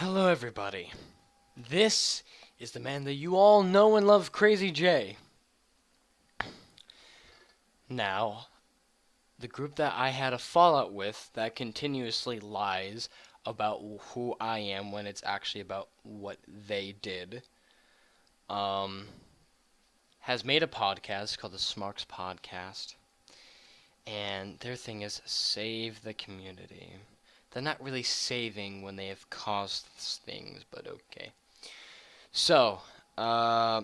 Hello, everybody. This is the man that you all know and love, Crazy J. Now, the group that I had a fallout with that continuously lies about who I am when it's actually about what they did, has made a podcast called the Smarks Podcast. And their thing is save the community. They're not really saving when they have caused things, but okay. So, I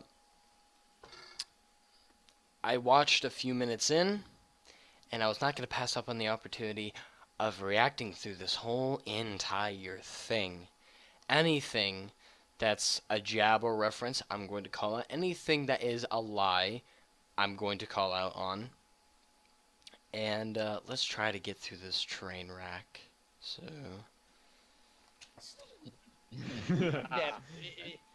watched a few minutes in, and I was not going to pass up on the opportunity of reacting through this whole entire thing. Anything that's a jab or reference, I'm going to call out. Anything that is a lie, I'm going to call out on. And let's try to get through this train wreck. So, Yeah.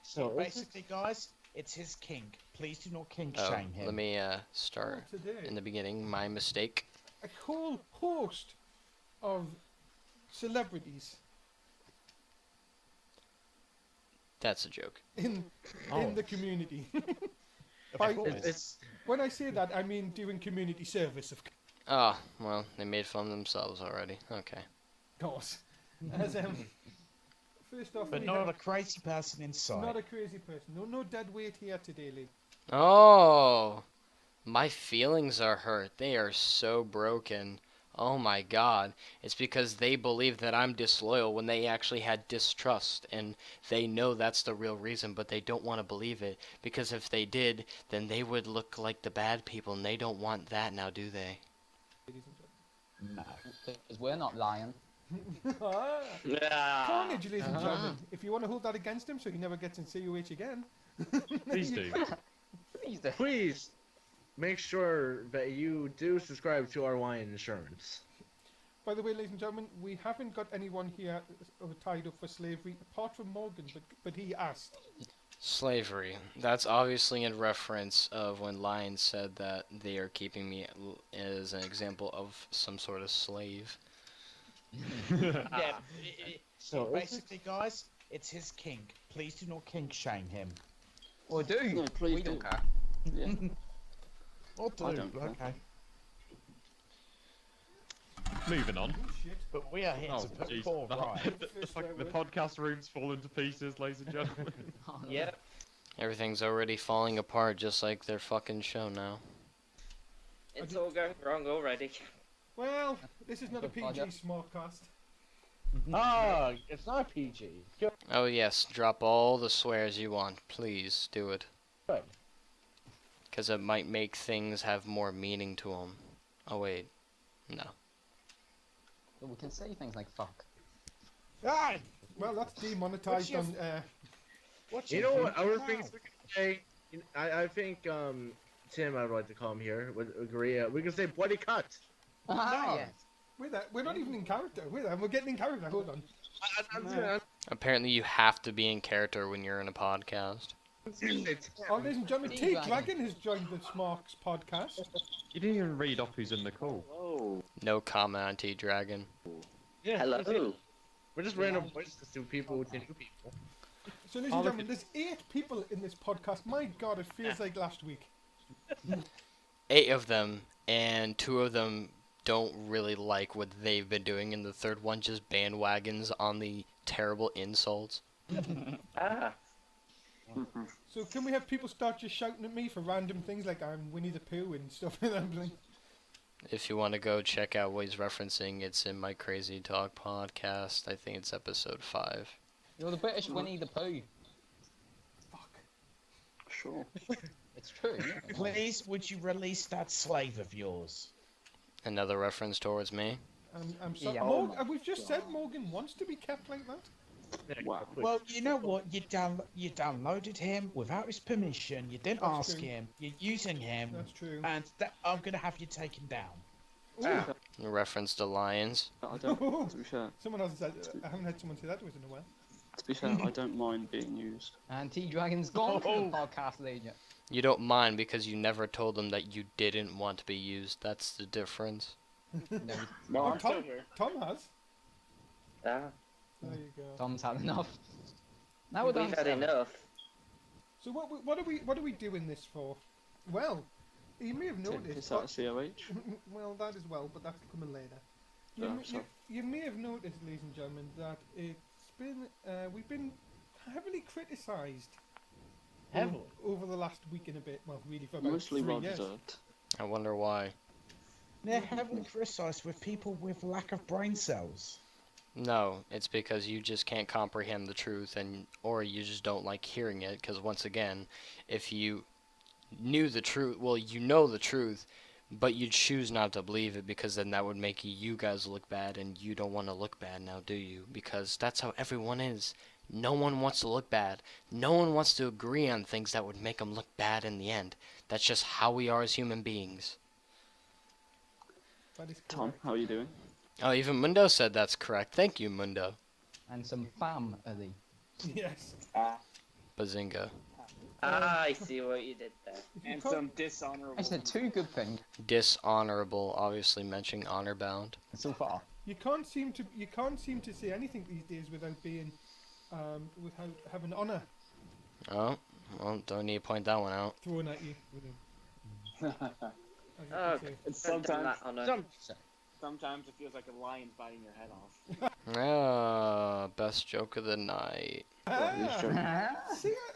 So Basically, guys, it's his kink. Please do not kink oh, shame him. let me start Today, in the beginning. My mistake. a whole host of celebrities That's a joke. in Oh. the community. Of By- course. It's When I say that, I mean doing community service, of Oh, well, they made fun of themselves already. Okay. course. As first off, But we not have a crazy person inside. not a crazy person. No dead weight here today, Lee. Oh, my feelings are hurt. They are so broken. Oh my god. It's because they believe that I'm disloyal when they actually had distrust, and they know that's the real reason, but they don't want to believe it. Because if they did, then they would look like the bad people, and they don't want that now, do they? Ladies and No. Because we're not lying. gentlemen. Carnage, ladies and gentlemen. If you want to hold that against him so he never gets in CUH again. Please do. Please do. please make sure that you do subscribe to our wine insurance. By the way, ladies and gentlemen, we haven't got anyone here tied up for slavery apart from Morgan, but he asked. Slavery. That's obviously in reference of when Lion said that they are keeping me as an example of some sort of slave. Yeah. So Basically, guys, it's his kink. Please do not kink shame him. Or do. No, please we do. don't care. Yeah. Or do. I don't care. Okay. Moving on. Oh, shit. But we are here Oh, to put jeez. Paul right. The podcast room's fallen to pieces, ladies and gentlemen. Yeah. Everything's already falling apart just like their fucking show now. It's all going wrong already. Well, this is not a Good PG project. Smartcast. ah, it's not PG. Good. Oh yes, drop all the swears you want. Please do it. Good. Because it might make things have more meaning to them. Oh wait. No. But we can say things like fuck. Ah, Well, that's demonetized your- on. what's You your know what? kink Other now? things we can say. I think Tim, I'd like to call him here, would agree. We can say bloody cut. Ah, No. yes. We're not even in character. We're getting in character. Hold on. I'm Apparently you have to be in character when you're in a podcast. gonna say Oh, Tim. ladies and gentlemen, T Dragon has joined the Smarks podcast. You didn't even read off who's in the call. Whoa. No comment on T-Dragon. Yeah, Hello. We're just random voices to people to new people. So, ladies Oh, and look gentlemen, there's 8 people in this podcast. My God, it feels like last week. 8 of them, and 2 of them don't really like what they've been doing, and the third one just bandwagons on the terrible insults. Ah. So, can we have people start just shouting at me for random things like I'm Winnie the Pooh and stuff like that? Like, If you want to go check out what he's referencing, it's in my Crazy Talk podcast. I think it's episode 5. You're the British Winnie the Pooh. fuck. Sure. It's true. Yeah. Please, would you release that slave of yours? Another reference towards me. I'm sorry. Yeah. We've just said Morgan wants to be kept like that. Wow. Well, you know what? You downloaded him without his permission. You didn't That's ask true. him. You're using him, That's true. and I'm gonna have you taken down. Ooh. A reference to lions. I don't. To be fair, Someone hasn't said. I haven't had someone say that to us in a while. I don't mind being used. And T Dragon's gone from the podcast later. You don't mind because you never told them that you didn't want to be used. That's the difference. No, No, Oh, I'm still Tom, here. Tom has. Ah. There you go. Tom's had enough. Now we're We've had down 7. enough. So what are we doing this for? Well, you may have noticed. Is that COH? Well, that as well, but that's coming later. You, Oh, may- sorry. you may have noticed, ladies and gentlemen, that we've been heavily criticised Heavily. over the last week and a bit. Well, really for about Mostly 3 well years. deserved. I wonder why. They're heavily criticised with people with lack of brain cells. No, it's because you just can't comprehend the truth, or you just don't like hearing it. Because once again, if you knew the truth, well, you know the truth, but you choose not to believe it because then that would make you guys look bad, and you don't want to look bad now, do you? Because that's how everyone is. No one wants to look bad. No one wants to agree on things that would make them look bad in the end. That's just how we are as human beings. That is Tom, correct. how are you doing? Oh, even Mundo said that's correct. Thank you, Mundo. And some fam are the. Yes. Bazinga. I see what you did there. You And can't- some dishonorable. I said 2 good things Dishonorable, obviously mentioning honor bound. so far. You can't seem to say anything these days without being, without having honour Oh, well, don't need to point that one out. thrown at you. As you Oh, could say. It's Don't do sometimes, that on a- sometimes it feels like a lion biting your head off. Ah, best joke of the night. Ah, Sure.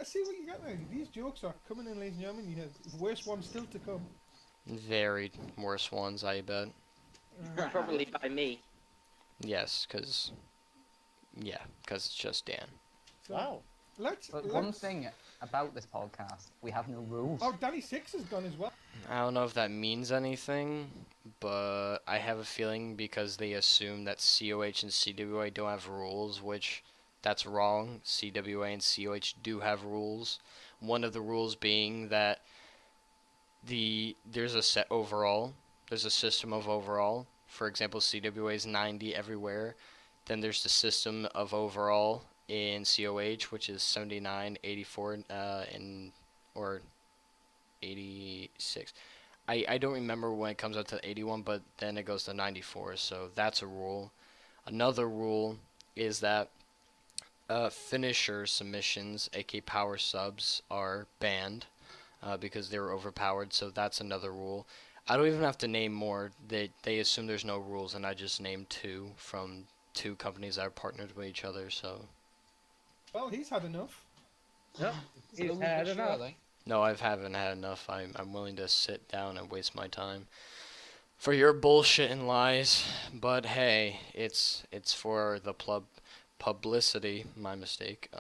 see what you got there. These jokes are coming in, ladies and gentlemen. You have worse ones still to come. Very worse ones, I bet. Probably by me. Yes, because it's just Dan. So, Wow. Let's. But one let's- thing about this podcast, we have no rules. Oh, Danny Six has gone as well. I don't know if that means anything, but I have a feeling because they assume that COH and CWA don't have rules, which that's wrong. CWA and COH do have rules. One of the rules being that there's a set overall. There's a system of overall. For example, CWA is 90 everywhere. Then there's the system of overall in COH, which is 79, 84, or 86. I don't remember when it comes up to 81, but then it goes to 94, so that's a rule. Another rule is that finisher submissions, aka power subs, are banned because they're overpowered, so that's another rule. I don't even have to name more. They assume there's no rules, and I just named 2 from 2 companies that are partnered with each other, so... Well, he's had enough. Yep. He's Slowly had but enough. surely. No, I haven't had enough. I'm willing to sit down and waste my time for your bullshit and lies. But hey, it's for the publicity. My mistake.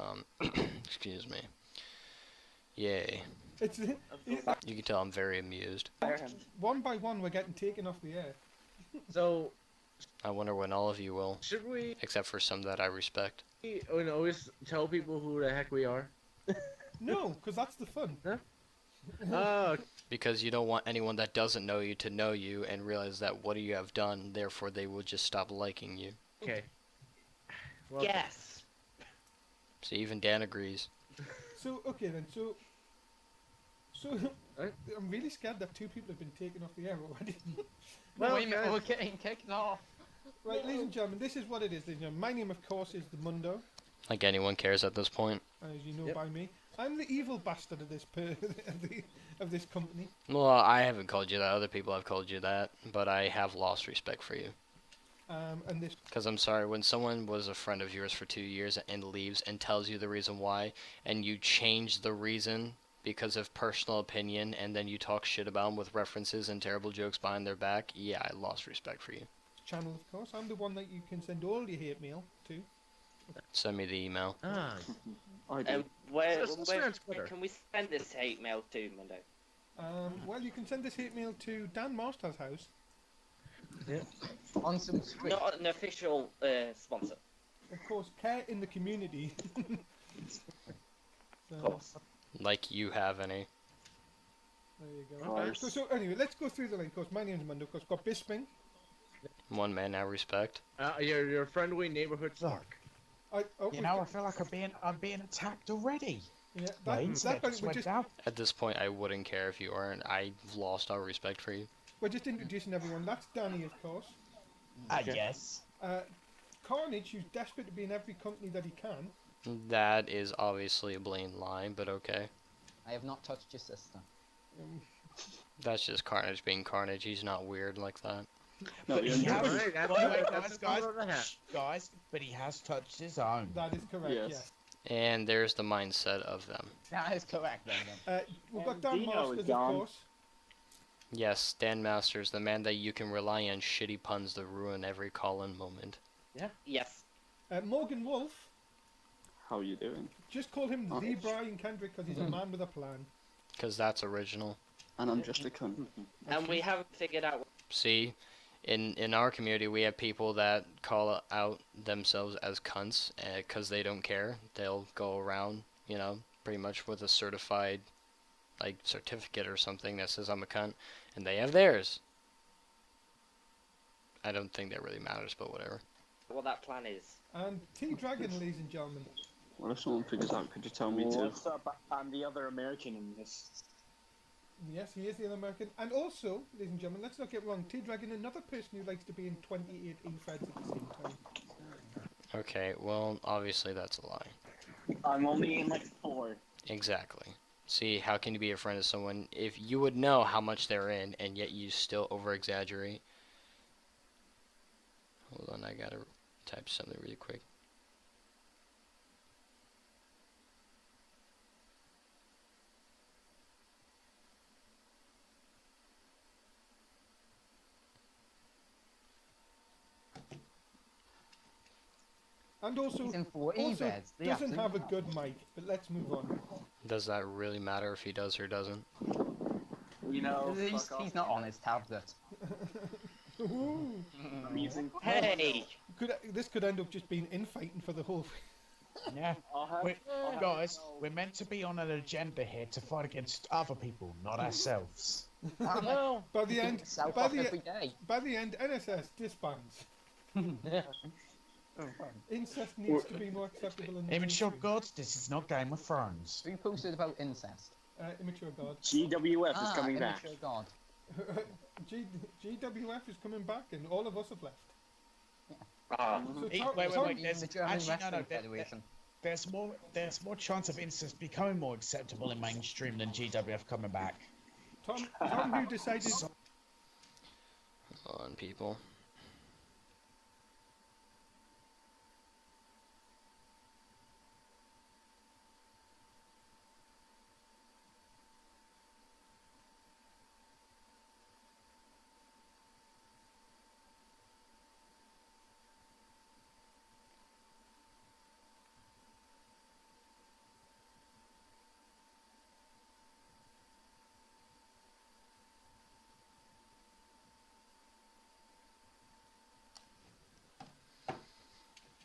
Excuse me. Yay. It's You can tell I'm very amused. one by one we're getting taken off the air. So, I wonder when all of you will, should we except for some that I respect. always tell people who the heck we are? No, because that's the fun. Oh, Because you don't want anyone that doesn't know you to know you and realize that what you have done, therefore they will just stop liking you. okay. Well, Yes. See, even Dan agrees. So okay then. So Right. I'm really scared that 2 people have been taken off the air already. Well, Wait a minute, guys- we're getting kicked off. Right, ladies and gentlemen, this is what it is, ladies and gentlemen. My name, of course, is the Mundo, Like anyone cares at this point. as you know Yep. by me. I'm the evil bastard of this of this company. Well, I haven't called you that. Other people have called you that, but I have lost respect for you. And this Because I'm sorry, when someone was a friend of yours for 2 years and leaves and tells you the reason why, and you change the reason because of personal opinion, and then you talk shit about them with references and terrible jokes behind their back, yeah, I lost respect for you. channel, of course, I'm the one that you can send all your hate mail to. Send me the email. Ah, I do. Where Just on Twitter. can we send this hate mail to, Mundo? Well, you can send this hate mail to Dan Master's house. On some script. Not an official sponsor. Of course, care in the community. Of So, course. Like you have any. there you go. Nice. So anyway, let's go through the link. Of course, my name's Mundo. Of course, got Bisping. One man I respect. your friendly neighborhood Smark. You know, I feel like I'm being attacked already. Yeah, My that, internet that, just we're went just down. At this point, I wouldn't care if you weren't. I've lost all respect for you. we're just introducing everyone. That's Danny, of course. Yes. Carnage, who's desperate to be in every company that he can. That is obviously a blatant lie, but okay. I have not touched your sister. That's just Carnage being Carnage. He's not weird like that. No, But you're he has, Right, that's wait, right, guys, that's guys, another hat. shh, guys, but he has touched his own. That is correct, Yes. yes. And there's the mindset of them. That is correct, then. We've got And Dan Dino is Masters, of gone. course. Yes, Dan Masters, the man that you can rely on shitty puns to ruin every call-in moment. Yes. Morgan Wolf, How you doing? just call him the Nice. Brian Kendrick because he's a man with a plan. Because that's original. And I'm just a cunt. And we haven't figured out. See, in our community, we have people that call out themselves as cunts because they don't care. They'll go around, you know, pretty much with a certified, like, certificate or something that says I'm a cunt, and they have theirs. I don't think that really matters, but whatever. What that plan is. And T-Dragon, ladies and gentlemen. Well, if someone figures out, could you tell me to? What's up? I'm the other American in this. Yes, he is the other American. And also, ladies and gentlemen, let's not get wrong, T-Dragon, another person who likes to be in 28 E-Feds at the same time. Okay, well, obviously that's a lie. I'm only in like 4. Exactly. See, how can you be a friend of someone if you would know how much they're in, and yet you still over-exaggerate? Hold on, I gotta type something really quick. And also, He's in 4 also E-beds. They doesn't have a absolutely good mic, but let's move on. Does that really matter if he does or doesn't? You know, He's, fuck off. he's not on his tablet. Ooh. I'm using. Hey! This could end up just being infighting for the whole. Yeah. I'll have, Wait, I'll have- guys, we're meant to be on an agenda here to fight against other people, not ourselves. No! By the end, South by off the every day. by the end, NSS disbands. Incest needs to be more acceptable in the Immature mainstream. gods, this is not Game of Thrones. Who posted about incest? Immature God. GWF is coming back. immature God. GWF is coming back, and all of us have left. Ah. So Wait, Tom, wait, Tom- wait. Even There's the German actually Wrestling no. Federation. There's more chance of incest becoming more acceptable in mainstream than GWF coming back. Tom, who decided? Hold on, people.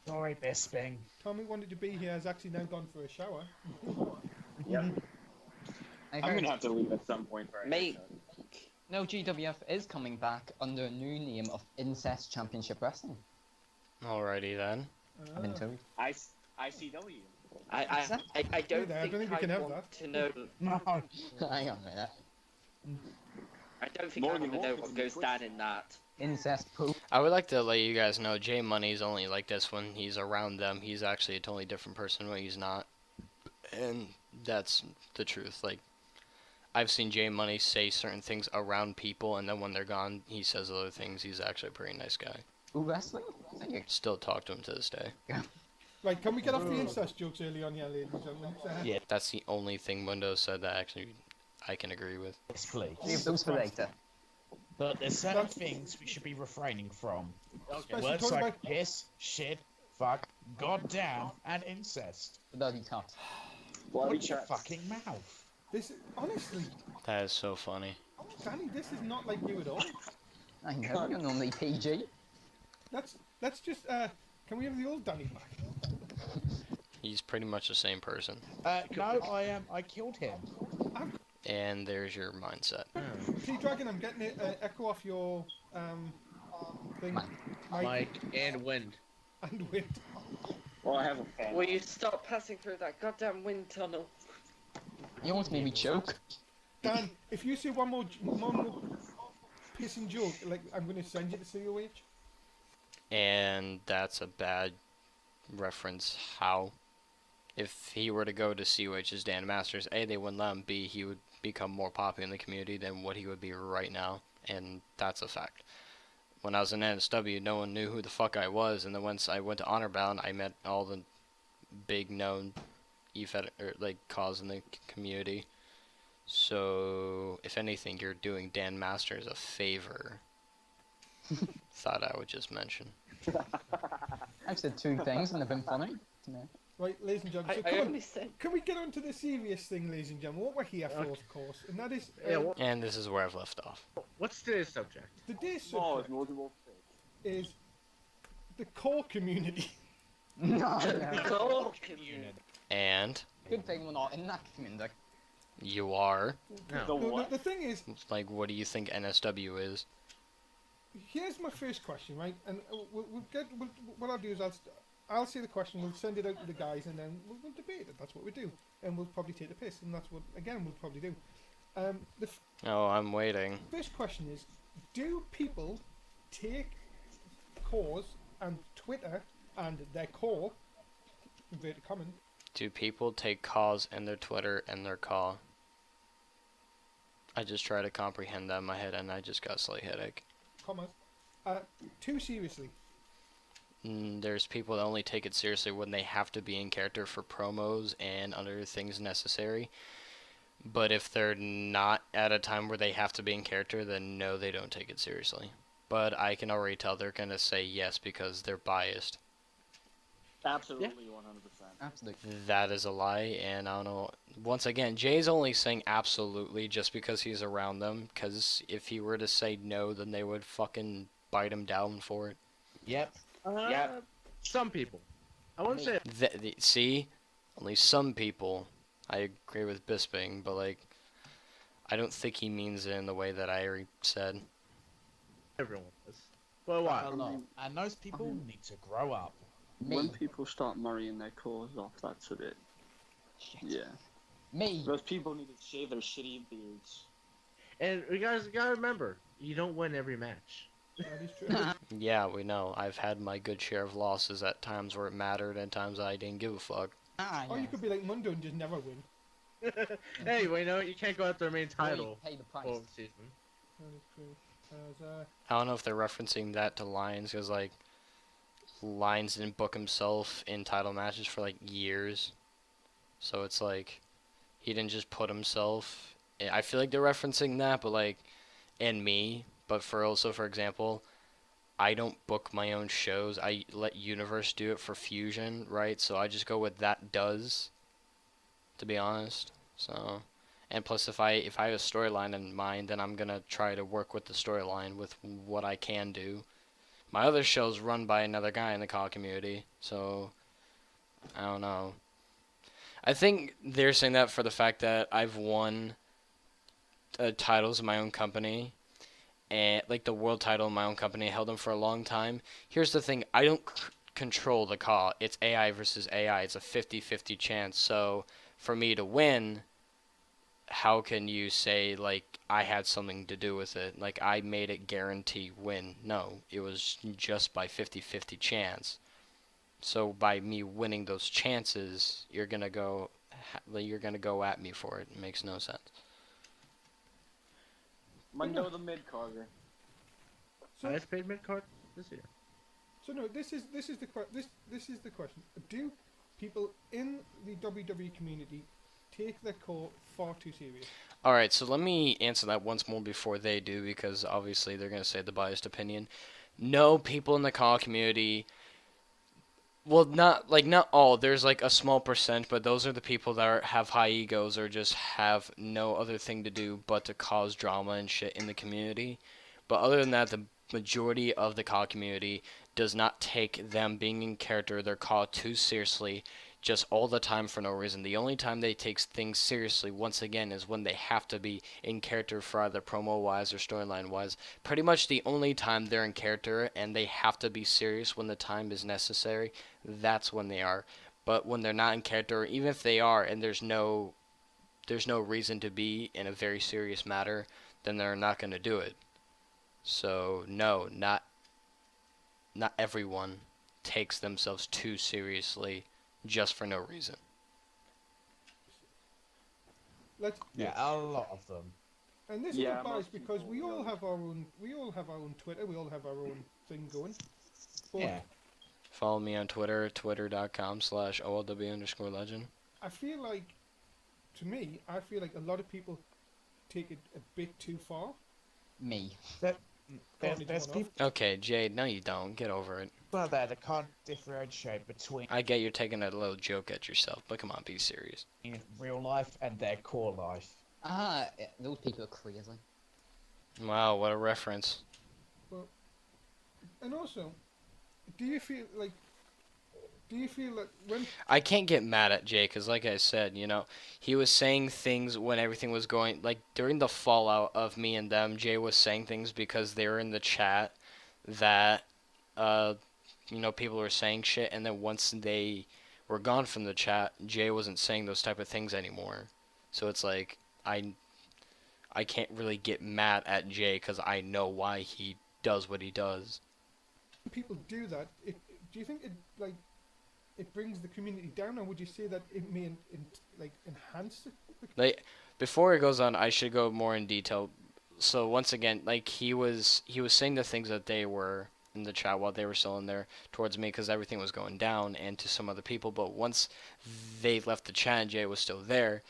Sorry, Bisping. Tommy wanted to be here has actually now gone for a shower. Yep. I I'm heard, gonna have to leave at some point. For Mate. no, GWF is coming back under a new name of Incest Championship Wrestling. Alrighty then. I've been told. ICW. I don't there, I don't think think we can I have want that. to know. No. Hang on a minute. I don't think Morgan I want to know Wolf is what in goes Twitch. down in that. Incest poop. I would like to let you guys know Jay Money's only like this when he's around them. He's actually a totally different person when he's not. And that's the truth. Like, I've seen Jay Money say certain things around people, and then when they're gone, he says other things. He's actually a pretty nice guy. Ooh, wrestling? Thank you. Still talk to him to this day. Right, can we get off the incest jokes early on here, ladies and gentlemen? Yeah. That's the only thing Windows said that actually I can agree with. Yes, please. Leave those for later. But there's certain things we should be refraining from. Especially Words talking like about- piss, shit, fuck, goddamn, and incest. Bloody cut. Bloody Watch your chats. fucking mouth. This, honestly, That is so funny. Danny, this is not like you at all. I know, you're normally PG. Let's just, can we have the old Danny back? He's pretty much the same person. No, I killed him. And there's your mindset. T-Dragon, I'm getting an echo off your, thing. Mic. Mike and wind. And wind. Well, I have a fan. Will you stop passing through that goddamn wind tunnel? You almost made me choke. Dan, if you say one more pissing joke, like, I'm going to send you to COH. And that's a bad reference. How? If he were to go to COH as Dan Masters, A, they wouldn't let him. B, he would become more popular in the community than what he would be right now. And that's a fact. When I was in NSW, no one knew who the fuck I was. And then once I went to Honor Bound, I met all the big known cause in the community. So, if anything, you're doing Dan Masters a favor. Thought I would just mention. I've said two things and they've been funny. No. Right, ladies and gentlemen. So I come on, only said. can we get on to the serious thing, ladies and gentlemen? What we're here for, of course, and that is And this is where I've left off. What's today's subject? today's Oh, subject it's multiple fish. is the core community. No. Oh, community. And Good thing we're not in that community. you are. No. The No, what? the thing is, Like, what do you think NSW is? here's my first question, right? And what I'll do is I'll say the question, we'll send it out to the guys, and then we'll debate it. That's what we do, and we'll probably take the piss, and that's what we'll probably do. The Oh, I'm waiting. first question is, do people take cores and Twitter and their core, inverted common, Do people take calls in their Twitter and their call? I just try to comprehend that in my head, and I just got a slight headache. commas, too seriously? There's people that only take it seriously when they have to be in character for promos and other things necessary. But if they're not at a time where they have to be in character, then no, they don't take it seriously. But I can already tell they're going to say yes because they're biased. Absolutely, 100%. Absolutely. That is a lie, and I don't know. Once again, Jay's only saying absolutely just because he's around them, because if he were to say no, then they would fucking bite him down for it. Yep. Yeah. Some people. I wouldn't say See? Only some people. I agree with Bisping, but, like, I don't think he means it in the way that I already said. everyone does. For a I while. don't know. And those people need to grow up. When Me. people start marrying their cores off, that's a bit. Shit. Yeah. Me. Those people need to shave their shitty beards. And you guys gotta remember, you don't win every match. That is true. Yeah, we know. I've had my good share of losses at times where it mattered and times I didn't give a fuck. Ah, Or you yes. could be like Mundo and just never win. Hey, well, you know, you can't go after the main Or you title pay the price. all season. That is true. I don't know if they're referencing that to Lyons, because, like, Lyons didn't book himself in title matches for, like, years. So it's like, he didn't just put himself. I feel like they're referencing that, but, like, and me. But for example, I don't book my own shows. I let Universe do it for Fusion, right? So I just go with that does, to be honest. So, and plus if I have a storyline in mind, then I'm gonna try to work with the storyline with what I can do. My other show's run by another guy in the COD community, so I don't know. I think they're saying that for the fact that I've won titles in my own company, and like the world title in my own company. I held them for a long time. Here's the thing: I don't control the call. It's AI versus AI. It's a 50-50 chance. So for me to win, how can you say like I had something to do with it? Like I made it guarantee win. No, it was just by 50-50 chance. So by me winning those chances, you're gonna go at me for it. It makes no sense. Mundo the mid-carder. So, Highest paid mid card this year. so no, this is the question. Do people in the WWE community take their core far too serious? All right, so let me answer that once more before they do, because obviously they're going to say the biased opinion. No, people in the call community, well, not all. There's like a small percent, but those are the people that have high egos or just have no other thing to do but to cause drama and shit in the community. But other than that, the majority of the call community does not take them being in character, their call, too seriously, just all the time for no reason. The only time they take things seriously, once again, is when they have to be in character for either promo-wise or storyline-wise. Pretty much the only time they're in character and they have to be serious when the time is necessary, that's when they are. But when they're not in character, or even if they are and there's no reason to be in a very serious matter, then they're not going to do it. So, no, not not everyone takes themselves too seriously just for no reason. Let's Yeah, a lot of them. and this Yeah, is biased most because people we all really. have our own Twitter, we all have our own thing going. But Yeah. Follow me on Twitter, twitter.com/OLW_legend. I feel like, to me, I feel like a lot of people take it a bit too far. Me. There's one off. people Okay, Jade, no you don't. Get over it. out there that can't differentiate between I get you're taking a little joke at yourself, but come on, be serious. real life and their core life. Those people are crazy. Wow, what a reference. And also, do you feel like when I can't get mad at Jay because, like I said, he was saying things when everything was going, like, during the fallout of me and them, Jay was saying things because they were in the chat that, people were saying shit, and then once they were gone from the chat, Jay wasn't saying those type of things anymore. So it's like, I can't really get mad at Jay because I know why he does what he does. people do that, do you think it brings the community down, or would you say that it may enhance it? Like, before it goes on, I should go more in detail. So once again, like, he was saying the things that they were in the chat while they were still in there towards me because everything was going down and to some other people. But once they left the chat and Jay was still there,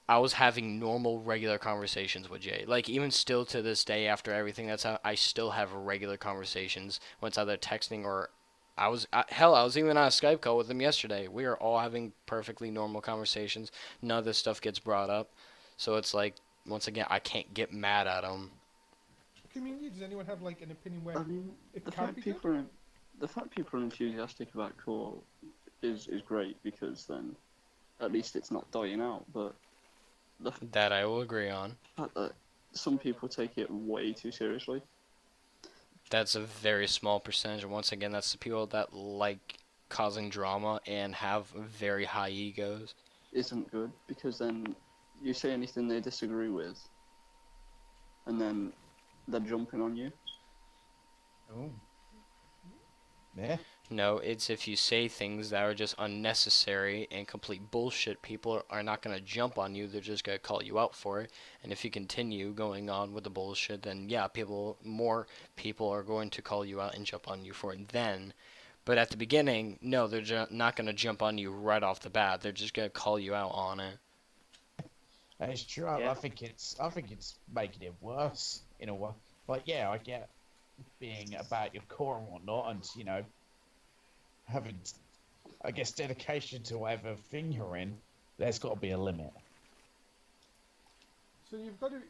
I was having normal, regular conversations with Jay. Like, even still to this day, after everything that's out, I still have regular conversations when it's either texting or I was even on a Skype call with him yesterday. We are all having perfectly normal conversations. None of this stuff gets brought up. So it's like, once again, I can't get mad at him. Community, does anyone have an opinion where I mean, it the can fact be good? the fact people are enthusiastic about core is great because then at least it's not dying out. But the That I will agree on. fact that some people take it way too seriously. That's a very small percentage. And once again, that's the people that like causing drama and have very high egos. Isn't good because then you say anything they disagree with, and then they're jumping on you. Oh. Yeah. No, it's if you say things that are just unnecessary and complete bullshit, people are not going to jump on you. They're just going to call you out for it. And if you continue going on with the bullshit, then yeah, more people are going to call you out and jump on you for it then. But at the beginning, no, they're not going to jump on you right off the bat. They're just going to call you out on it. That is true. Yeah. I think it's making it worse in a way. But yeah, I get being about your core and whatnot, and having, I guess, dedication to whatever thing you're in. There's got to be a limit. So you've got to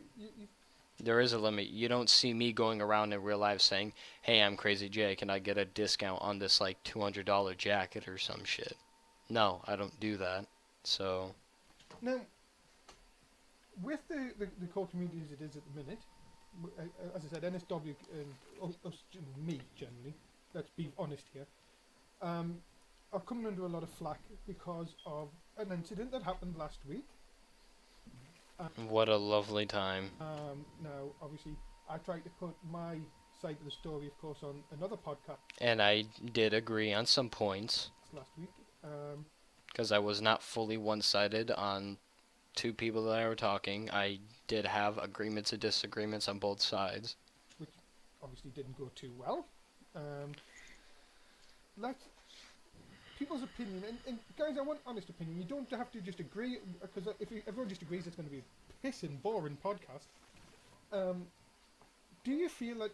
There is a limit. You don't see me going around in real life saying, "Hey, I'm Crazy Jay. Can I get a discount on this like $200 jacket or some shit?" No, I don't do that. So now with the core community as it is at the minute. As I said, NSW and us, me generally. Let's be honest here. Are coming under a lot of flack because of an incident that happened last week. what a lovely time. Now, obviously, I tried to put my side of the story, of course, on another podcast And I did agree on some points last week. because I was not fully one-sided on two people that were talking. I did have agreements and disagreements on both sides. Which obviously didn't go too well. Let's people's opinion, and guys, I want honest opinion. You don't have to just agree, because if everyone just agrees, it's going to be a pissing boring podcast. Do you feel like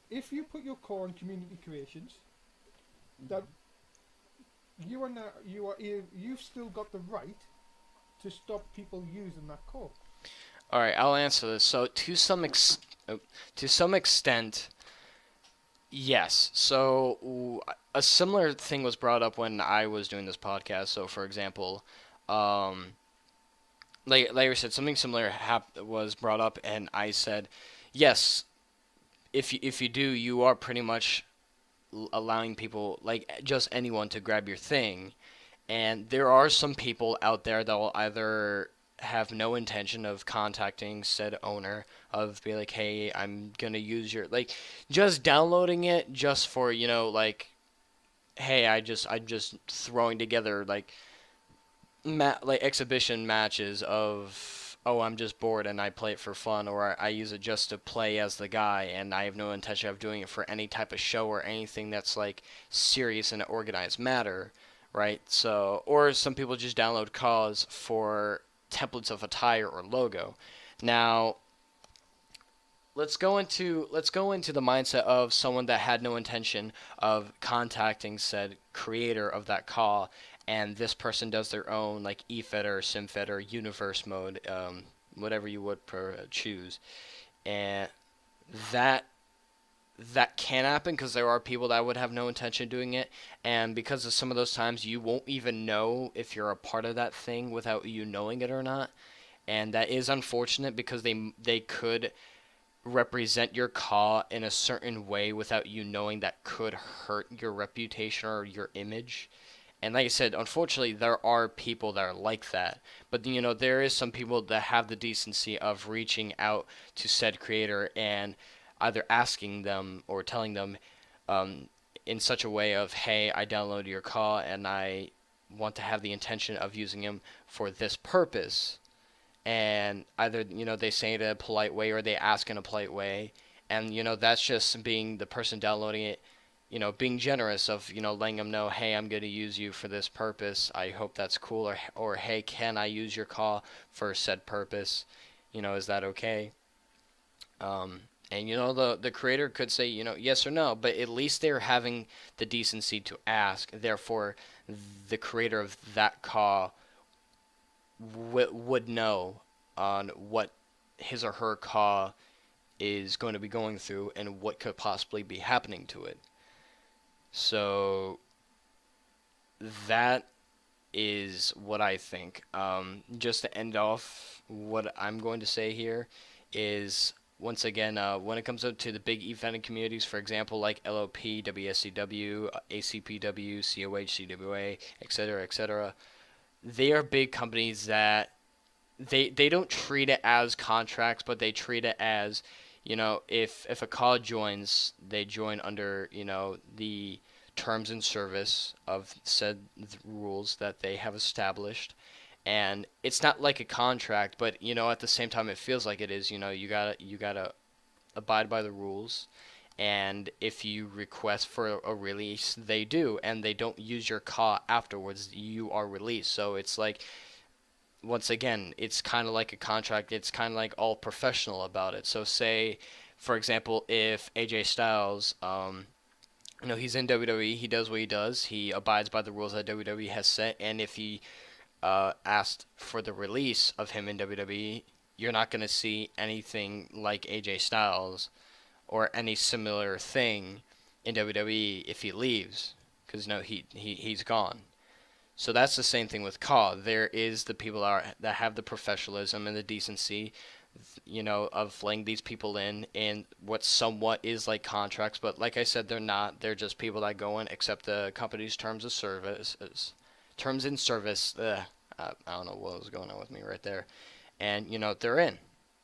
if you put your core on community creations, that you've still got the right to stop people using that core? All right, I'll answer this. So to some extent, yes. So a similar thing was brought up when I was doing this podcast. So for example, like I said, something similar was brought up, and I said, yes. If you do, you are pretty much allowing people, like just anyone, to grab your thing. And there are some people out there that will either have no intention of contacting said owner, of be like, hey, I'm gonna use your, like, just downloading it just for, like, hey, I'm just throwing together like like exhibition matches of, oh, I'm just bored and I play it for fun, or I use it just to play as the guy and I have no intention of doing it for any type of show or anything that's like serious in an organized matter, right? So, or some people just download CAWs for templates of attire or logo. Now, let's go into the mindset of someone that had no intention of contacting said creator of that call, and this person does their own like efed or simfed or universe mode, whatever you would choose, and that that can happen because there are people that would have no intention of doing it, and because of some of those times you won't even know if you're a part of that thing without you knowing it or not, and that is unfortunate because they could represent your call in a certain way without you knowing that could hurt your reputation or your image. And like I said, unfortunately, there are people that are like that. But there is some people that have the decency of reaching out to said creator and either asking them or telling them, um, in such a way of, hey, I downloaded your call and I want to have the intention of using him for this purpose, and either they say it in a polite way or they ask in a polite way, and that's just being the person downloading it, being generous of letting them know, hey, I'm going to use you for this purpose, I hope that's cool, or hey, can I use your call for said purpose, is that okay? And the creator could say yes or no, but at least they're having the decency to ask, therefore the creator of that call would know on what his or her car is going to be going through and what could possibly be happening to it. So that is what I think. Just to end off, what I'm going to say here is, once again, when it comes up to the big eventing communities, for example, like LOP, WSCW, ACPW, COH, CWA, etc., they are big companies that they don't treat it as contracts, but they treat it as, if a call joins, they join under, the terms and service of said rules that they have established. And it's not like a contract, but at the same time it feels like it is. You gotta abide by the rules, and if you request for a release, they do, and they don't use your call afterwards. You are released. So it's like, once again, it's kind of like a contract. It's kind of like all professional about it. So say, for example, if AJ Styles, he's in WWE, he does what he does, he abides by the rules that WWE has set, and if he asked for the release of him in WWE, you're not going to see anything like AJ Styles or any similar thing in WWE if he leaves, because he's gone. So that's the same thing with CAW. There is the people that have the professionalism and the decency, of letting these people in what somewhat is like contracts, but like I said, they're not. They're just people that go in, accept the company's terms of service, terms in service. I don't know what was going on with me right there. And they're in.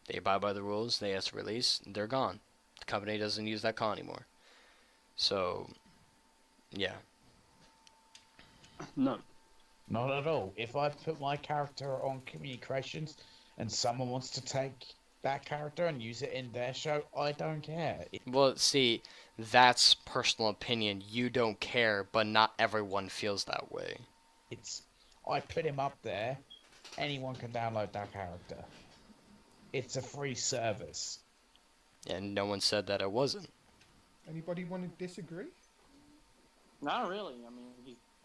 They abide by the rules. They ask release. They're gone. The company doesn't use that CAW anymore. So, yeah. No. Not at all. If I put my character on community creations and someone wants to take that character and use it in their show, I don't care. Well, see, that's personal opinion. You don't care, but not everyone feels that way. I put him up there. Anyone can download that character. It's a free service. And no one said that it wasn't. Anybody want to disagree? Not really. I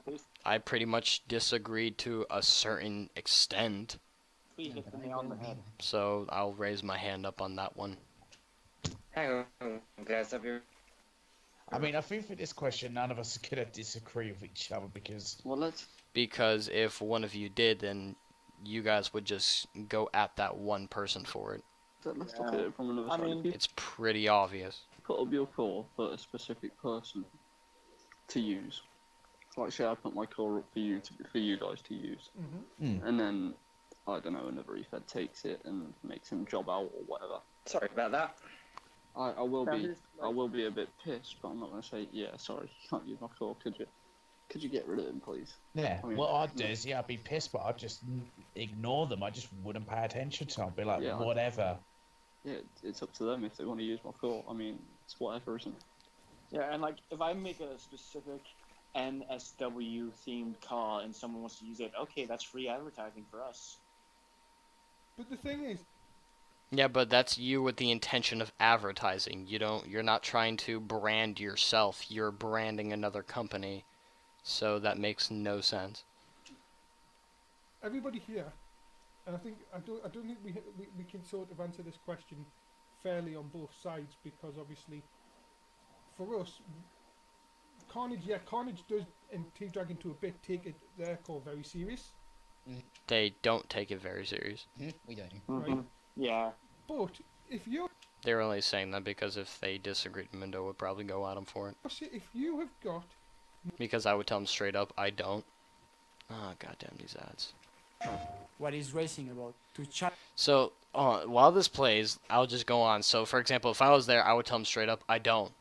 mean, I pretty much disagreed to a certain extent. he hit the nail on the head. So I'll raise my hand up on that one. Hang on, guys. I mean, I think for this question, none of us are going to disagree with each other because... Well, Because if one of you did, then you guys would just go at that one person for it. let's look at it from another side. It's pretty obvious. Put up your core for a specific person to use. Like, say I put my core up for you guys to use, Mm-hmm. and then I don't know, another EFED takes it and makes him job out or whatever. Sorry about that. I will That be is, I like- will be a bit pissed, but I'm not gonna say sorry, you can't use my core, could you? Could you get rid of him, please? Yeah, I mean, what I'd do is, I'd be pissed, but I'd just ignore them. I just wouldn't pay attention to them. I'd be like, Yeah, whatever. Yeah, it's up to them if they want to use my core. I mean, it's whatever, isn't it? Yeah, and like if I make a specific NSW themed call and someone wants to use it, okay, that's free advertising for us. But the thing is, Yeah, but that's you with the intention of advertising. You're not trying to brand yourself. You're branding another company. So that makes no sense. everybody here, and I don't think we can sort of answer this question fairly on both sides, because obviously, for us, Carnage does, and T-Dragon to a bit, take their core very serious, They don't take it very serious. We don't. right? Yeah. But if you're They're only saying that because if they disagreed, Mindo would probably go at them for it. if you have got Because I would tell them straight up, I don't. Oh, goddamn these ads. What is racing about? To chat. So, while this plays, I'll just go on. So, for example, if I was there, I would tell them straight up, I don't.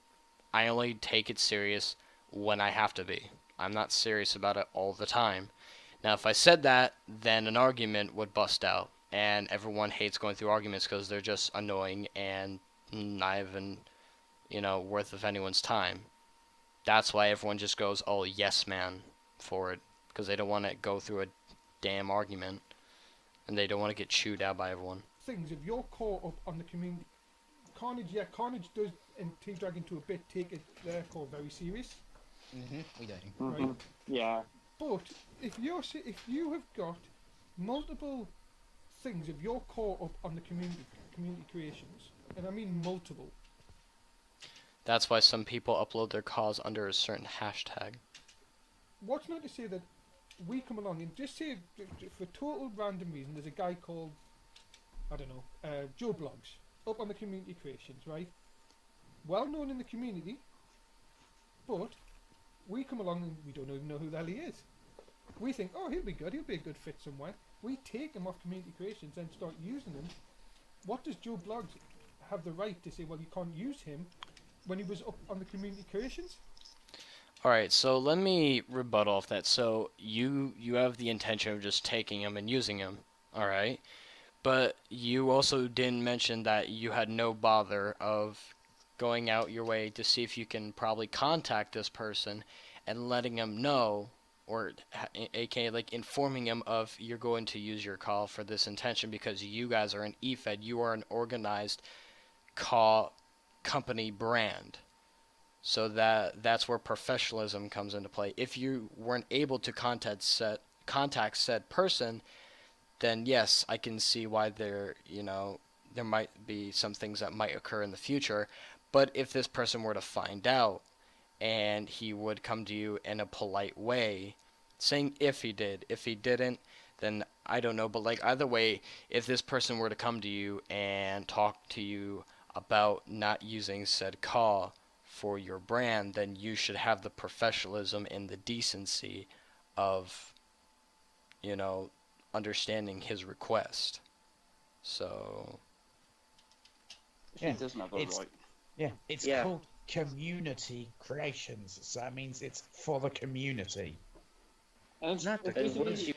I only take it serious when I have to be. I'm not serious about it all the time. Now, if I said that, then an argument would bust out. And everyone hates going through arguments because they're just annoying and not even, worth of anyone's time. That's why everyone just goes, oh, yes, man, for it. Because they don't want to go through a damn argument. And they don't want to get chewed out by everyone. things, if you're caught up on the community, Carnage does, and T-Dragon to a bit, take their core very serious, We don't. right? Yeah. But if you have got multiple things, if you're caught up on the community creations, and I mean multiple, That's why some people upload their cause under a certain hashtag. what's not to say that we come along and just say, for total random reason, there's a guy called, I don't know, Joe Blogs, up on the community creations, right? Well known in the community, but we come along and we don't even know who the hell he is. We think, oh, he'll be good, he'll be a good fit somewhere. We take him off community creations and start using him. What does Joe Blogs have the right to say, well, you can't use him when he was up on the community creations? Alright, so let me rebut off that. So you have the intention of just taking him and using him, alright? But you also didn't mention that you had no bother of going out your way to see if you can probably contact this person and letting him know, or aka like informing him of you're going to use your call for this intention because you guys are an EFED, you are an organized call company brand. So that's where professionalism comes into play. If you weren't able to contact said person, then yes, I can see why there might be some things that might occur in the future. But if this person were to find out, and he would come to you in a polite way, saying if he did. If he didn't, then I don't know. But like either way, if this person were to come to you and talk to you about not using said call for your brand, then you should have the professionalism and the decency of, understanding his request. So He doesn't have a right. Yeah, it's Yeah. called community creations, so that means it's for the community. And it's And basically- once you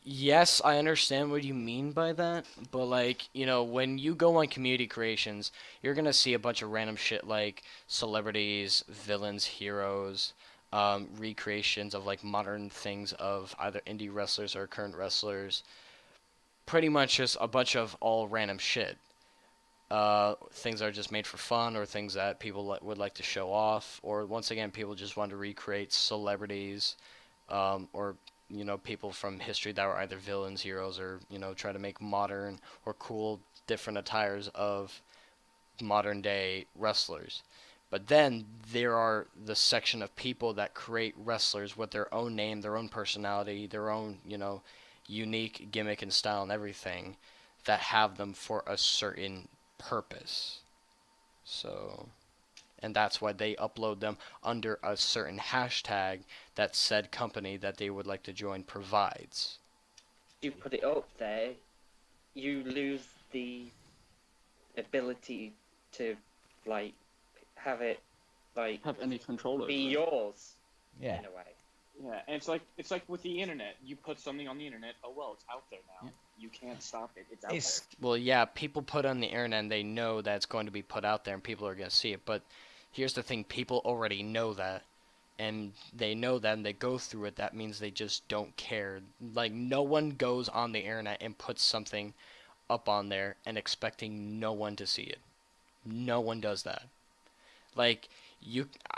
Yes, I understand what you mean by that, but like, when you go on community creations, you're gonna see a bunch of random shit like celebrities, villains, heroes, recreations of like modern things of either indie wrestlers or current wrestlers. Pretty much just a bunch of all random shit. Things that are just made for fun, or things that people would like to show off, or once again, people just want to recreate celebrities, or people from history that were either villains, heroes, or try to make modern or cool different attires of modern day wrestlers. But then there are the section of people that create wrestlers with their own name, their own personality, their own unique gimmick and style and everything, that have them for a certain purpose. So, and that's why they upload them under a certain hashtag that said company that they would like to join provides. you put it up there, you lose the ability to like have it like Have any control over be it. yours Yeah. in a way. Yeah, and it's like with the internet. You put something on the internet. Oh well, it's out there now. Yeah. You can't stop it. It's out It's Well, yeah, people put on the internet and they know that it's going to be put out there and people are going to see it. But here's the thing, people already know that. And they know that and they go through it. That means they just don't care. Like, no one goes on the internet and puts something up on there and expecting no one to see it. No one does that. Like,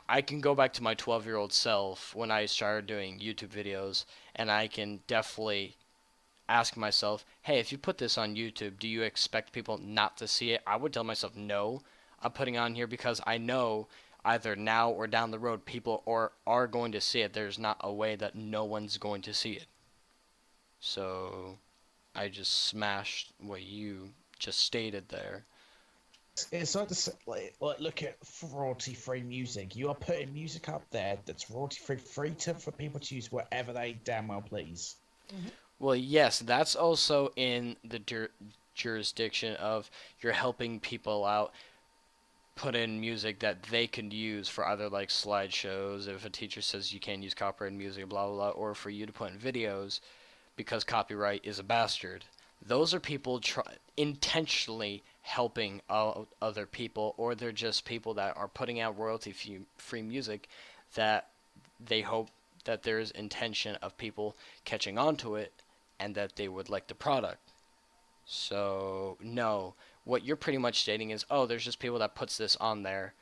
I can go back to my 12-year-old self when I started doing YouTube videos, and I can definitely ask myself, hey, if you put this on YouTube, do you expect people not to see it? I would tell myself, no. I'm putting it on here because I know either now or down the road people are going to see it. There's not a way that no one's going to see it. So I just smashed what you just stated there. it's like the like look at royalty-free music. You are putting music up there that's royalty-free, free for people to use whatever they damn well please. Well, yes, that's also in the jurisdiction of you're helping people out put in music that they can use for either like slideshows if a teacher says you can't use copyrighted music, blah blah blah, or for you to put in videos because copyright is a bastard. Those are people intentionally helping out other people, or they're just people that are putting out royalty-free music that they hope that there's intention of people catching on to it and that they would like the product. So, no. What you're pretty much stating is, oh, there's just people that puts this on there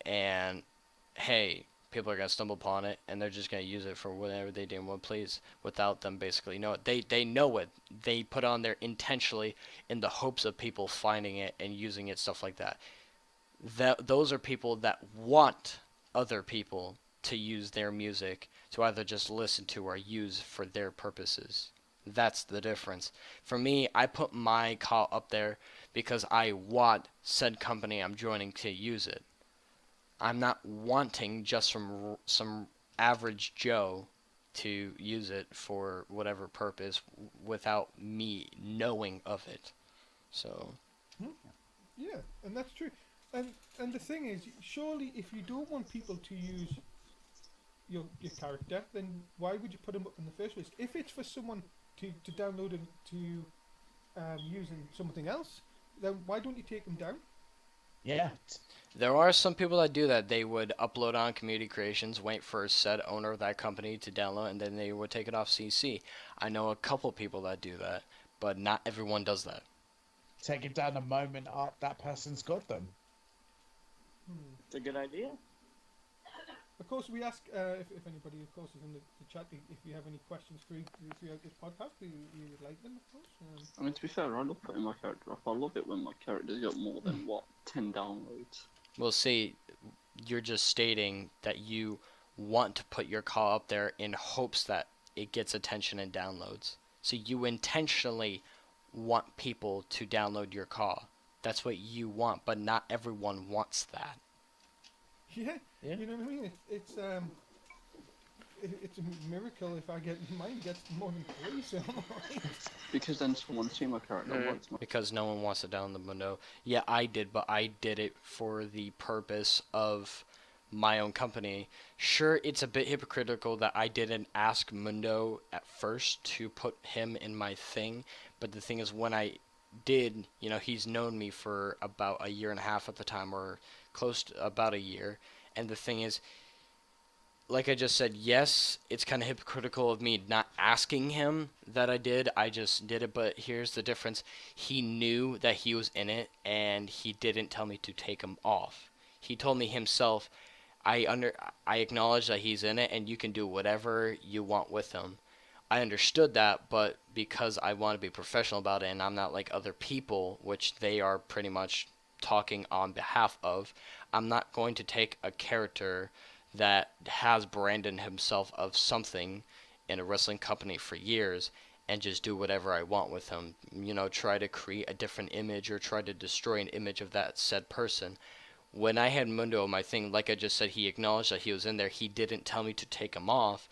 and, hey, people are going to stumble upon it and they're just going to use it for whatever they damn well please without them basically know it. They know it. They put on there intentionally in the hopes of people finding it and using it, stuff like that. Those are people that want other people to use their music to either just listen to or use for their purposes. That's the difference. For me, I put my call up there because I want said company I'm joining to use it. I'm not wanting just from some average Joe to use it for whatever purpose without me knowing of it. So, Yeah, and that's true. And the thing is, surely if you don't want people to use your character, then why would you put them up in the first place? If it's for someone to download and to use in something else, then why don't you take them down? Yeah. there are some people that do that. They would upload on community creations, wait for said owner of that company to download, and then they would take it off CC. I know a couple people that do that, but not everyone does that. Take it down the moment that person's got them. It's a good idea. Of course, we ask if anybody, of course, is in the chat. If you have any questions throughout this podcast, we would like them, of course. I mean, to be fair, I love putting my character up. I love it when my character's got more than, 10 downloads. Well, see, you're just stating that you want to put your call up there in hopes that it gets attention and downloads. So you intentionally want people to download your call. That's what you want, but not everyone wants that. Yeah, Yeah. you know what I mean. It's a miracle if I get mine gets more than 3. So Because then someone's seen my character once. Because no one wants to download Mundo. Yeah, I did, but I did it for the purpose of my own company. Sure, it's a bit hypocritical that I didn't ask Mundo at first to put him in my thing, but the thing is, when I did, he's known me for about a year and a half at the time, or close to about a year, and the thing is, like I just said, yes, it's kind of hypocritical of me not asking him that I did. I just did it, but here's the difference. He knew that he was in it, and he didn't tell me to take him off. He told me himself, I acknowledge that he's in it, and you can do whatever you want with him. I understood that, but because I want to be professional about it, and I'm not like other people, which they are pretty much talking on behalf of, I'm not going to take a character that has branded himself of something in a wrestling company for years and just do whatever I want with him. Try to create a different image or try to destroy an image of that said person. When I had Mundo on my thing, like I just said, he acknowledged that he was in there. He didn't tell me to take him off.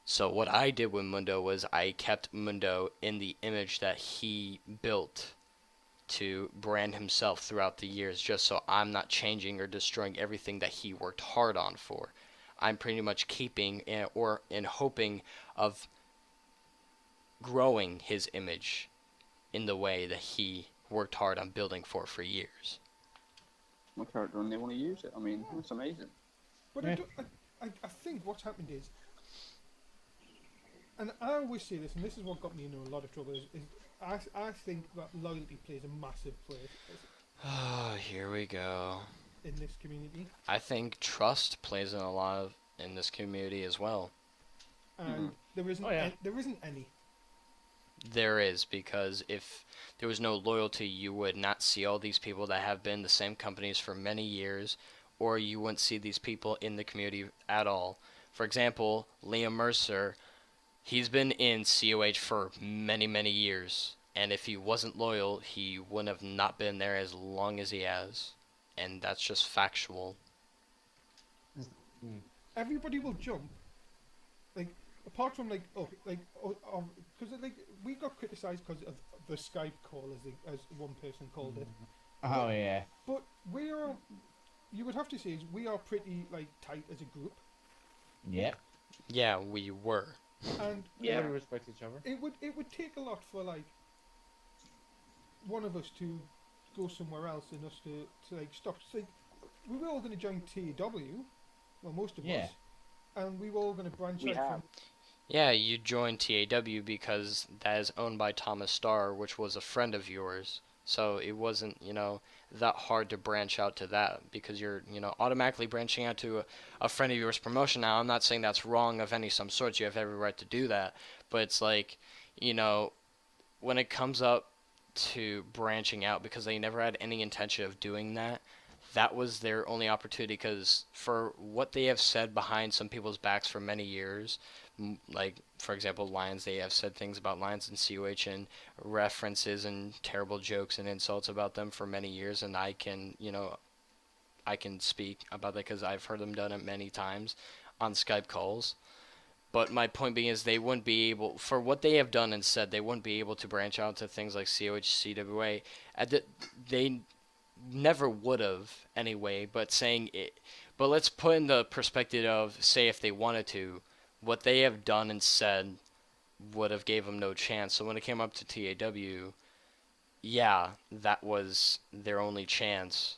So what I did with Mundo was I kept Mundo in the image that he built to brand himself throughout the years, just so I'm not changing or destroying everything that he worked hard on for. I'm pretty much keeping or in hoping of growing his image in the way that he worked hard on building for years. My character and they want to use it. I mean, it's amazing. But Yeah. I think what's happened is, and I always say this, and this is what got me into a lot of trouble, is I think that loyalty plays a massive place Oh, here we go. in this community. I think trust plays in this community as well. And there isn't any. There is, because if there was no loyalty, you would not see all these people that have been the same companies for many years, or you wouldn't see these people in the community at all. For example, Liam Mercer, he's been in COH for many, many years, and if he wasn't loyal, he wouldn't have not been there as long as he has, and that's just factual. Everybody will jump. Like, apart from because we got criticised because of the Skype call, as one person called it. Oh yeah. But you would have to say, we are pretty tight as a group, Yep. Yeah, we were. and Yeah, we respect each other. it would take a lot for one of us to go somewhere else and us to stop. It's we were all going to join TAW, well, most of Yeah. us, and we were all going to branch We out have. from. Yeah, you joined TAW because that is owned by Thomas Starr, which was a friend of yours. So it wasn't, that hard to branch out to that because you're, automatically branching out to a friend of yours promotion. Now, I'm not saying that's wrong of any some sort. You have every right to do that. But it's when it comes up to branching out, because they never had any intention of doing that, that was their only opportunity, because for what they have said behind some people's backs for many years, like, for example, Lions, they have said things about Lions and COH and references and terrible jokes and insults about them for many years, and I can speak about that because I've heard them done it many times on Skype calls. But my point being is they wouldn't be able, for what they have done and said, they wouldn't be able to branch out to things like COH, CWA. They never would have anyway, but let's put in the perspective of, say, if they wanted to, what they have done and said would have gave them no chance. So when it came up to TAW, yeah, that was their only chance,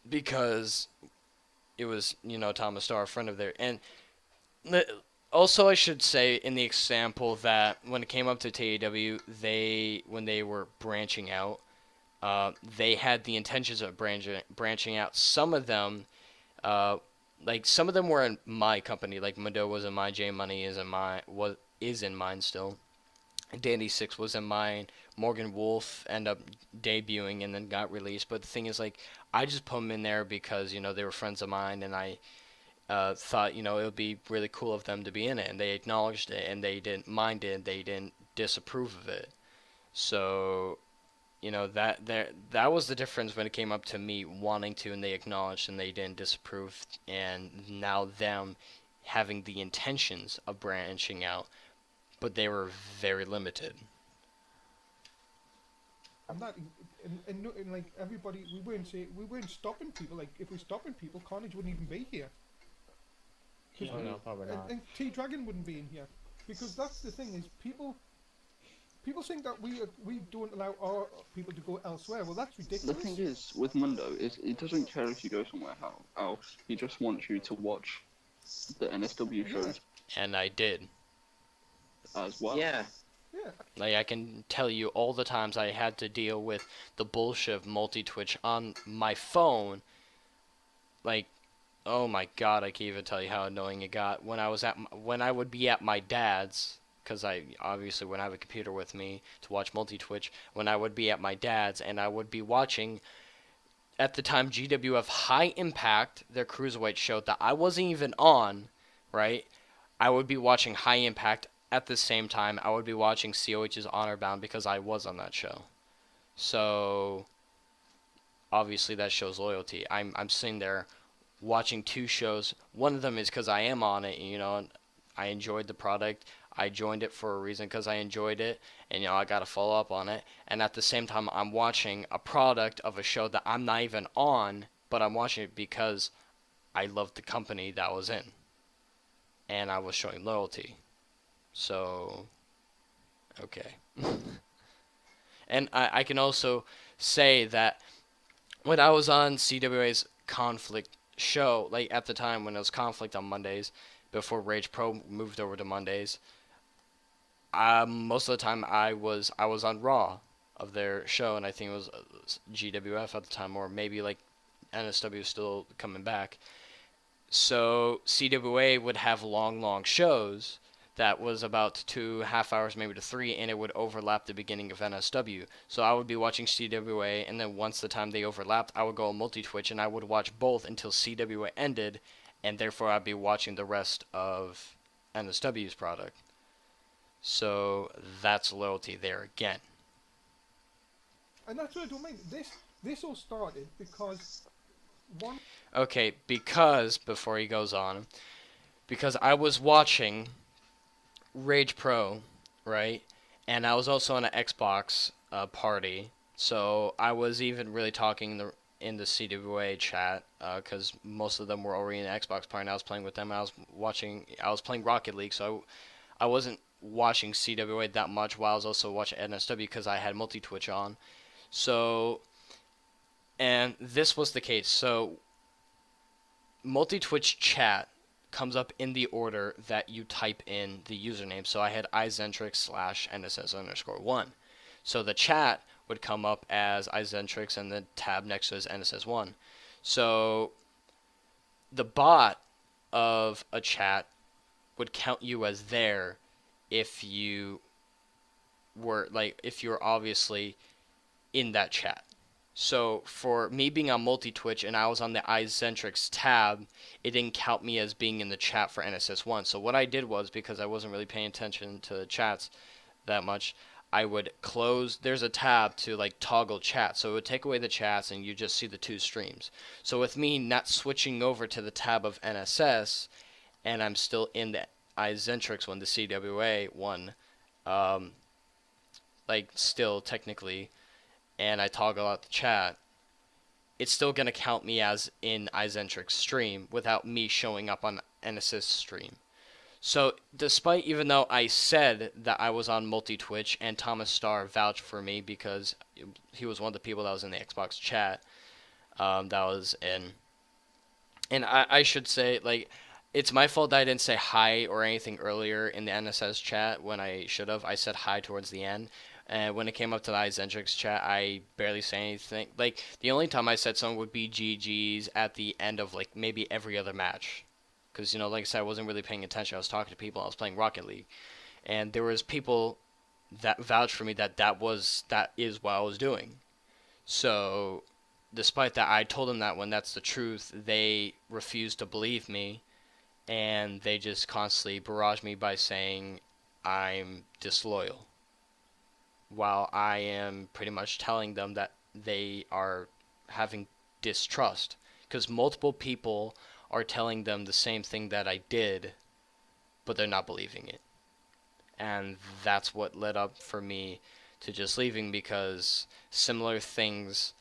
because it was, Thomas Starr, a friend of theirs. And also, I should say, in the example that when it came up to TAW, when they were branching out, they had the intentions of branching out. Some of them, some of them were in my company. Like Mado was in mine, J Money is in mine still. Dandy Six was in mine. Morgan Wolf ended up debuting and then got released. But the thing is, I just put them in there because they were friends of mine, and I thought it would be really cool of them to be in it, and they acknowledged it, and they didn't mind it, they didn't disapprove of it. So that was the difference when it came up to me wanting to, and they acknowledged and they didn't disapprove, and now them having the intentions of branching out, but they were very limited. And that, and everybody, we weren't stopping people. Like, if we're stopping people, Carnage wouldn't even be here. Oh, no, probably not. And T Dragon wouldn't be in here, because that's the thing, is people think that we don't allow our people to go elsewhere. Well, that's The ridiculous. thing is, with Mundo, is he doesn't care if you go somewhere else. He just wants you to watch the NSW shows And I did. as well. Yeah. I can tell you all the times I had to deal with the bullshit of multi-twitch on my phone. Oh my god, I can't even tell you how annoying it got when I would be at my dad's, because I obviously wouldn't have a computer with me to watch multi-twitch. When I would be at my dad's and I would be watching, at the time, GWF High Impact, their cruiserweight show that I wasn't even on, right? I would be watching High Impact at the same time. I would be watching COH's Honor Bound because I was on that show. So obviously that shows loyalty. I'm sitting there watching two shows. One of them is because I am on it, and I enjoyed the product. I joined it for a reason because I enjoyed it, and I got to follow up on it. And at the same time, I'm watching a product of a show that I'm not even on, but I'm watching it because I loved the company that I was in, and I was showing loyalty. So, okay. And I can also say that when I was on CWA's Conflict show, like at the time when it was Conflict on Mondays, before Rage Pro moved over to Mondays, most of the time I was on Raw of their show, and I think it was GWF at the time, or maybe like NSW still coming back. So CWA would have long shows that was about 2.5 hours, maybe to 3, and it would overlap the beginning of NSW. So I would be watching CWA, and then once the time they overlapped, I would go on multi-Twitch, and I would watch both until CWA ended, and therefore I'd be watching the rest of NSW's product. So that's loyalty there again. And that's what I don't mean. This all started because one. Okay, because, before he goes on, because I was watching Rage Pro, right? And I was also on an Xbox party, so I was even really talking in the CWA chat, because most of them were already in the Xbox party, and I was playing with them. I was playing Rocket League, so I wasn't watching CWA that much while I was also watching NSW because I had multi-Twitch on. So, and this was the case. So, multi-Twitch chat comes up in the order that you type in the username. So I had izentrix/NSS_1. So the chat would come up as izentrix and the tab next to is NSS1. So the bot of a chat would count you as there if you were obviously in that chat. So for me being on multi-Twitch and I was on the iZentrix tab, it didn't count me as being in the chat for NSS1. So what I did was, because I wasn't really paying attention to the chats that much, I would close, there's a tab to like toggle chat. So it would take away the chats and you just see the two streams. So with me not switching over to the tab of NSS, and I'm still in the iZentrix one, the CWA one, like still technically, and I toggle out the chat, it's still going to count me as in iZentrix stream without me showing up on NSS stream. So despite, even though I said that I was on multi-Twitch and Thomas Starr vouched for me because he was one of the people that was in the Xbox chat, that was in, and I should say, like, it's my fault that I didn't say hi or anything earlier in the NSS chat when I should have. I said hi towards the end. And when it came up to the iZentrix chat, I barely say anything. Like, the only time I said something would be GG's at the end of, like, maybe every other match. Because, like I said, I wasn't really paying attention. I was talking to people. I was playing Rocket League. And there was people that vouched for me that is what I was doing. So, despite that, I told them that when that's the truth, they refused to believe me. And they just constantly barrage me by saying I'm disloyal, while I am pretty much telling them that they are having distrust, because multiple people are telling them the same thing that I did, but they're not believing it. And that's what led up for me to just leaving, because similar things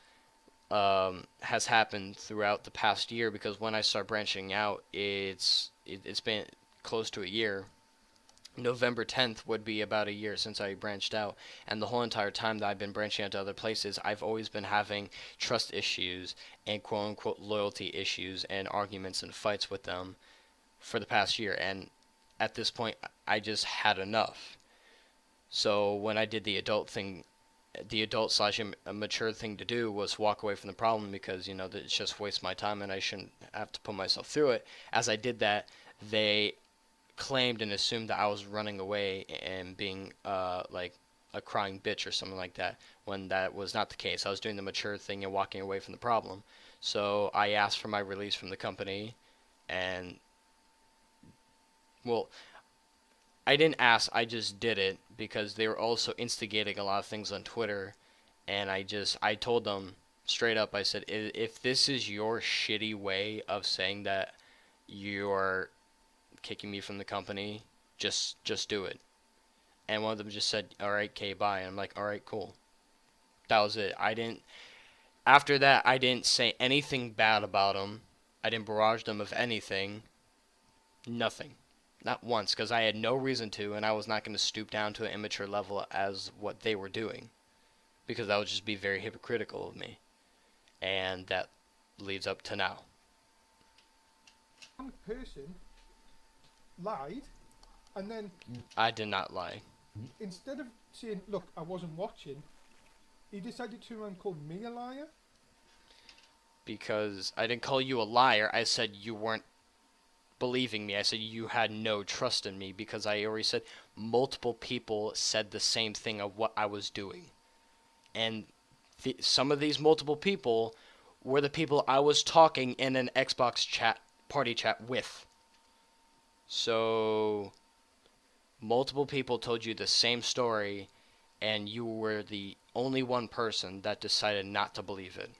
has happened throughout the past year, because when I start branching out, it's been close to a year. November 10th would be about a year since I branched out, and the whole entire time that I've been branching out to other places, I've always been having trust issues and quote-unquote loyalty issues and arguments and fights with them for the past year, and at this point, I just had enough. So when I did the adult thing, the adult/mature thing to do was walk away from the problem, because, that it's just waste my time and I shouldn't have to put myself through it. As I did that, they claimed and assumed that I was running away and being like a crying bitch or something like that, when that was not the case. I was doing the mature thing and walking away from the problem. So I asked for my release from the company, and, well, I didn't ask, I just did it, because they were also instigating a lot of things on Twitter, and I told them straight up, I said, if this is your shitty way of saying that you're kicking me from the company. Just do it. And one of them just said, "All right, okay, bye." And I'm like, "All right, cool." That was it. After that, I didn't say anything bad about them. I didn't barrage them of anything. Nothing. Not once, because I had no reason to, and I was not going to stoop down to an immature level as what they were doing, because that would just be very hypocritical of me. And that leads up to now. One person lied, and then I did not lie. instead of saying, "Look, I wasn't watching," he decided to turn around and call me a liar. Because I didn't call you a liar. I said you weren't believing me. I said you had no trust in me, because I already said multiple people said the same thing of what I was doing. And some of these multiple people were the people I was talking in an Xbox chat, party chat with. So, multiple people told you the same story, and you were the only one person that decided not to believe it.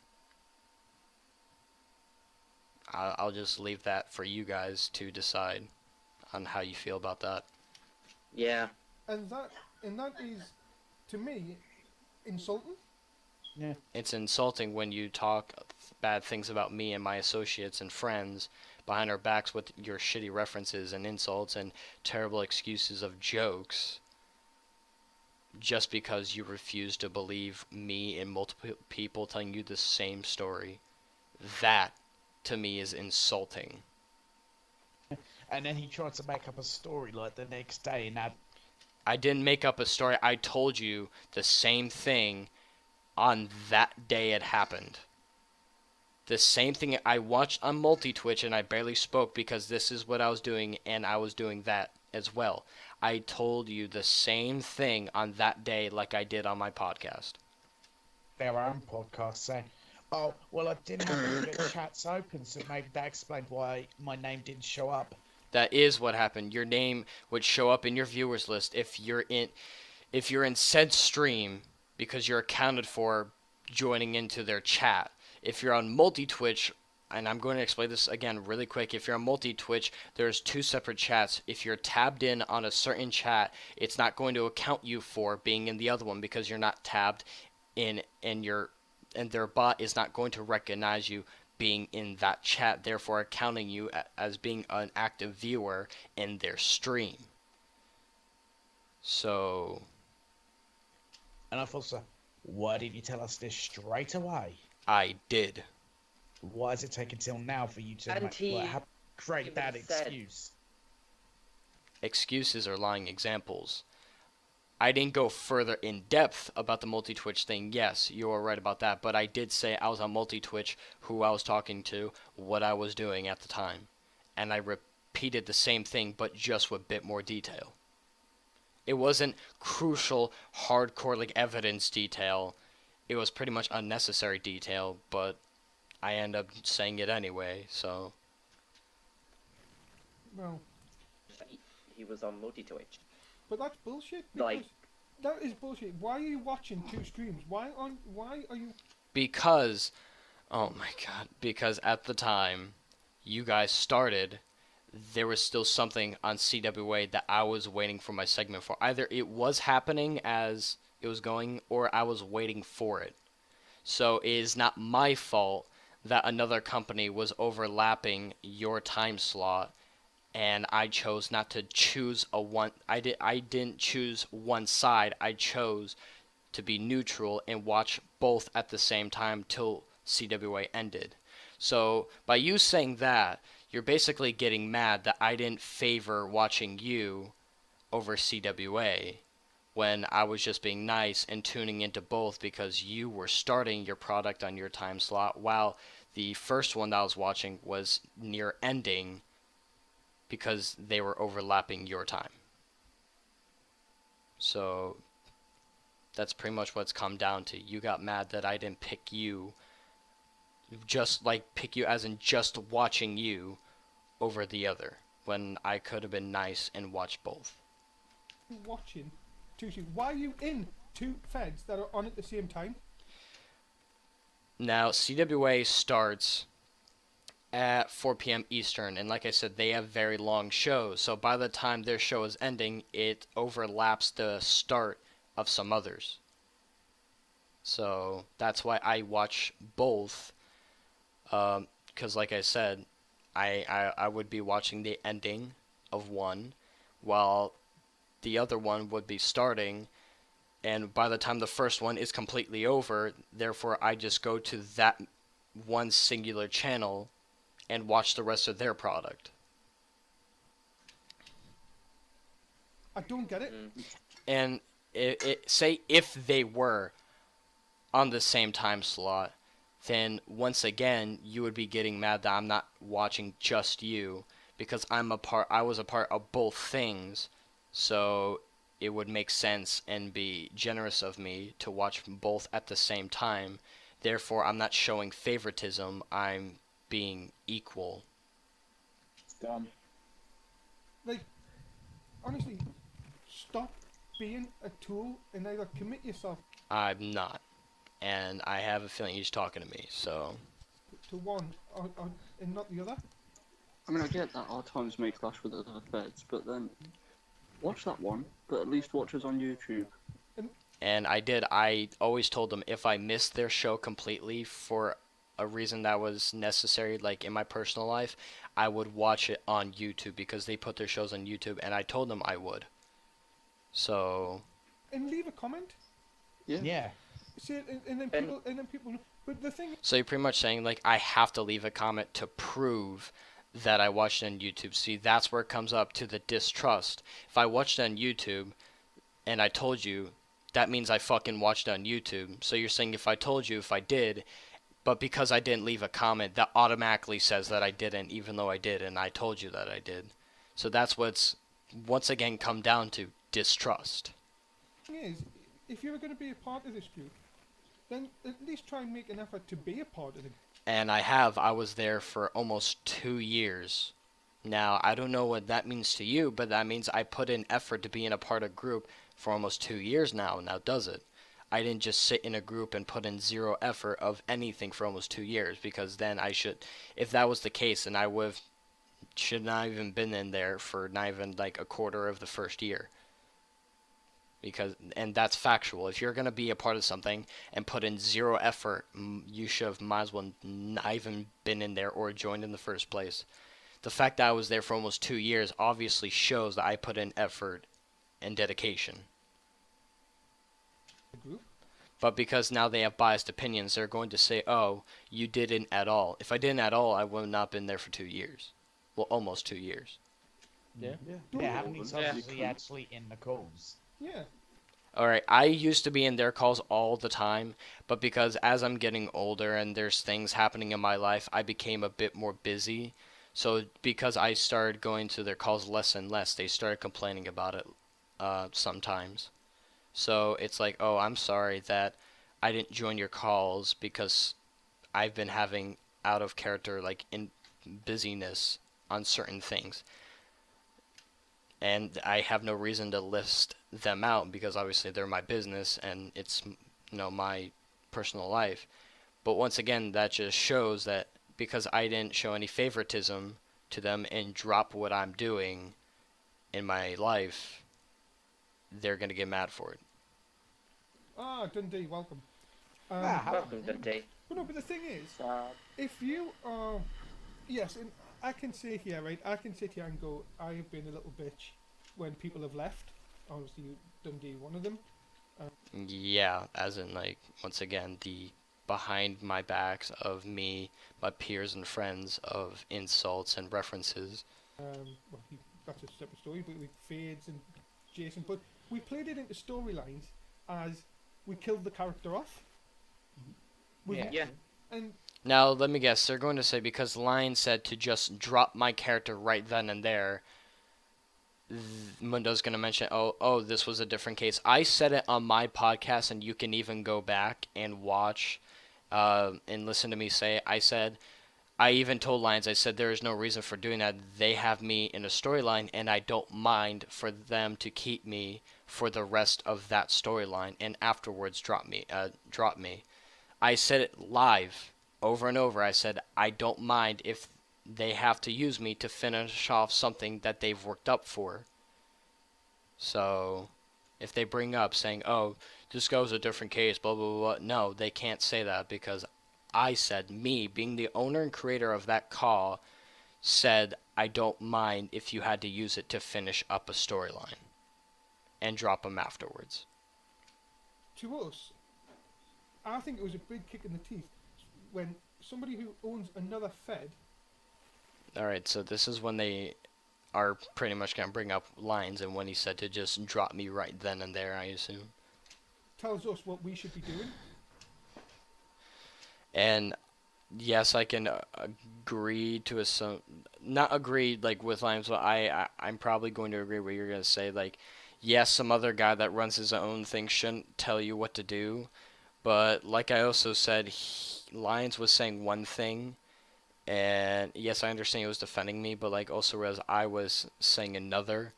I'll just leave that for you guys to decide on how you feel about that. Yeah. And that is, to me, insulting. Yeah. It's insulting when you talk bad things about me and my associates and friends behind our backs with your shitty references and insults and terrible excuses of jokes, just because you refuse to believe me and multiple people telling you the same story. That, to me, is insulting. And then he tried to make up a story like the next day, and I didn't make up a story. I told you the same thing on that day it happened. The same thing I watched on multi-Twitch, and I barely spoke because this is what I was doing, and I was doing that as well. I told you the same thing on that day like I did on my podcast. their own podcast saying, "Oh, well, I didn't have to get chats open, so maybe that explained why my name didn't show up." That is what happened. Your name would show up in your viewers list if you're in said stream, because you're accounted for joining into their chat. If you're on multi-Twitch, and I'm going to explain this again really quick. If you're on multi-Twitch, there's two separate chats. If you're tabbed in on a certain chat, it's not going to account you for being in the other one, because you're not tabbed in, and their bot is not going to recognize you being in that chat, therefore accounting you as being an active viewer in their stream. So, And I thought, so, why didn't you tell us this straight away? I did. Why is it taking till now for you to And he create that even said- excuse? Excuses are lying examples. I didn't go further in depth about the multi-Twitch thing. Yes, you are right about that. But I did say I was on multi-Twitch, who I was talking to, what I was doing at the time. And I repeated the same thing, but just with a bit more detail. It wasn't crucial, hardcore, like, evidence detail. It was pretty much unnecessary detail, but I end up saying it anyway, so... Well, He was on multi-Twitch. but that's bullshit. Because Like- that is bullshit. Why are you watching two streams? Why are you? Because, oh my god, because at the time you guys started, there was still something on CWA that I was waiting for my segment for. Either it was happening as it was going, or I was waiting for it. So it is not my fault that another company was overlapping your time slot, and I chose not to choose I didn't choose one side. I chose to be neutral and watch both at the same time till CWA ended. So by you saying that, you're basically getting mad that I didn't favor watching you over CWA, when I was just being nice and tuning into both because you were starting your product on your time slot, while the first one that I was watching was near ending because they were overlapping your time. So that's pretty much what it's come down to. You got mad that I didn't pick you, just like pick you as in just watching you over the other, when I could have been nice and watched both. Watching two streams. Why are you in two feds that are on at the same time? Now, CWA starts at 4 p.m. Eastern, and like I said, they have very long shows. So by the time their show is ending, it overlaps the start of some others. So that's why I watch both. Because like I said, I would be watching the ending of one, while the other one would be starting. And by the time the first one is completely over, therefore I just go to that one singular channel and watch the rest of their product. I don't get it. And say if they were on the same time slot, then once again you would be getting mad that I'm not watching just you, because I was a part of both things. So it would make sense and be generous of me to watch both at the same time. Therefore, I'm not showing favoritism, I'm being equal. It's dumb. Like, honestly, stop being a tool and either commit yourself I'm not. And I have a feeling he's talking to me, so. to one and not the other. I mean, I get that our times may clash with other feds, but then watch that one, but at least watch us on YouTube. And I always told them if I missed their show completely for a reason that was necessary, like in my personal life, I would watch it on YouTube because they put their shows on YouTube, and I told them I would. So. And leave a comment. Yeah. See, and then people. But the thing. So you're pretty much saying, like, I have to leave a comment to prove that I watched it on YouTube. See, that's where it comes up to the distrust. If I watched it on YouTube and I told you, that means I fucking watched it on YouTube. So you're saying if I told you if I did, but because I didn't leave a comment, that automatically says that I didn't, even though I did, and I told you that I did. So that's what's once again come down to distrust. The thing is, if you're going to be a part of this group, then at least try and make an effort to be a part of it. And I was there for almost 2 years. Now, I don't know what that means to you, but that means I put in effort to be in a part of a group for almost 2 years now, does it? I didn't just sit in a group and put in zero effort of anything for almost 2 years, because then if that was the case, then I should not even been in there for not even like a quarter of the first year. And that's factual. If you're going to be a part of something and put in zero effort, you might as well not even been in there or joined in the first place. The fact that I was there for almost 2 years obviously shows that I put in effort and dedication. But because now they have biased opinions, they're going to say, oh, you didn't at all. If I didn't at all, I would have not been there for 2 years. Well, almost 2 years. Yeah, how many times are you actually in the calls? Yeah. Alright, I used to be in their calls all the time, but because as I'm getting older and there's things happening in my life, I became a bit more busy. So because I started going to their calls less and less, they started complaining about it sometimes. So it's like, oh, I'm sorry that I didn't join your calls because I've been having out of character, like, in busyness on certain things. And I have no reason to list them out because obviously they're my business and it's, my personal life. But once again, that just shows that because I didn't show any favoritism to them and drop what I'm doing in my life, they're going to get mad for it. Ah, Dundee, welcome. Welcome, Dundee. But no, but the thing is, if you are... Yes, and I can sit here, right? I can sit here and go, I have been a little bitch when people have left. Obviously, Dundee, one of them. Yeah, as in, like, once again, the behind my backs of me, my peers and friends of insults and references. Well, that's a separate story, but with Fades and Jason. But we played it into storylines as we killed the character off. Yeah. And Now, let me guess, they're going to say because Lion said to just drop my character right then and there, Mundo's going to mention, oh, this was a different case. I said it on my podcast, and you can even go back and watch and listen to me say it. I even told Lions, I said there is no reason for doing that. They have me in a storyline, and I don't mind for them to keep me for the rest of that storyline, and afterwards drop me. I said it live over and over. I said I don't mind if they have to use me to finish off something that they've worked up for. So if they bring up saying, oh, this goes a different case, blah, blah, blah, no, they can't say that because I said, me, being the owner and creator of that call, said I don't mind if you had to use it to finish up a storyline and drop them afterwards. To us, I think it was a big kick in the teeth when somebody who owns another Fed Alright, so this is when they are pretty much going to bring up lines and when he said to just drop me right then and there, I assume. tells us what we should be doing. And yes, I can agree to not agree like with lines, but I'm probably going to agree what you're going to say. Like, yes, some other guy that runs his own thing shouldn't tell you what to do, but like I also said, Lions was saying one thing, and yes, I understand he was defending me, but like also as I was saying another.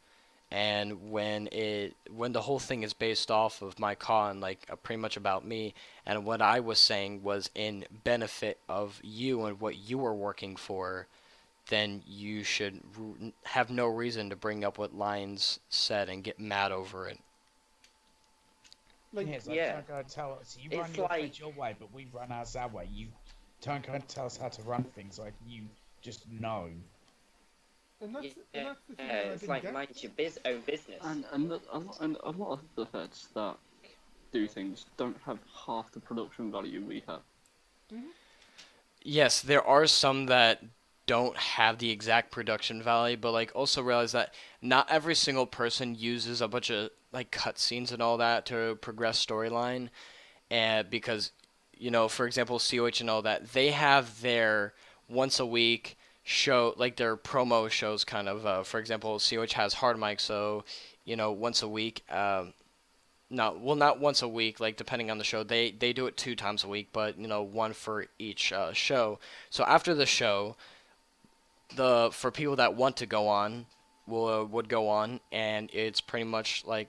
And when the whole thing is based off of my con, like pretty much about me, and what I was saying was in benefit of you and what you were working for, then you should have no reason to bring up what Lions said and get mad over it. Like, Yes, I Yeah. don't go tell us. You It's run your like- Fed your way, but we run ours our way. You don't go and tell us how to run things. Like you just know. and that's the thing Yeah, that I it's didn't like get. mind your own business. And a lot of the feds that do things don't have half the production value we have. Yes, there are some that don't have the exact production value, but like also realize that not every single person uses a bunch of like cutscenes and all that to progress storyline, and because for example, COH and all that, they have their once a week show, like their promo shows kind of. For example, COH has Hard Mic, so once a week. Not once a week, like depending on the show. They do it 2 times a week, but one for each show. So after the show, for people that want to go on, would go on, and it's pretty much like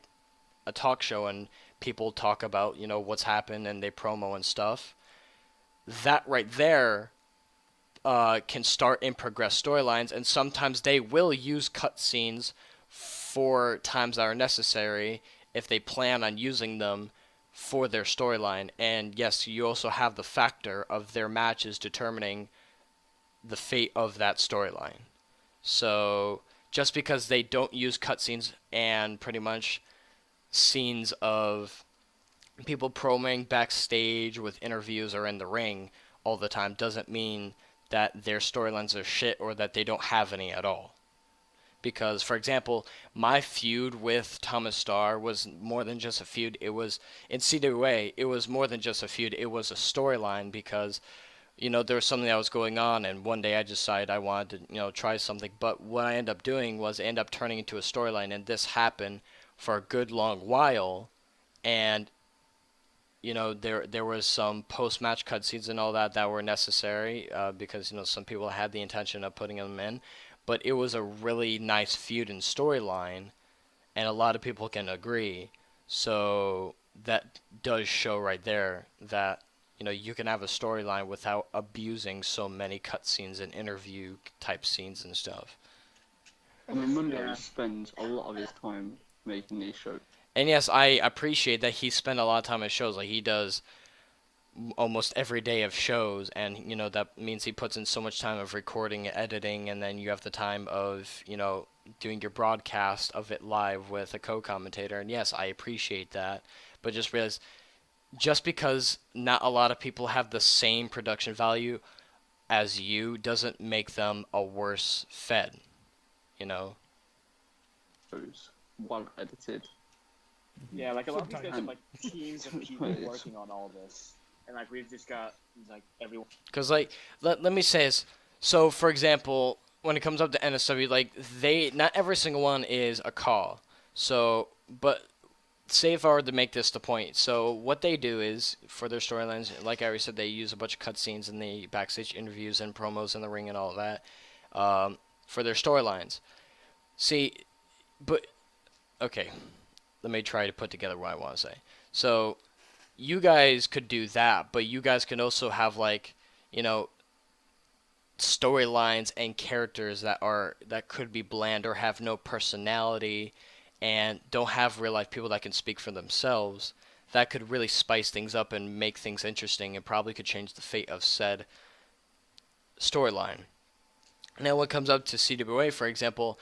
a talk show, and people talk about what's happened and they promo and stuff. That right there can start and progress storylines, and sometimes they will use cutscenes for times that are necessary if they plan on using them for their storyline. And yes, you also have the factor of their matches determining the fate of that storyline. So just because they don't use cutscenes and pretty much scenes of people promoting backstage with interviews or in the ring all the time doesn't mean that their storylines are shit or that they don't have any at all. Because, for example, my feud with Thomas Starr was more than just a feud. It was, in CWA, it was more than just a feud. It was a storyline because, there was something that was going on, and one day I decided I wanted to, try something. But what I ended up doing was end up turning into a storyline, and this happened for a good long while. And, there was some post-match cutscenes and all that were necessary because, some people had the intention of putting them in. But it was a really nice feud and storyline, and a lot of people can agree. So that does show right there that you can have a storyline without abusing so many cutscenes and interview type scenes and stuff. I mean, Mundo spends a lot of his time making these shows. And yes, I appreciate that he spent a lot of time at shows. Like he does almost every day of shows, and that means he puts in so much time of recording and editing, and then you have the time of doing your broadcast of it live with a co-commentator. And yes, I appreciate that, but just realize just because not a lot of people have the same production value as you doesn't make them a worse fed. Shows well edited. Yeah, like a lot of these guys have Sometimes. like teams of people working on all this, and like we've just got like everyone. Because like let me say this. So for example, when it comes up to NSW, like not every single one is a call. So but say if I were to make this the point, so what they do is for their storylines, like I already said, they use a bunch of cutscenes in the backstage interviews and promos in the ring and all that for their storylines. See, but okay, let me try to put together what I want to say. So you guys could do that, but you guys can also have like storylines and characters that could be bland or have no personality and don't have real life people that can speak for themselves, that could really spice things up and make things interesting and probably could change the fate of said storyline. Now, what comes up to CWA, for example,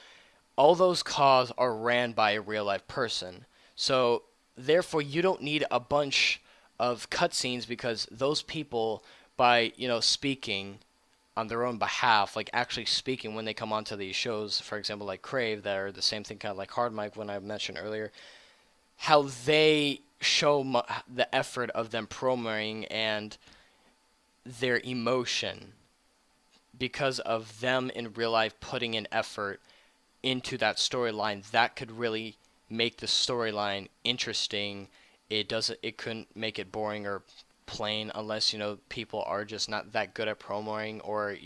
all those cars are ran by a real life person. So, therefore, you don't need a bunch of cutscenes because those people, by, speaking on their own behalf, like actually speaking when they come onto these shows, for example, like Crave, that are the same thing, kind of like Hard Mike when I mentioned earlier, how they show the effort of them promoting and their emotion because of them in real life putting in effort into that storyline, that could really make the storyline interesting. It couldn't make it boring or plain unless, people are just not that good at promoting or,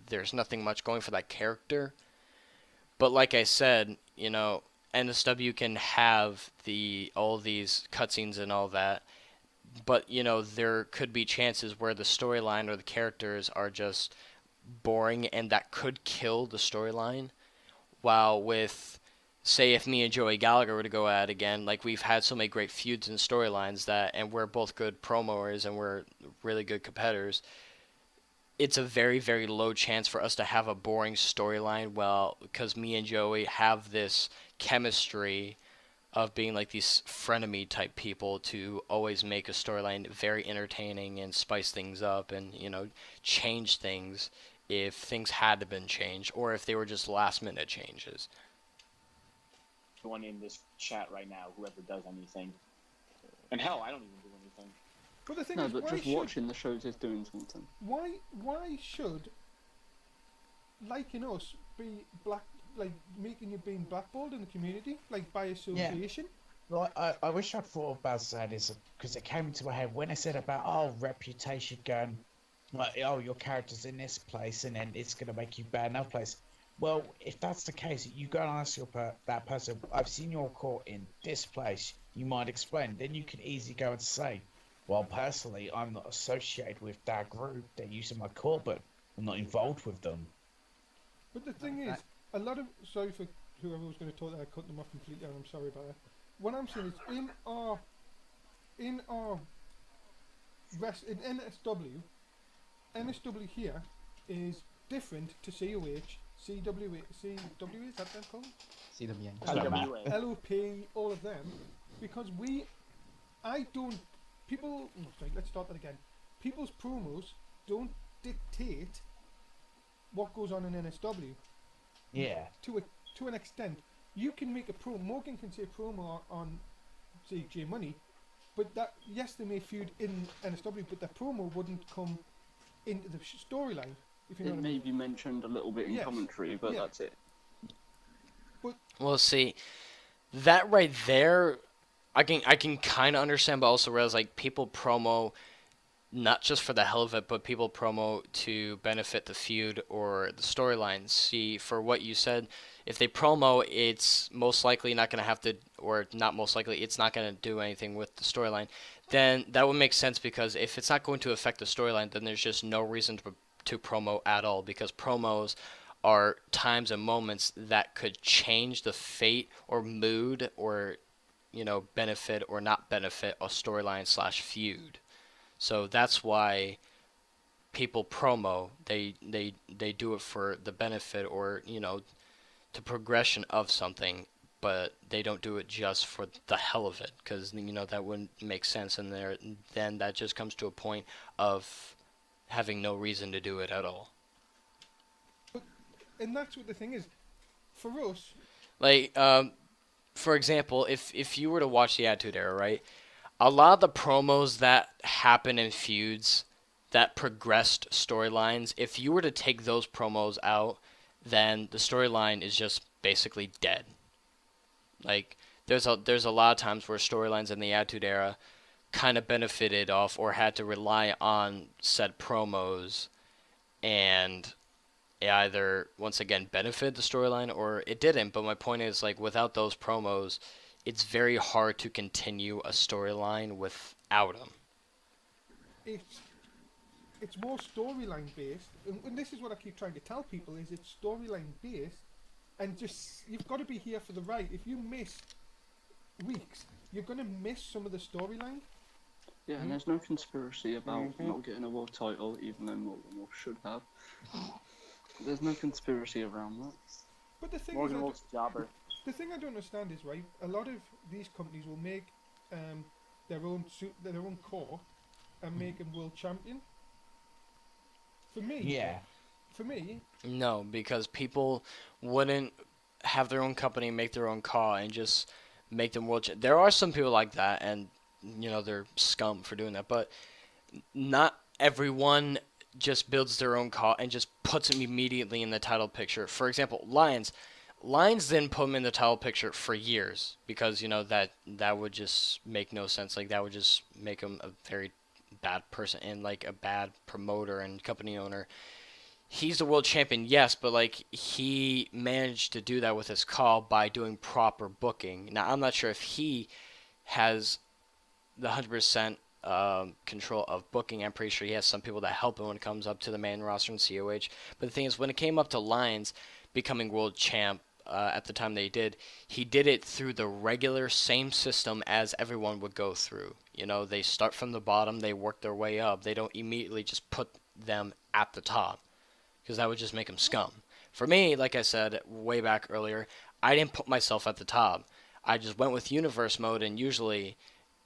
there's nothing much going for that character. But like I said, NSW can have all these cutscenes and all that, but there could be chances where the storyline or the characters are just boring and that could kill the storyline. While with, say, if me and Joey Gallagher were to go at it again, like we've had so many great feuds and storylines and we're both good promoters and we're really good competitors, it's a very, very low chance for us to have a boring storyline. Well, because me and Joey have this chemistry of being like these frenemy type people to always make a storyline very entertaining and spice things up and, change things if things had to been changed or if they were just last minute changes. One in this chat right now, whoever does anything. And hell, I don't even do anything. But the thing No, is, but why just should, watching the shows is doing something. why should liking us be making you being blackballed in the community, like by association? Well, I wish I'd thought about saying this because it came into my head when I said about reputation going like your character's in this place and then it's gonna make you bad in another place. Well, if that's the case, you go and ask that person, I've seen your court in this place. You might explain. Then you can easily go and say, well, personally, I'm not associated with that group. They're using my court, but I'm not involved with them. But the thing is, a lot of sorry for whoever was going to talk that I cut them off completely, and I'm sorry about that. What I'm saying is, in NSW here is different to COH, CWA, is that them called? CWA. LWA. LOP, all of them, because let's start that again. People's promos don't dictate what goes on in NSW. Yeah. To an extent, you can make a promo. Morgan can say promo on, say, J Money, but yes, they may feud in NSW, but that promo wouldn't come into the storyline. If you know It what I may mean. be mentioned a little bit in Yes. commentary, but Yeah. that's it. Well, see, that right there, I can kind of understand, but also realize like people promo not just for the hell of it, but people promo to benefit the feud or the storyline. See, for what you said, if they promo, it's most likely not going to have to, or not most likely, it's not going to do anything with the storyline. Then that would make sense because if it's not going to affect the storyline, then there's just no reason to promo at all because promos are times and moments that could change the fate or mood or benefit or not benefit a storyline / feud. So that's why people promo. They do it for the benefit or the progression of something, but they don't do it just for the hell of it because that wouldn't make sense. And then that just comes to a point of having no reason to do it at all. And that's what the thing is. For us, Like, for example, if you were to watch the Attitude Era, right? A lot of the promos that happen in feuds that progressed storylines, if you were to take those promos out, then the storyline is just basically dead. Like there's a lot of times where storylines in the Attitude Era kind of benefited off or had to rely on said promos, and it either once again benefited the storyline or it didn't. But my point is like without those promos, it's very hard to continue a storyline without them. it's more storyline based, and this is what I keep trying to tell people: is it's storyline based, and just you've got to be here for the ride. If you miss weeks, you're gonna miss some of the storyline. Yeah, and there's no conspiracy about not getting a world title, even though Morgan should have. There's no conspiracy around that. But the thing Morgan is, Wolf's jobber. the thing I don't understand is right. A lot of these companies will make their own core and make him world champion. For me, Yeah. For me, No, because people wouldn't have their own company, make their own car, and just make them There are some people like that, and they're scum for doing that. But not everyone just builds their own car and just puts them immediately in the title picture. For example, Lions didn't put him in the title picture for years because that would just make no sense. Like that would just make him a very bad person and like a bad promoter and company owner. He's the world champion, yes, but like he managed to do that with his call by doing proper booking. Now I'm not sure if he has the 100% control of booking. I'm pretty sure he has some people that help him when it comes up to the main roster in COH. But the thing is, when it came up to Lions becoming world champ at the time they did, he did it through the regular same system as everyone would go through. They start from the bottom, they work their way up. They don't immediately just put them at the top because that would just make them scum. For me, like I said way back earlier, I didn't put myself at the top. I just went with universe mode, and usually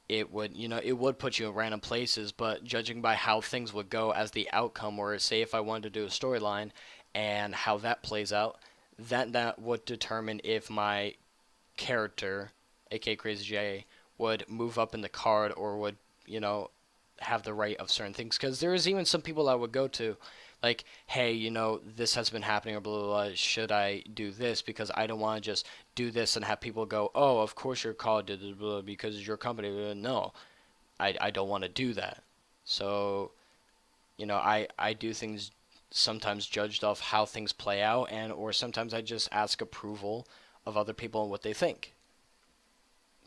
it would put you in random places, but judging by how things would go as the outcome, or say if I wanted to do a storyline and how that plays out, that would determine if my character, aka Crazy J, would move up in the card or would, have the right of certain things. Because there is even some people I would go to, like, hey, this has been happening, or blah, blah, blah, should I do this? Because I don't want to just do this and have people go, oh, of course your call did this, blah, because it's your company. No, I don't want to do that. So, I do things sometimes judged off how things play out, or sometimes I just ask approval of other people and what they think.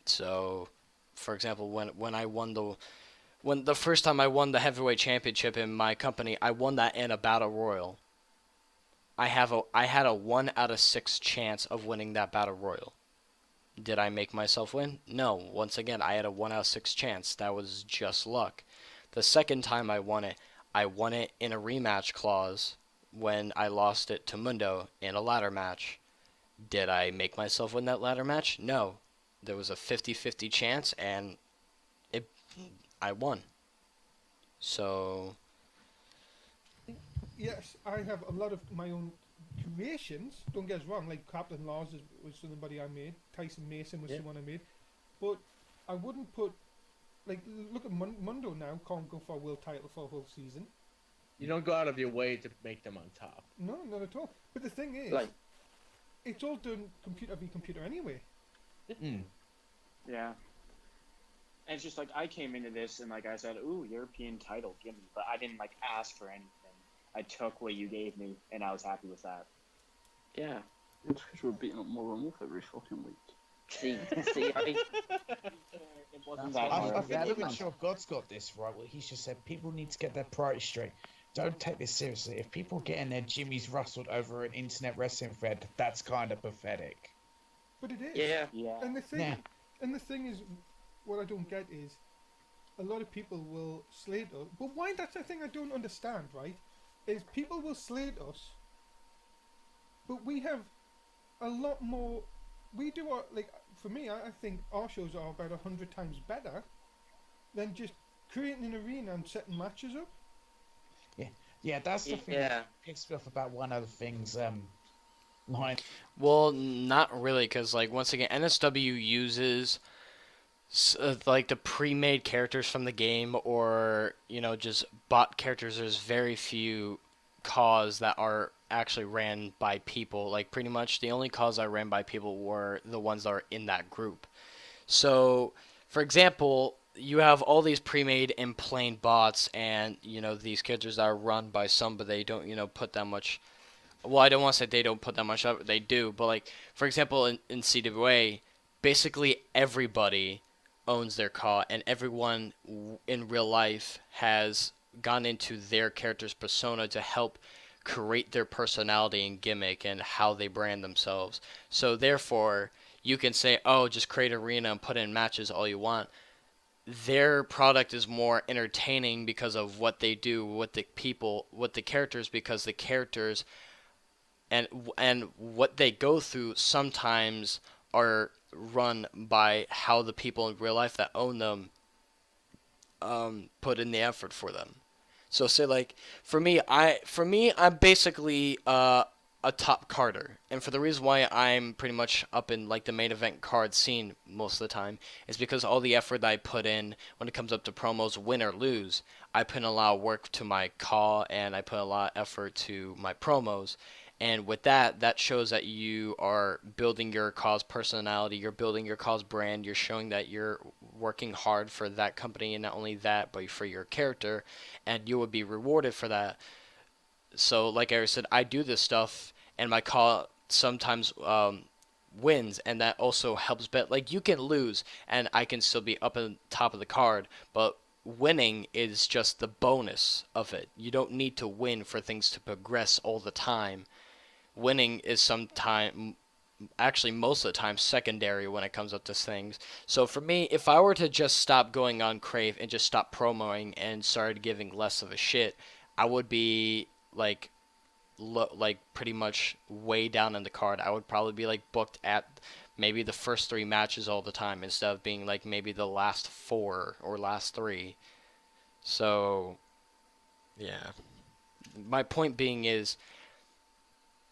So, for example, when the first time I won the heavyweight championship in my company, I won that in a battle royal. I had a 1 out of 6 chance of winning that battle royal. Did I make myself win? No. Once again, I had a 1 out of 6 chance. That was just luck. The second time I won it in a rematch clause when I lost it to Mundo in a ladder match. Did I make myself win that ladder match? No. There was a 50-50 chance, and I won. So yes, I have a lot of my own creations. Don't get us wrong. Like Captain Laws was somebody I made. Tyson Mason was someone I made. But I wouldn't put look at Mundo now. Can't go for a world title for a whole season. You don't go out of your way to make them on top. No, not at all. But the thing is, it's all done computer v computer anyway. Yeah. And it's just like I came into this and like I said, ooh, European title, give me. But I didn't ask for anything. I took what you gave me, and I was happy with that. Yeah. It's because we're beating up Morgan Wolf every fucking week. See, it wasn't that hard. I think even sure God's got this right. What he's just said, people need to get their priorities straight. Don't take this seriously. If people getting their jimmies rustled over an internet wrestling thread, that's kind of pathetic. But it is. Yeah. And the thing is, what I don't get is, a lot of people will slate us. But why? That's the thing I don't understand. Right? Is people will slate us, but we have a lot more. We do our for me. I think our shows are about 100 times better than just creating an arena and setting matches up. Yeah, that's the thing that pissed me off about one of the things. well, not really, because once again, NSW uses the pre-made characters from the game, or just bot characters. There's very few cause that are actually ran by people. Like pretty much the only cause I ran by people were the ones that are in that group. So, for example, you have all these pre-made and plain bots, and these characters that are run by some, but they don't put that much. Well, I don't want to say they don't put that much up. They do, but for example, in CWA, basically everybody owns their car, and everyone in real life has gone into their character's persona to help create their personality and gimmick and how they brand themselves. So therefore, you can say, oh, just create arena and put in matches all you want. Their product is more entertaining because of what they do, what the characters, because the characters and what they go through sometimes are run by how the people in real life that own them put in the effort for them. So say like I'm basically a top carder, and for the reason why I'm pretty much up in like the main event card scene most of the time is because all the effort that I put in when it comes up to promos, win or lose, I put in a lot of work to my call and I put a lot of effort to my promos. And with that, that shows that you are building your cause personality, you're building your cause brand, you're showing that you're working hard for that company, and not only that, but for your character, and you would be rewarded for that. So, like I said, I do this stuff, and my call sometimes wins, and that also helps bet. Like, you can lose, and I can still be up on top of the card, but winning is just the bonus of it. You don't need to win for things to progress all the time. Winning is sometime actually most of the time secondary when it comes up to things. So for me, if I were to just stop going on Crave and just stop promoing and started giving less of a shit, I would be like like pretty much way down in the card. I would probably be like booked at maybe the first 3 matches all the time instead of being like maybe the last 4 or last 3. So yeah. My point being is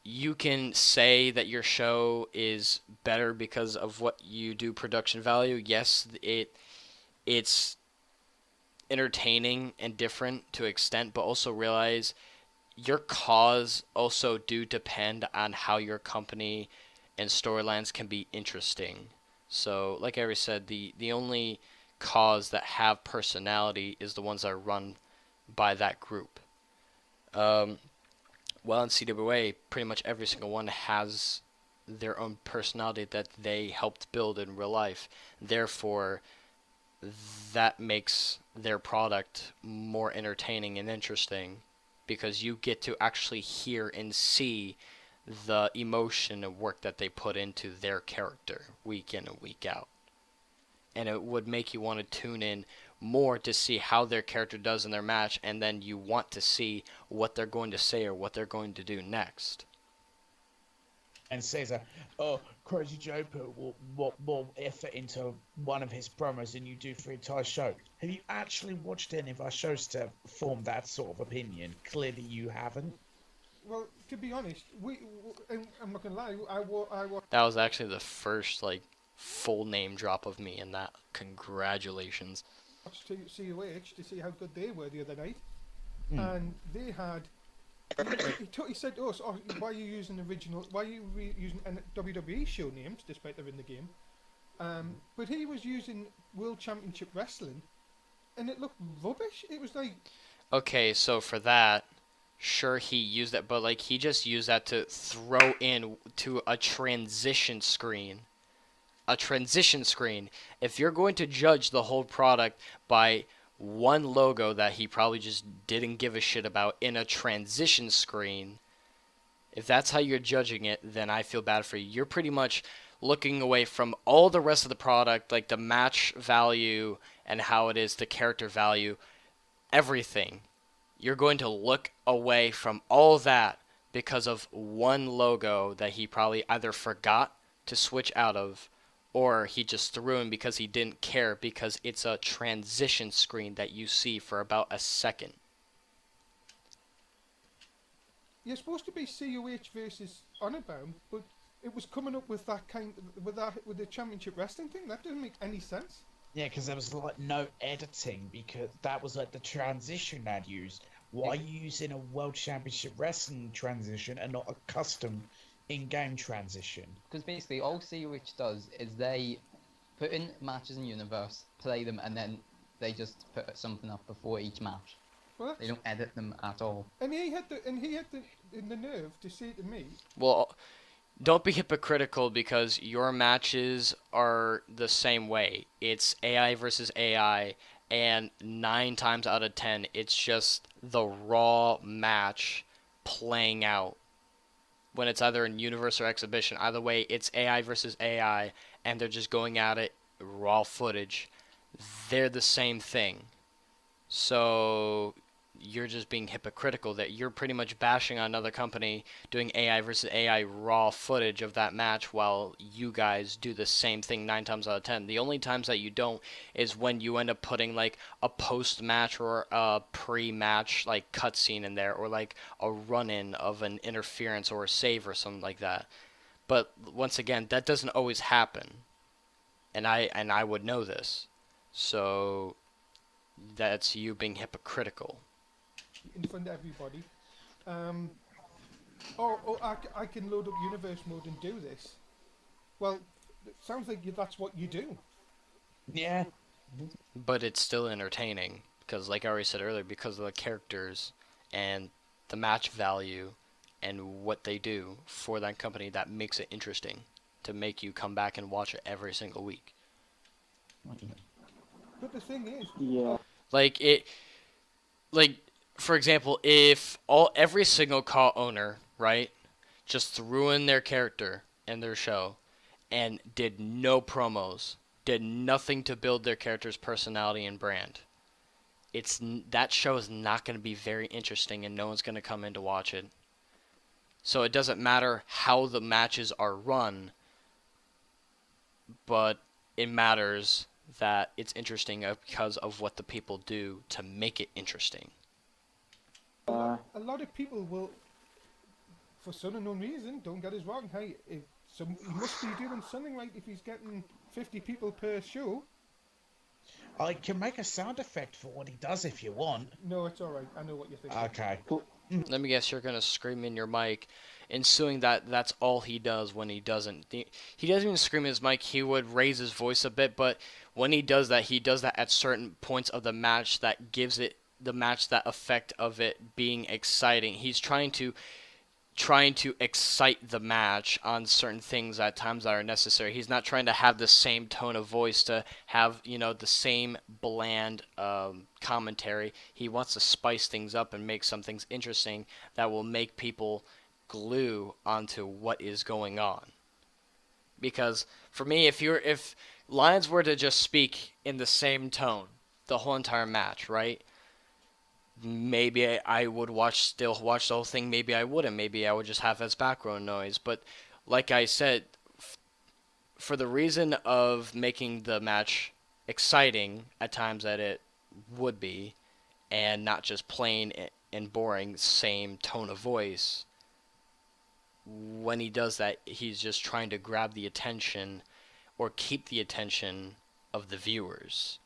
you can say that your show is better because of what you do production value. Yes, it's entertaining and different to an extent, but also realize your cause also do depend on how your company and storylines can be interesting. So, like I already said, the only cause that have personality is the ones that are run by that group. Um, well, in CWA, pretty much every single one has their own personality that they helped build in real life. Therefore, that makes their product more entertaining and interesting because you get to actually hear and see the emotion and work that they put into their character week in and week out. And it would make you want to tune in more to see how their character does in their match, and then you want to see what they're going to say or what they're going to do next. And says, "Oh, Crazy Joe put more effort into one of his promos than you do for the entire show." Have you actually watched any of our shows to form that sort of opinion? Clearly, you haven't. Well, to be honest, I'm not gonna lie. I watched That was actually the first like full name drop of me in that. Congratulations. COH to see how good they were the other night, Mm. and they had. He said, "Oh, so, why are you using original? Why are you using WWE show names despite they're in the game?" But he was using World Championship Wrestling, and it looked rubbish. It was like, Okay, so for that, sure he used that, but like he just used that to throw in to a transition screen. A transition screen. If you're going to judge the whole product by one logo that he probably just didn't give a shit about in a transition screen, if that's how you're judging it, then I feel bad for you. You're pretty much looking away from all the rest of the product, like the match value and how it is, the character value, everything. You're going to look away from all that because of one logo that he probably either forgot to switch out of or he just threw in because he didn't care because it's a transition screen that you see for about a second. you're supposed to be COH versus Honorbound, but it was coming up with with the Championship Wrestling thing. That doesn't make any sense. Yeah, because there was like no editing because that was like the transition I'd used. Why are you using a World Championship Wrestling transition and not a custom in-game transition? Because basically all COH does is they put in matches in universe, play them, and then they just put something up before each match. Well, They don't edit them at all. and he had the nerve to say to me, Well, don't be hypocritical because your matches are the same way. It's AI versus AI, and 9 times out of 10, it's just the raw match playing out. When it's either in universe or exhibition, either way, it's AI versus AI, and they're just going at it raw footage. They're the same thing. So you're just being hypocritical that you're pretty much bashing on another company doing AI versus AI raw footage of that match while you guys do the same thing 9 times out of 10. The only times that you don't is when you end up putting like a post-match or a pre-match like cutscene in there, or like a run-in of an interference or a save or something like that. But once again, that doesn't always happen, and I would know this. So that's you being hypocritical. In front of everybody. I can load up universe mode and do this. Well, it sounds like that's what you do. Yeah. But it's still entertaining because, like I already said earlier, because of the characters and the match value and what they do for that company, that makes it interesting to make you come back and watch it every single week. But the thing is, Yeah. Like for example, if every single call owner, right, just threw in their character and their show and did no promos, did nothing to build their character's personality and brand, that show is not going to be very interesting, and no one's going to come in to watch it. So it doesn't matter how the matches are run, but it matters that it's interesting because of what the people do to make it interesting. a lot of people will, for some unknown reason, don't get us wrong. Hey, he must be doing something right if he's getting 50 people per show. I can make a sound effect for what he does if you want. No, it's all right. I know what you're thinking. Okay. Let me guess, you're gonna scream in your mic, ensuing that that's all he does when he doesn't. He doesn't even scream in his mic. He would raise his voice a bit, but when he does that at certain points of the match that gives it the match that effect of it being exciting. He's trying to excite the match on certain things at times that are necessary. He's not trying to have the same tone of voice to have, the same bland commentary. He wants to spice things up and make some things interesting that will make people glue onto what is going on. Because for me, if Lions were to just speak in the same tone the whole entire match, right? Maybe I would still watch the whole thing. Maybe I wouldn't. Maybe I would just have as background noise. But like I said, for the reason of making the match exciting at times that it would be, and not just plain and boring same tone of voice, when he does that, he's just trying to grab the attention or keep the attention of the viewers.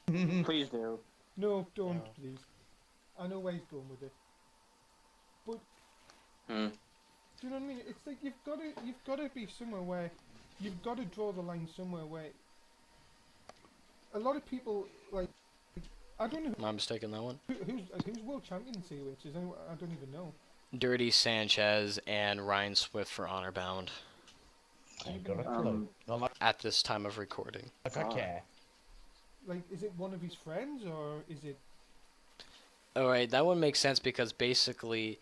Please do. No, don't, please. I know where he's going with it. But do you know what I mean? It's like you've got to be somewhere where you've got to draw the line somewhere where a lot of people like I don't know. Am I mistaken that one? Who's world champion in COH? Is anyone, I don't even know. Dirty Sanchez and Ryan Swift for Honor Bound. I ain't got a clue. Not like At this time of recording. I care. Like, is it one of his friends or is it? Alright, that one makes sense because basically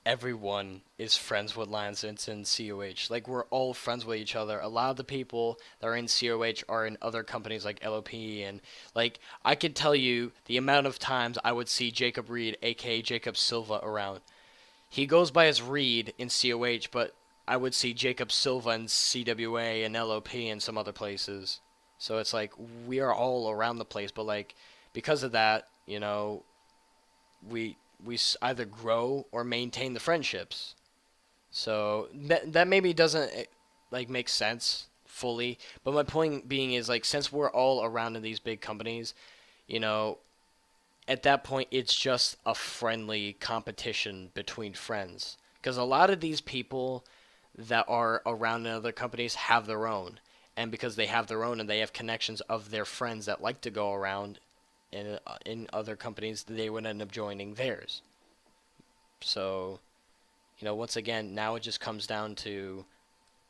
everyone is friends with Lance in COH. Like, we're all friends with each other. A lot of the people that are in COH are in other companies like LOP, and like I could tell you the amount of times I would see Jacob Reed, aka Jacob Silva, around. He goes by as Reed in COH, but I would see Jacob Silva in CWA and LOP and some other places. So it's like we are all around the place, but like because of that, we either grow or maintain the friendships. So that maybe doesn't like make sense fully, but my point being is like since we're all around in these big companies, at that point it's just a friendly competition between friends. Because a lot of these people that are around in other companies have their own. And because they have their own and they have connections of their friends that like to go around in other companies, they would end up joining theirs. So, once again, now it just comes down to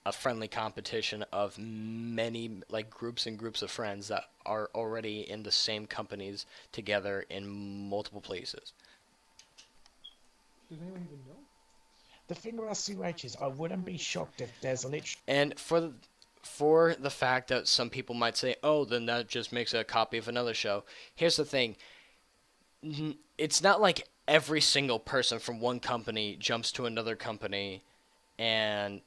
a friendly competition of many like groups and groups of friends that are already in the same companies together in multiple places. Does anyone even know? The thing about CH is, I wouldn't be shocked if there's a literally. And for the fact that some people might say, "Oh, then that just makes it a copy of another show." Here's the thing. It's not like every single person from one company jumps to another company and,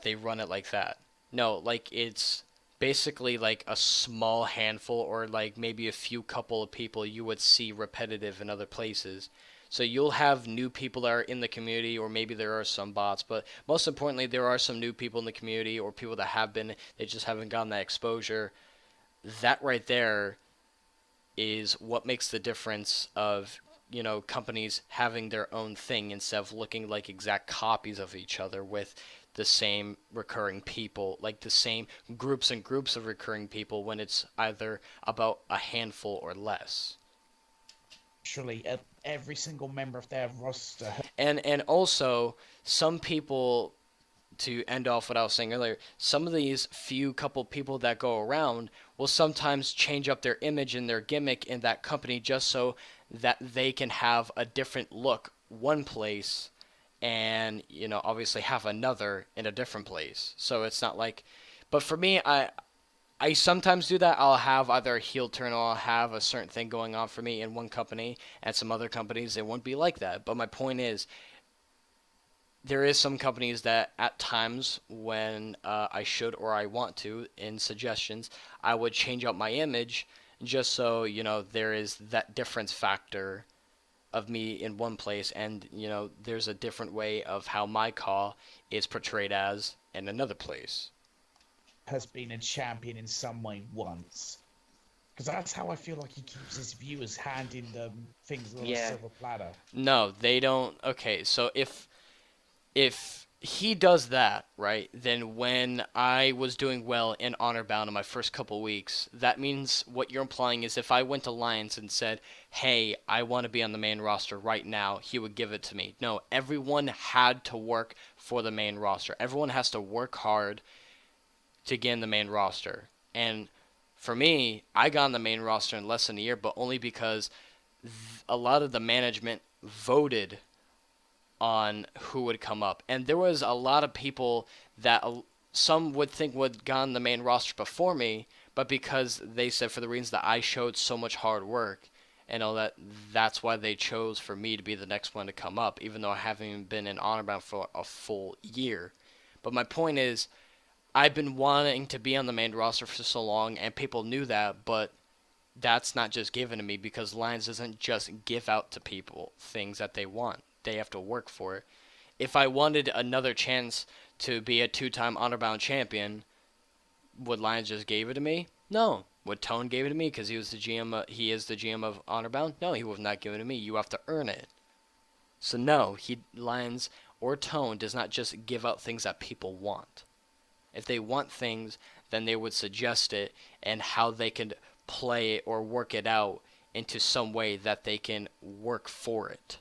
they run it like that. No, like it's basically like a small handful or like maybe a few couple of people you would see repetitive in other places. So you'll have new people that are in the community, or maybe there are some bots, but most importantly, there are some new people in the community or people that have been, they just haven't gotten that exposure. That right there is what makes the difference of, companies having their own thing instead of looking like exact copies of each other with the same recurring people, like the same groups and groups of recurring people when it's either about a handful or less. Literally every single member of their roster. And also some people, to end off what I was saying earlier, some of these few couple people that go around will sometimes change up their image and their gimmick in that company just so that they can have a different look one place and, obviously have another in a different place. So it's not like, but for me, I sometimes do that. I'll have either a heel turn or I'll have a certain thing going on for me in one company, and some other companies, it won't be like that. But my point is, there is some companies that at times when I should or I want to, in suggestions, I would change out my image just so, there is that difference factor of me in one place, and, there's a different way of how my call is portrayed as in another place. Has been a champion in some way once. Because that's how I feel like he keeps his viewers handing them things on a silver platter. No, they don't. Okay, so if he does that, right, then when I was doing well in Honor Bound in my first couple weeks, that means what you're implying is if I went to Lions and said, hey, I want to be on the main roster right now, he would give it to me. No, everyone had to work for the main roster. Everyone has to work hard to get in the main roster. And for me, I got on the main roster in less than a year, but only because a lot of the management voted on who would come up. And there was a lot of people that some would think would got on the main roster before me, but because they said for the reasons that I showed so much hard work and all that, that's why they chose for me to be the next one to come up, even though I haven't even been in Honor Bound for a full year. But my point is, I've been wanting to be on the main roster for so long, and people knew that, but that's not just given to me because Lions doesn't just give out to people things that they want. They have to work for it. If I wanted another chance to be a two-time Honor Bound champion, would Lions just give it to me? No. Would Tone give it to me because he was the GM? He is the GM of Honor Bound? No, he would not give it to me. You have to earn it. So no, Lions or Tone does not just give out things that people want. If they want things, then they would suggest it and how they could play it or work it out into some way that they can work for it.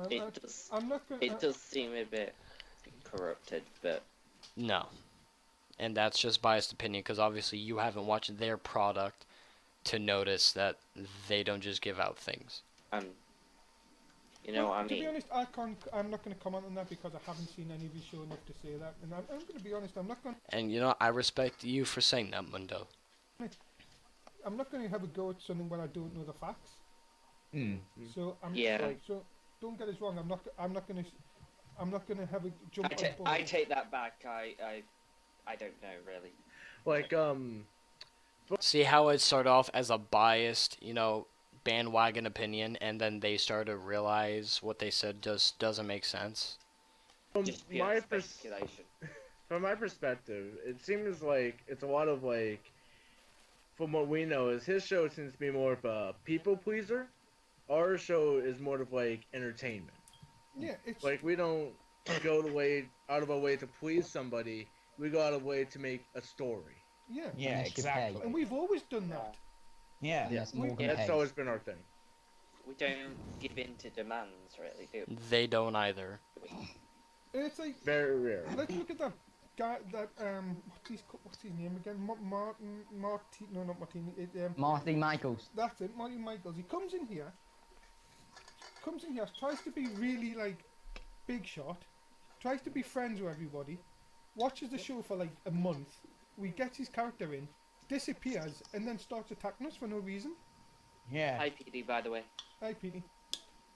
It does seem a bit corrupted, but no. And that's just biased opinion because obviously you haven't watched their product to notice that they don't just give out things. To be honest, I'm not going to comment on that because I haven't seen any of you show enough to say that. And I'm going to be honest, I'm not going. And I respect you for saying that, Mundo. I'm not going to have a go at something when I don't know the facts. So So don't get us wrong. I'm not going to have a jump. I take that back. I don't know really. Like See how it started off as a biased, bandwagon opinion, and then they started to realize what they said just doesn't make sense. From my perspective, it seems like it's a lot of from what we know, is his show seems to be more of a people pleaser. Our show is more of entertainment. Yeah, it's we don't go out of our way to please somebody. We go out of our way to make a story. Yeah, exactly. And we've always done that. Yeah, that's always been our thing. We don't give in to demands, really, do we? They don't either. And it's like, Very rare. let's look at that guy, that, what's his name again? Martin, no, not Martini. Marty Michaels. That's it, Marty Michaels. He comes in here, tries to be really, like, big shot, tries to be friends with everybody, watches the show for, like, a month, we get his character in, disappears, and then starts attacking us for no reason. Yeah. Hi, PD, by the way. Hi, Petey.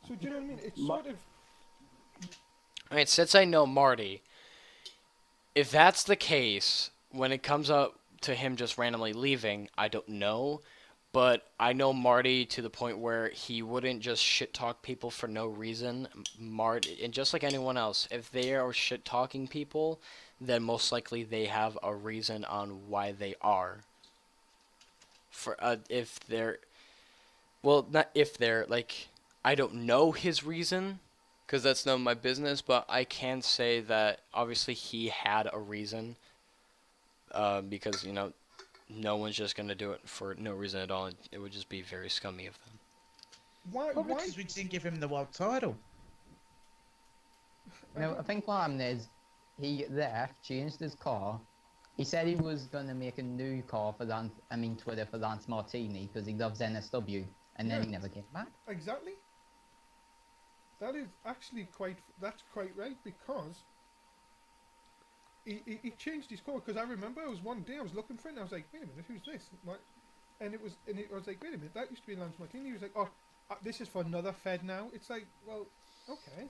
So, do you know what I mean? It's sort of... Alright, since I know Marty, if that's the case, when it comes up to him just randomly leaving, I don't know. But I know Marty to the point where he wouldn't just shit talk people for no reason. Marty, and just like anyone else, if they are shit talking people, then most likely they have a reason on why they are. For if they're, well, not if they're like, I don't know his reason, because that's none of my business. But I can say that obviously he had a reason. Because no one's just gonna do it for no reason at all. It would just be very scummy of them. Probably because we didn't give him the world title. No, I think what happened is he left, changed his car. He said he was gonna make a new car for Twitter for Lance Martini because he loves NSW, and then he never came back. Exactly. That is actually that's quite right, because he changed his code. Because I remember one day I was looking for it and I was like, wait a minute, who's this? Like, and I was like, wait a minute, that used to be Lance Martini. He was like, oh, this is for another Fed now. It's like, well, okay.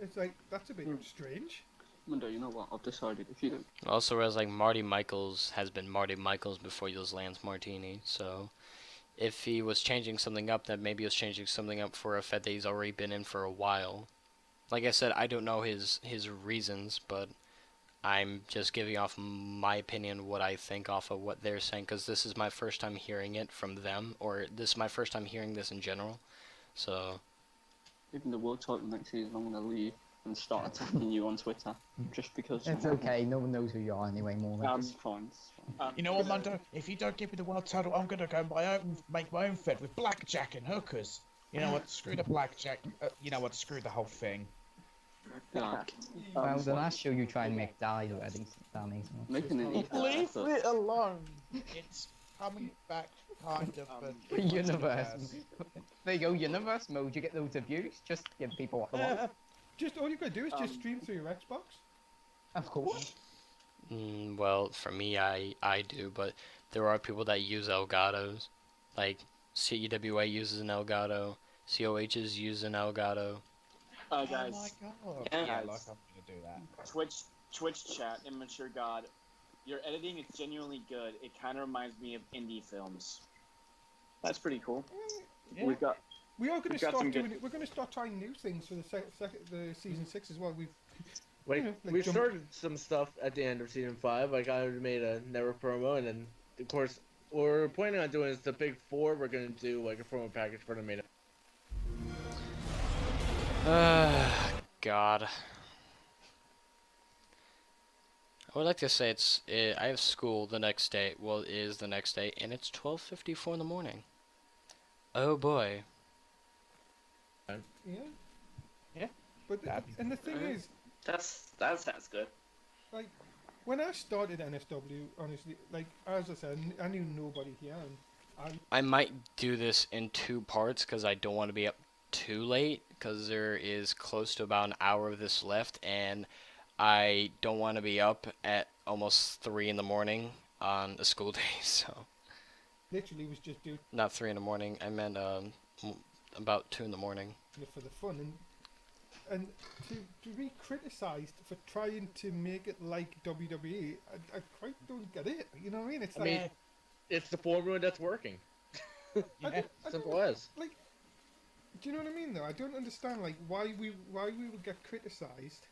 It's like, that's a bit strange. Mundo, you know what? I've decided if you don't. Also, as like Marty Michaels has been Marty Michaels before he was Lance Martini, so if he was changing something up, then maybe he was changing something up for a Fed that he's already been in for a while. Like I said, I don't know his reasons, but I'm just giving off my opinion, what I think off of what they're saying, because this is my first time hearing it from them, or this is my first time hearing this in general. So, Even the world title next season, I'm gonna leave and start attacking you on Twitter, just because. It's okay, no one knows who you are anyway, more than It's fine. You know what, Mundo? If you don't give me the world title, I'm gonna go make my own Fed with blackjack and hookers. You know what? Screw the blackjack. You know what? Screw the whole thing. Yeah. well, the last show you tried to make died already, so that makes no sense. Making an Leave effort. it alone. It's coming back, kind of. But Universe. There you go, universe mode, you get loads of views, just give people what they want. Just all you gotta do is just stream through your Xbox. Of course. well, for me, I do, but there are people that use Elgatos. Like, CEWA uses an Elgato, COH is using Elgato. Guys. Oh my god. Yeah, Yeah, guys. like I'm gonna do that. Twitch chat, Immature God. Your editing is genuinely good. It kind of reminds me of indie films. That's pretty cool. Yeah. We've got. We are going to We've got start some doing good- it. We're going to start trying new things for the season 6 as well. Like, like we jump- started some stuff at the end of season 5. Like, I made a Never promo, and then, of course, what we're planning on doing is the big 4. We're going to do, like, a promo package for the main. God. I would like to say I have school the next day. Well, it is the next day, and it's 12:54 in the morning. Oh boy. Yeah. Yeah. But and the thing is, That sounds good. like, when I started NSW, honestly, like, as I said, I knew nobody here, and I might do this in 2 parts because I don't want to be up too late, because there is close to about an hour of this left, and I don't want to be up at almost 3 in the morning on a school day. So literally was just doing not 3 in the morning. I meant about 2 in the morning. it for the fun, and to be criticised for trying to make it like WWE, I quite don't get it. You know what I mean? It's I like, mean, it's the formula that's working. I Simple don't- as. Like, do you know what I mean? Though I don't understand, like, why we would get criticised.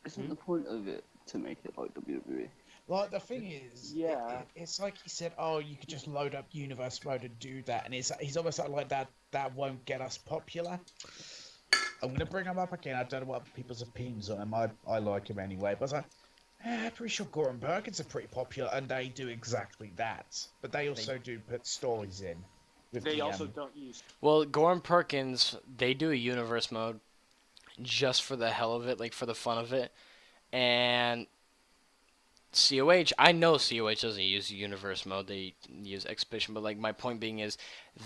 Isn't the point of it to make it like WWE? Like, the thing is, Yeah. it's like he said, oh, you could just load up Universe Mode and do that, and he's almost like that won't get us popular. I'm going to bring him up again. I don't know what people's opinions on him. I like him anyway, but I was like, I'm pretty sure Gordon Perkins are pretty popular, and they do exactly that. But they also do put stories in. With They the, also don't use. Well, Gorham Perkins, they do a universe mode just for the hell of it, like for the fun of it. And COH, I know COH doesn't use universe mode, they use exhibition, but like my point being is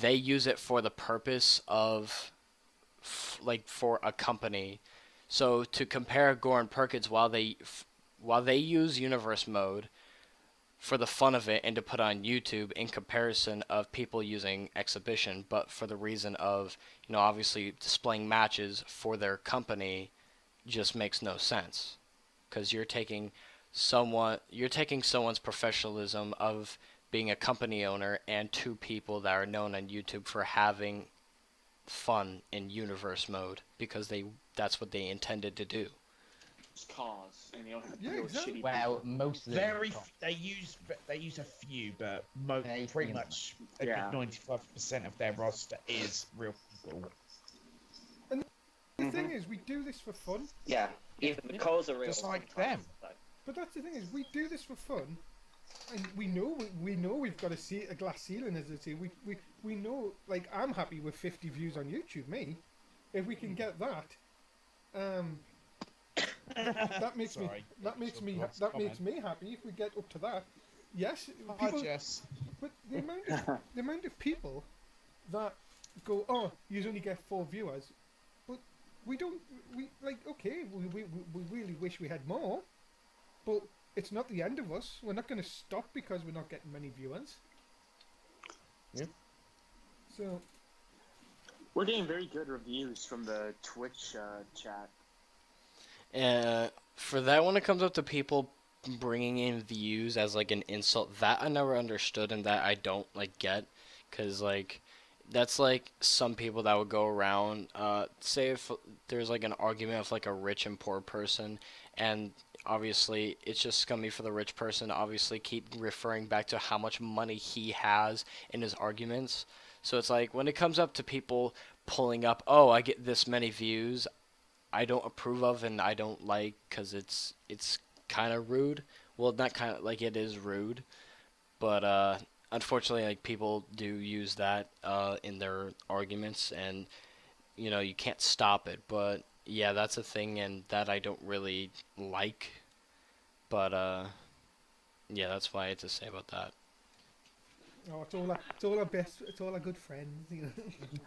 they use it for the purpose of like for a company. So to compare Gore and Perkins, while they use universe mode for the fun of it and to put on YouTube in comparison of people using exhibition, but for the reason of, obviously displaying matches for their company just makes no sense, because you're taking someone's professionalism of being a company owner and two people that are known on YouTube for having fun in universe mode because that's what they intended to do. It's cause, and they don't have Yeah, real exactly. shitty Well, people. most of them. They use a few, but Very pretty few. much Yeah. 95% of their roster is real people. The thing is, we do this for fun. Yeah, even the calls are real. Just like sometimes, them. though. But that's the thing is, we do this for fun, and we know we've got a glass ceiling, as they say. We know, like, I'm happy with 50 views on YouTube. Me, if we can get that, that makes me Sorry, that makes me Lots that of makes me happy. If we get up to that, yes, Hi, people. Jess. But the amount of people that go, oh, you only get 4 viewers, but we don't. We like, okay, we really wish we had more, but it's not the end of us. We're not going to stop because we're not getting many viewers. Yeah. So We're getting very good reviews from the Twitch chat. For that, when it comes up to people bringing in views as like an insult, that I never understood and that I don't like get, because like that's like some people that would go around, say if there's like an argument of like a rich and poor person, and obviously it's just scummy for the rich person to obviously keep referring back to how much money he has in his arguments. So it's like when it comes up to people pulling up, oh, I get this many views, I don't approve of and I don't like, because it's kind of rude. Well, not kind of, like, it is rude, but unfortunately, like, people do use that in their arguments, and you can't stop it. But yeah, that's a thing, and that I don't really like. But yeah, that's what I had to say about that. it's all our best, it's all our good friends.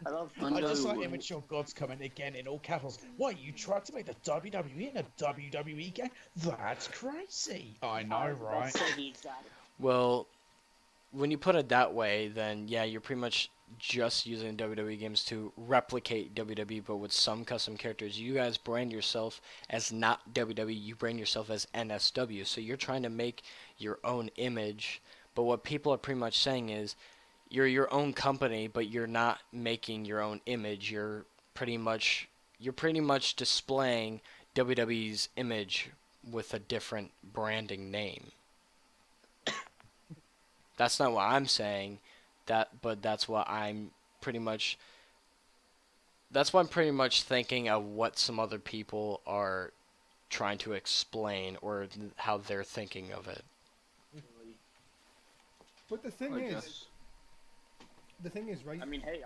I love. I just know, like immature gods coming again in all capitals. What, you tried to make the WWE in a WWE game? That's crazy. I know, right? Say the exact. Well, when you put it that way, then yeah, you're pretty much just using WWE games to replicate WWE, but with some custom characters. You guys brand yourself as not WWE, you brand yourself as NSW, so you're trying to make your own image, but what people are pretty much saying is, you're your own company, but you're not making your own image. You're pretty much displaying WWE's image with a different branding name. That's not what I'm saying, but that's what I'm pretty much thinking of what some other people are trying to explain, or how they're thinking of it. But the thing I is, guess. right? I mean, hey,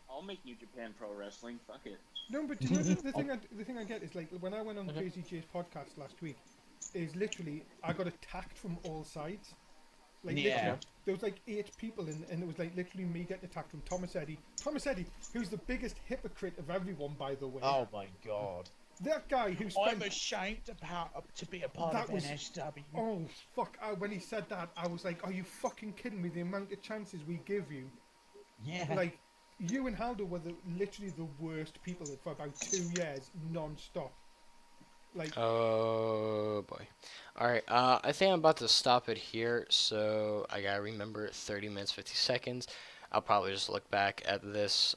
I'll make New Japan Pro Wrestling. Fuck it. No, but you know, the thing I get is, like, when I went on Crazy J's podcast last week, is literally I got attacked from all sides. Like, Yeah. literally, there was like 8 people, and it was like literally me getting attacked from Thomas Eddy, who's the biggest hypocrite of everyone, by the way. Oh my god. That guy who I'm spent. ashamed to be a part That of was- NSW. Oh fuck! When he said that, I was like, "Are you fucking kidding me?" The amount of chances we give you. Yeah. Like, you and Haldo were literally the worst people for about 2 years, non-stop. Like, Oh boy. Alright, I think I'm about to stop it here, so I gotta remember 30 minutes 50 seconds. I'll probably just look back at this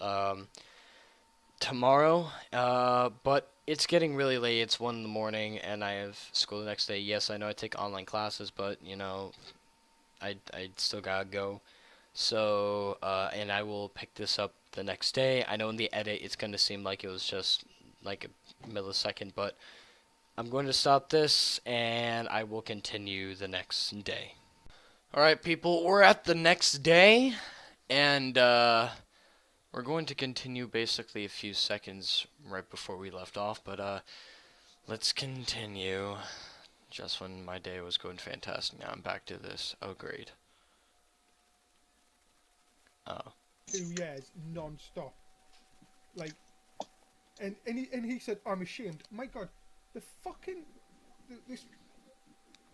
tomorrow, but it's getting really late. It's 1 in the morning and I have school the next day. Yes, I know I take online classes, but I still gotta go. So and I will pick this up the next day. I know in the edit it's gonna seem like it was just like a millisecond, but I'm going to stop this, and I will continue the next day. Alright, people, we're at the next day, and, We're going to continue basically a few seconds right before we left off, but let's continue. Just when my day was going fantastic, now I'm back to this. Oh, great. Oh. 2 years non-stop. Like, and he said, I'm ashamed. My God, this,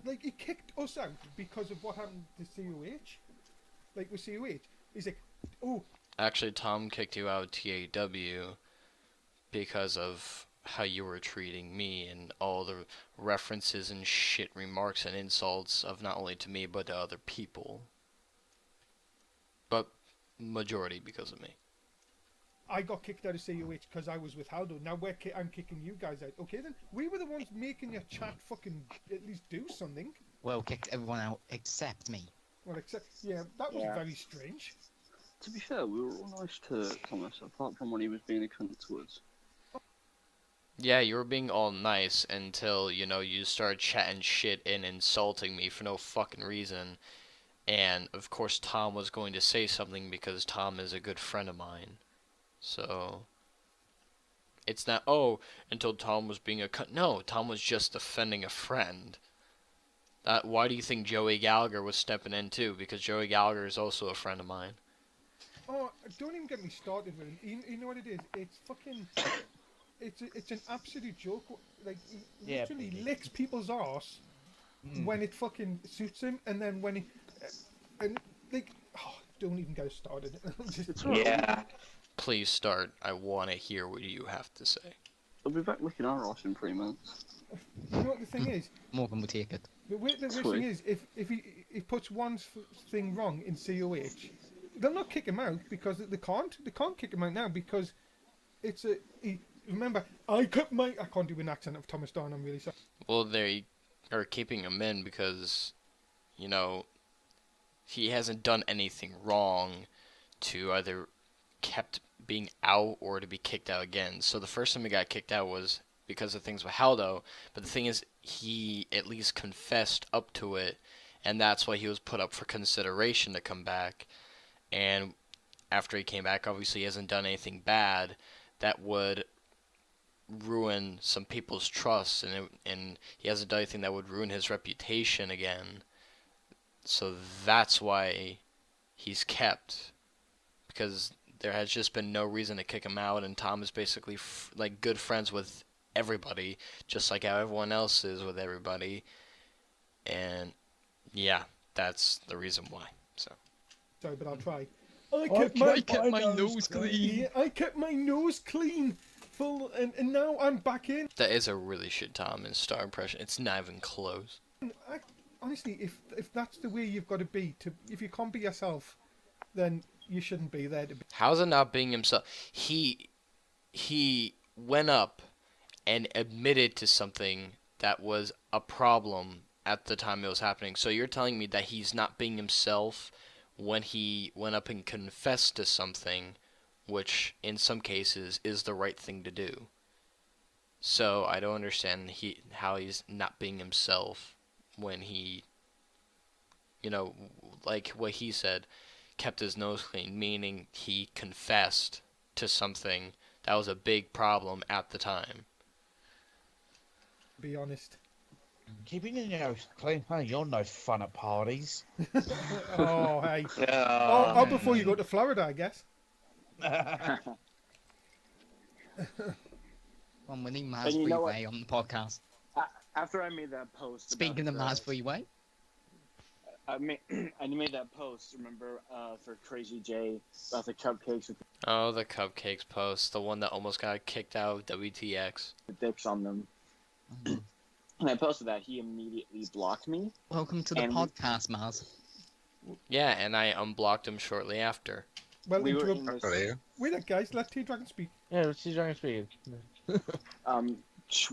like, he kicked us out because of what happened to COH. Like, with COH. He's like, oh. Actually, Tom kicked you out of TAW because of how you were treating me and all the references and shit remarks and insults of not only to me but to other people. But majority because of me. I got kicked out of COH because I was with Haldo. Now I'm kicking you guys out. Okay then, we were the ones making your chat fucking at least do something. Well, kicked everyone out except me. Well, except, yeah, that was very strange. To be fair, we were all nice to Thomas, apart from when he was being a cunt to us. Yeah, you were being all nice until, you started chatting shit and insulting me for no fucking reason. And, of course, Tom was going to say something because Tom is a good friend of mine. So, it's not, until Tom was being a cunt. No, Tom was just defending a friend. Why do you think Joey Gallagher was stepping in too? Because Joey Gallagher is also a friend of mine. Oh, don't even get me started with him. You know what it is? It's fucking... It's an absolute joke. Like, he literally licks people's arse when it fucking suits him, and then when he... don't even get started. Yeah. Please start. I want to hear what you have to say. I'll be back licking our arse in 3 months. You know what the thing is? Morgan will take it. The weird thing is, if he puts one thing wrong in COH, they'll not kick him out because they can't kick him out now because it's remember, I can't do an accent of Thomas Don, I'm really sorry. Well, they are keeping him in because, he hasn't done anything wrong to either kept being out or to be kicked out again. So the first time he got kicked out was because of things with Haldo, but the thing is, he at least confessed up to it, and that's why he was put up for consideration to come back. And after he came back, obviously he hasn't done anything bad that would ruin some people's trust, and he hasn't done anything that would ruin his reputation again. So that's why he's kept, because there has just been no reason to kick him out, and Tom is basically good friends with everybody, just like how everyone else is with everybody. And yeah, that's the reason why. So sorry, but I'll try. I kept my nose clean. Yeah, I kept my nose clean. Full, and now I'm back in. That is a really shit Tom and Star impression. It's not even close. Honestly, if that's the way you've got to be, if you can't be yourself, then you shouldn't be there to be. How's it not being himself? He went up and admitted to something that was a problem at the time it was happening. So you're telling me that he's not being himself when he went up and confessed to something, which in some cases is the right thing to do. So I don't understand how he's not being himself when he, like what he said, kept his nose clean, meaning he confessed to something that was a big problem at the time. Be honest. Keeping your nose clean, hey, you're no fun at parties. Oh, hey. Oh, Before you go to Florida, I guess. One winning Mars And you know Freeway on the podcast. After I made that post, Speaking of Mars Freeway, I made that post. Remember for Crazy J about the cupcakes with Oh, the cupcakes post, the one that almost got kicked out of WTX. the dicks on them. And I posted that. He immediately blocked me. welcome to the And- podcast, Mars. Yeah, and I unblocked him shortly after. Well, We were in this. wait, guys, let T-Dragon speak. Yeah, let's see Dragon Speed.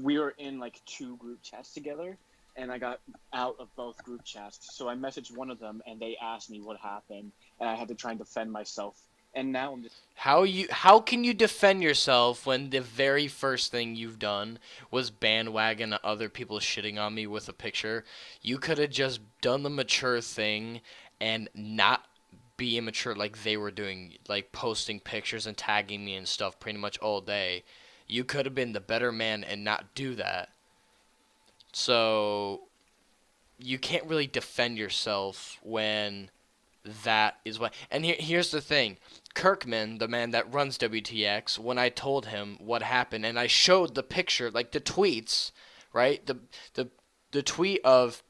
We were in like 2 group chats together, and I got out of both group chats. So I messaged one of them, and they asked me what happened, and I had to try and defend myself. And now I'm just How can you defend yourself when the very first thing you've done was bandwagon other people shitting on me with a picture? You could have just done the mature thing and not be immature like they were doing, like posting pictures and tagging me and stuff pretty much all day. You could have been the better man and not do that. So you can't really defend yourself when that is what. And here's the thing. Kirkman, the man that runs WTX, when I told him what happened and I showed the picture, like the tweets, right? The tweet of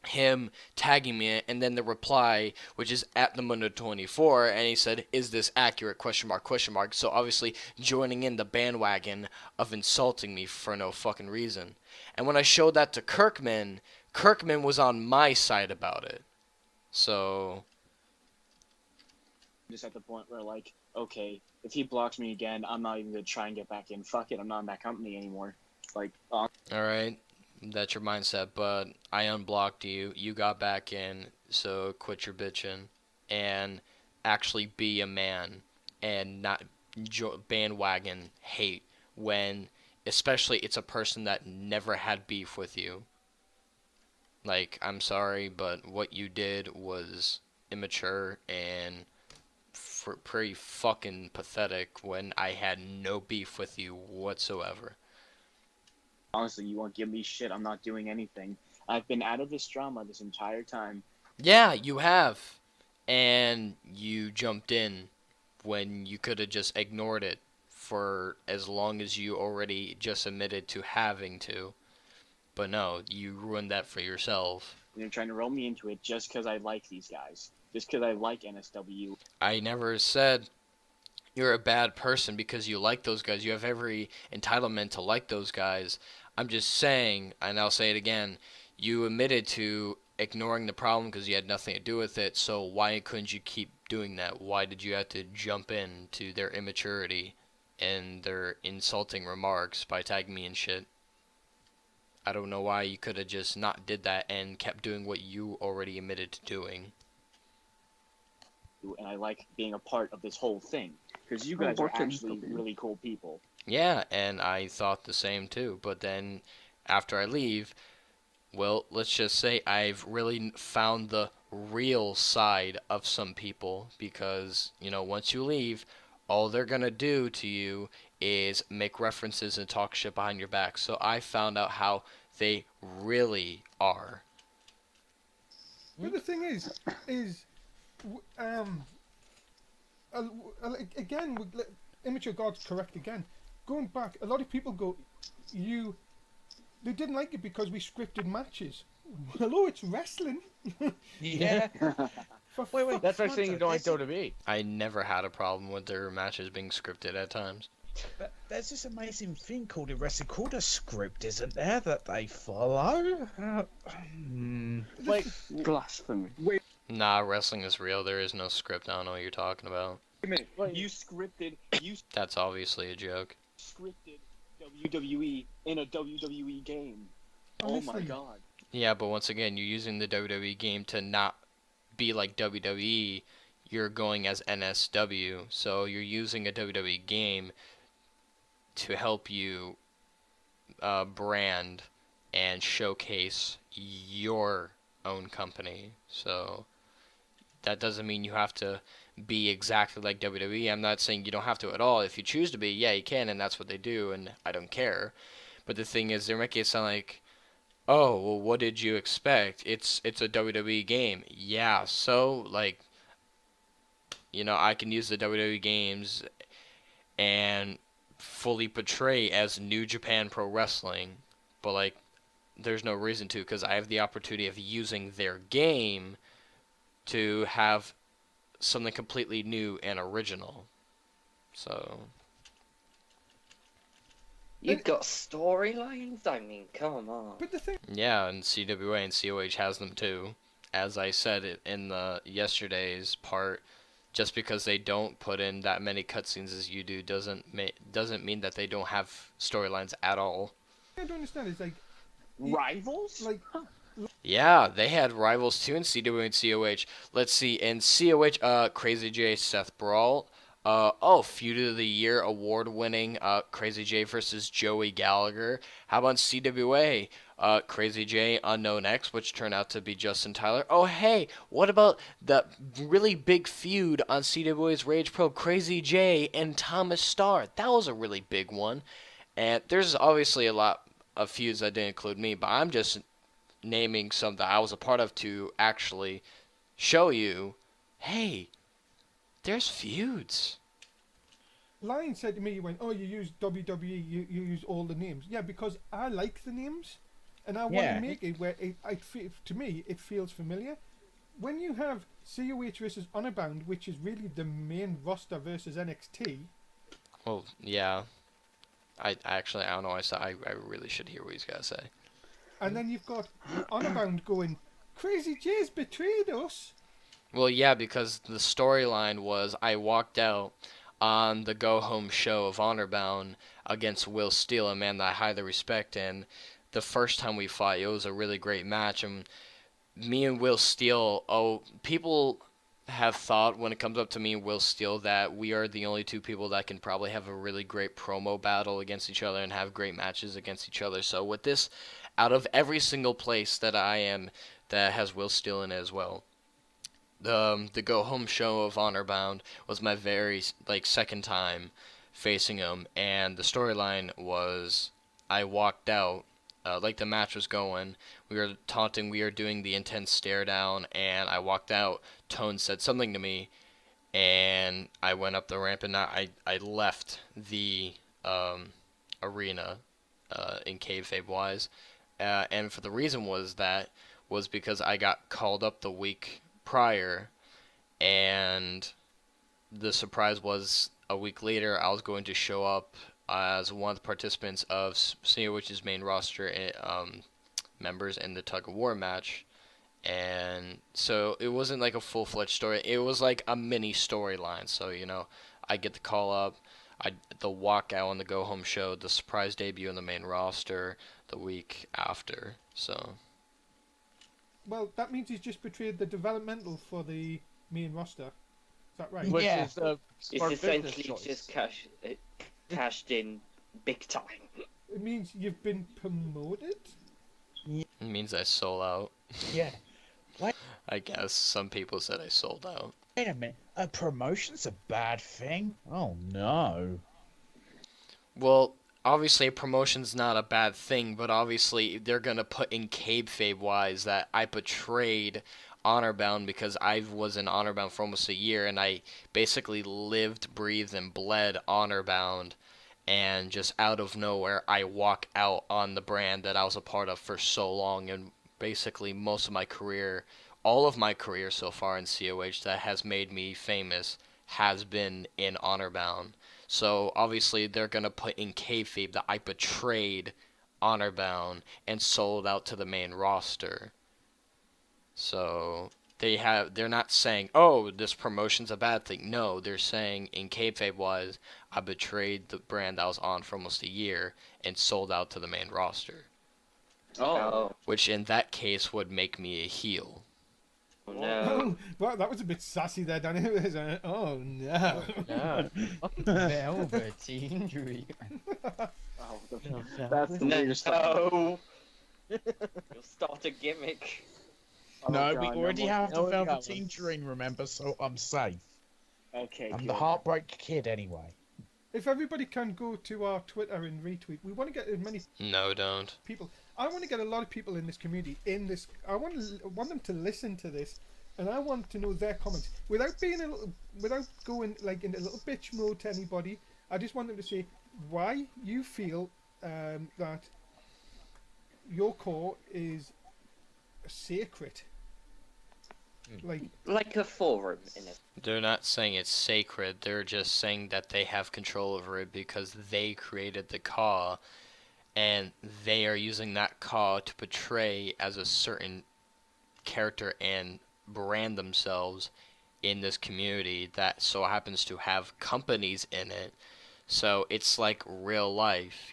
him tagging me and then the reply, which is at the Mundo 24, and he said, "Is this accurate?" Question mark, question mark. So obviously joining in the bandwagon of insulting me for no fucking reason. And when I showed that to Kirkman, Kirkman was on my side about it. So Just at the point where, like, okay, if he blocks me again, I'm not even gonna try and get back in. Fuck it, I'm not in that company anymore. Like, all right, that's your mindset, but I unblocked you. You got back in, so quit your bitching and actually be a man and not bandwagon hate when, especially, it's a person that never had beef with you. Like, I'm sorry, but what you did was immature and pretty fucking pathetic when I had no beef with you whatsoever. honestly, you won't give me shit. I'm not doing anything. I've been out of this drama this entire time. Yeah, you have. And you jumped in when you could have just ignored it for as long as you already just admitted to having to. But no, you ruined that for yourself. You're trying to roll me into it just because I like these guys. Just because I like NSW. I never said you're a bad person because you like those guys. You have every entitlement to like those guys. I'm just saying, and I'll say it again, you admitted to ignoring the problem because you had nothing to do with it, so why couldn't you keep doing that? Why did you have to jump in to their immaturity and their insulting remarks by tagging me and shit? I don't know why you could have just not did that and kept doing what you already admitted to doing. And I like being a part of this whole thing. Because you guys are actually really cool people. Yeah, and I thought the same too. But then after I leave, well, let's just say I've really found the real side of some people because, once you leave, all they're going to do to you is make references and talk shit behind your back. So I found out how they really are. But the thing is, again, Immature God's correct again. Going back, a lot of people go, they didn't like it because we scripted matches. Hello, it's wrestling. Yeah. Wait. That's like saying you don't like WWE. I never had a problem with their matches being scripted at times. There's this amazing thing called a wrestling called a script, isn't there, that they follow? Like, Blasphemy. Nah, wrestling is real. There is no script. I don't know what you're talking about. Wait a minute. You scripted That's obviously a joke. WWE in a WWE game. Oh my god. Yeah, but once again, you're using the WWE game to not be like WWE. You're going as NSW, so you're using a WWE game to help you brand and showcase your own company. So that doesn't mean you have to be exactly like WWE. I'm not saying you don't have to at all. If you choose to be, yeah, you can, and that's what they do, and I don't care. But the thing is, they're making it sound like, oh, well, what did you expect? It's a WWE game. Yeah, so, like, I can use the WWE games and fully portray as New Japan Pro Wrestling, but, like, there's no reason to because I have the opportunity of using their game to have something completely new and original. So You've got storylines? I mean, come on. But the thing, yeah, and CWA and COH has them too. As I said it in the yesterday's part, just because they don't put in that many cutscenes as you do doesn't mean that they don't have storylines at all. I don't understand is like Rivals? like Yeah, they had rivals too in CW and COH. Let's see, in COH, Crazy J, Seth Brawl. Feud of the Year award-winning Crazy J versus Joey Gallagher. How about CWA? Crazy J, Unknown X, which turned out to be Justin Tyler. Oh, hey, what about the really big feud on CWA's Rage Pro, Crazy J and Thomas Starr? That was a really big one. And there's obviously a lot of feuds that didn't include me, but I'm just naming some that I was a part of to actually show you, hey, there's feuds. Lion said to me, he went, "Oh, you use WWE, you use all the names." Yeah, because I like the names, and I want Yeah. to make it where to me it feels familiar. When you have COH versus Honor Bound, which is really the main roster versus NXT, Well, yeah. I don't know. I really should hear what he's got to say. and then you've got Honor Bound going, "Crazy J's betrayed us." Well, yeah, because the storyline was I walked out on the go home show of Honor Bound against Will Steele, a man that I highly respect, and the first time we fought, it was a really great match, and me and Will Steele, people have thought when it comes up to me and Will Steele that we are the only two people that can probably have a really great promo battle against each other and have great matches against each other. So with this, out of every single place that I am that has Will Steele in it as well, the go home show of Honor Bound was my very second time facing him, and the storyline was I walked out the match was going. We were taunting. We were doing the intense stare down, and I walked out. Tone said something to me, and I went up the ramp, and I left the arena in kayfabe wise, and for the reason was because I got called up the week prior, and the surprise was a week later I was going to show up as one of the participants of COH's main roster members in the tug of war match. And so it wasn't like a full-fledged story. It was like a mini storyline. So, I get the call up, the walkout on the go-home show, the surprise debut in the main roster the week after. So, Well, that means he's just betrayed the developmental for the main roster. Is that right? Which Yeah. is a It's smart business essentially choice. just cashed in big time. It means you've been promoted. it means I sold out. Yeah. I guess some people said I sold out. Wait a minute. A promotion's a bad thing? Oh no. Well, obviously a promotion's not a bad thing, but obviously they're gonna put in kayfabe wise that I betrayed Honor Bound because I was in Honor Bound for almost a year, and I basically lived, breathed, and bled Honor Bound, and just out of nowhere I walk out on the brand that I was a part of for so long, and basically most of my career, all of my career so far in COH that has made me famous has been in Honor Bound. So obviously they're gonna put in kayfabe that I betrayed Honor Bound and sold out to the main roster. So they're not saying, oh, this promotion's a bad thing. No, they're saying in kayfabe wise, I betrayed the brand I was on for almost a year and sold out to the main roster. Oh, Which in that case would make me a heel. oh no. Oh, well, that was a bit sassy there, Danny. It was, oh no. Yeah. Velveteen Dream. Oh, that's the weirdest thing. No. You'll start a gimmick. Oh, No, God, we already more- have the no, we got Velveteen one. Dream, remember, so I'm safe. Okay, I'm good. the Heartbreak Kid anyway. If everybody can go to our Twitter and retweet, we want to get as many No, don't. people. I want to get a lot of people in this community in this. I want them to listen to this, and I want to know their comments without without going like in a little bitch mode to anybody. I just want them to say why you feel that your core is sacred. Like a forum in it. They're not saying it's sacred. They're just saying that they have control over it because they created the Ka, and they are using that Ka to portray as a certain character and brand themselves in this community that so happens to have companies in it. So it's like real life,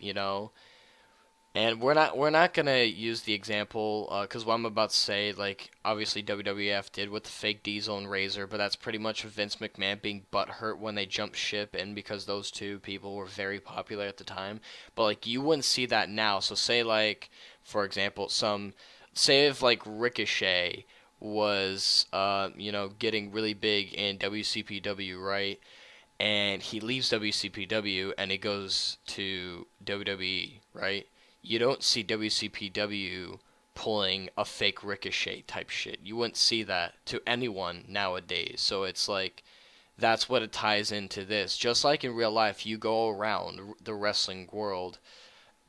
And we're not gonna use the example because what I'm about to say, like obviously WWF did with the fake Diesel and Razor, but that's pretty much Vince McMahon being butthurt when they jumped ship, and because those two people were very popular at the time. But like you wouldn't see that now. So say like for example, say if like Ricochet was getting really big in WCPW, right? And he leaves WCPW and he goes to WWE, right? You don't see WCPW pulling a fake Ricochet type shit. You wouldn't see that to anyone nowadays. So it's like that's what it ties into this. Just like in real life, you go around the wrestling world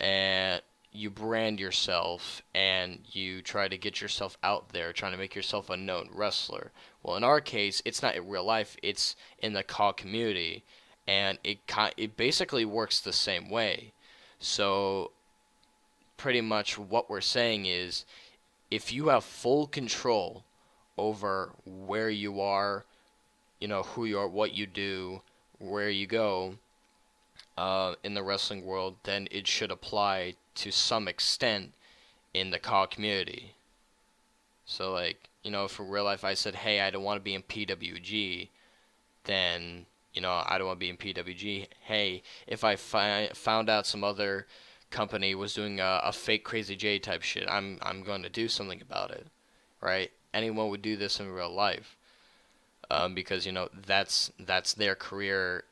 and you brand yourself and you try to get yourself out there, trying to make yourself a known wrestler. Well, in our case, it's not in real life; it's in the COD community, and it basically works the same way. So pretty much what we're saying is, if you have full control over where you are, who you are, what you do, where you go, in the wrestling world, then it should apply to some extent in the COD community. So, like, if in real life I said, hey, I don't want to be in PWG, then, I don't want to be in PWG. Hey, if I found out some other company was doing a fake Crazy J type shit, I'm going to do something about it, right? Anyone would do this in real life, because that's their career.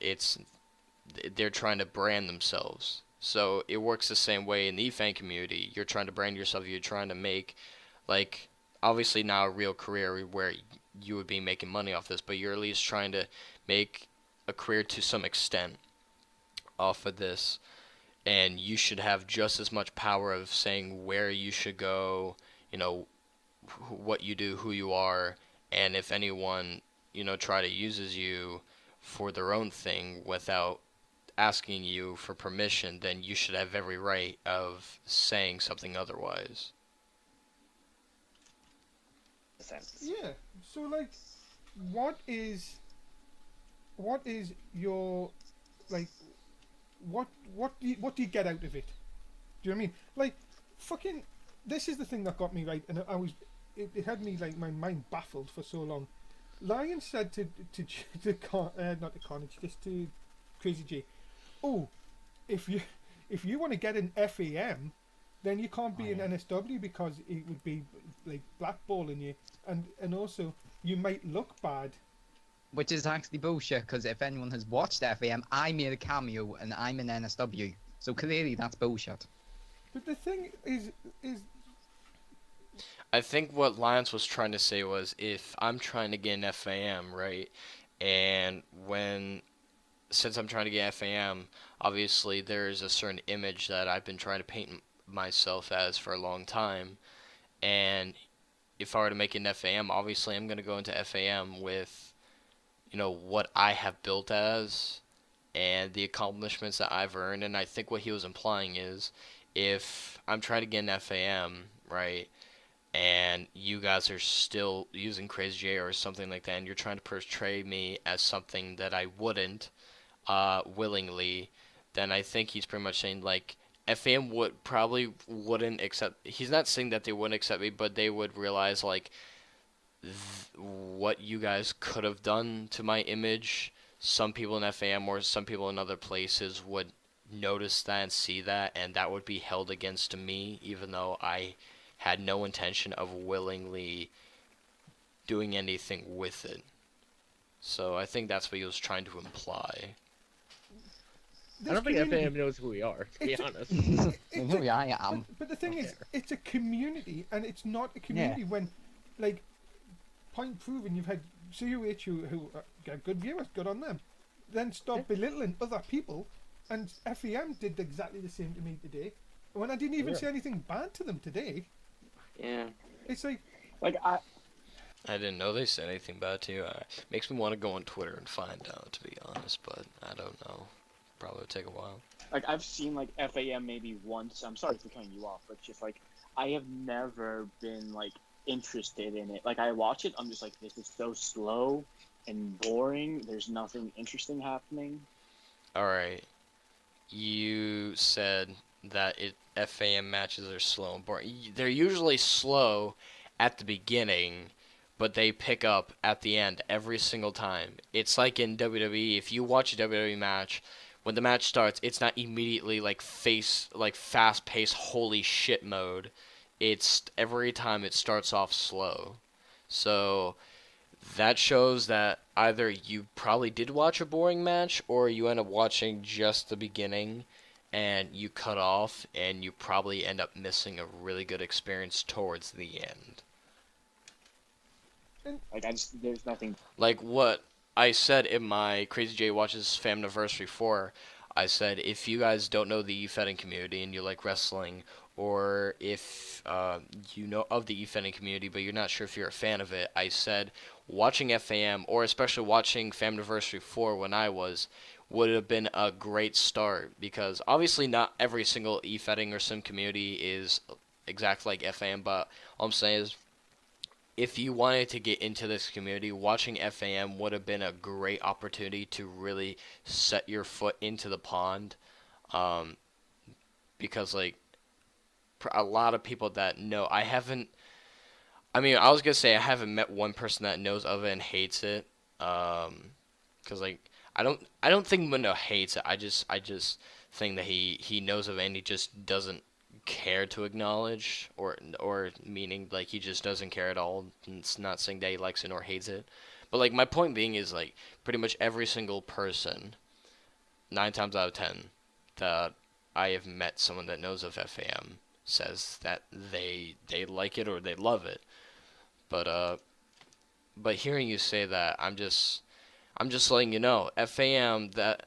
They're trying to brand themselves. So it works the same way in the fan community. You're trying to brand yourself. You're trying to make, like, obviously not a real career where you would be making money off this, but you're at least trying to make a career to some extent off of this. And you should have just as much power of saying where you should go, what you do, who you are, and if anyone, try to uses you for their own thing without asking you for permission, then you should have every right of saying something otherwise. Sense. Yeah. So like, what is your like what do you get out of it? Do you know what I mean? Like, fucking, this is the thing that got me right, and it had me like my mind baffled for so long. Lion said not to Carnage, just to Crazy J, oh, if you want to get an FAM, then you can't be an NSW because it would be like blackballing you, and also you might look bad. Which is actually bullshit, because if anyone has watched FAM, I made a cameo and I'm an NSW. So clearly that's bullshit. But the thing is I think what Lyons was trying to say was if I'm trying to get an FAM, right, and since I'm trying to get FAM, obviously there's a certain image that I've been trying to paint myself as for a long time, and if I were to make an FAM, obviously I'm going to go into FAM with, what I have built as and the accomplishments that I've earned, and I think what he was implying is if I'm trying to get an FAM, right, and you guys are still using Crazy J or something like that, and you're trying to portray me as something that I wouldn't willingly, then I think he's pretty much saying like FAM wouldn't accept. He's not saying that they wouldn't accept me, but they would realize like what you guys could have done to my image. Some people in FAM or some people in other places would notice that and see that, and that would be held against me, even though I had no intention of willingly doing anything with it. So I think that's what he was trying to imply. I don't think FAM knows who we are, to be honest. I am. But the thing is, it's a community, and it's not a community when, like, point proven, you've had CUH who get good viewers, good on them. Then stop belittling other people, and FEM did exactly the same to me today. When I didn't even say anything bad to them today. Yeah. It's like I didn't know they said anything bad to you. Makes me want to go on Twitter and find out, to be honest, but I don't know. Probably would take a while. Like, I've seen, like, FAM maybe once. I'm sorry for cutting you off, but just, like, I have never been, like, interested in it. Like, I watch it, I'm just like, this is so slow and boring. There's nothing interesting happening. Alright. You said that FAM matches are slow and boring. They're usually slow at the beginning, but they pick up at the end every single time. It's like in WWE. If you watch a WWE match, when the match starts, it's not immediately like fast-paced holy shit mode. It's every time it starts off slow. So that shows that either you probably did watch a boring match or you end up watching just the beginning and you cut off and you probably end up missing a really good experience towards the end. Like there's nothing. Like what I said in my Crazy J Watches Famniversary 4, I said if you guys don't know the e-fetting community and you like wrestling, or if you know of the e-fetting community but you're not sure if you're a fan of it, I said watching FAM, or especially watching Famniversary 4 when I was, would have been a great start, because obviously not every single e-fetting or sim community is exactly like FAM, but all I'm saying is if you wanted to get into this community, watching FAM would have been a great opportunity to really set your foot into the pond. Um, because, like, a lot of people that know, I mean, I was going to say I haven't met one person that knows of it and hates it. Because, like, I don't think Mundo hates it. I just think that he knows of it and he just doesn't care to acknowledge, or meaning like he just doesn't care at all. It's not saying that he likes it or hates it, but like my point being is like pretty much every single person, 9 times out of 10, that I have met someone that knows of FAM says that they like it or they love it. But hearing you say that, I'm just letting you know FAM, that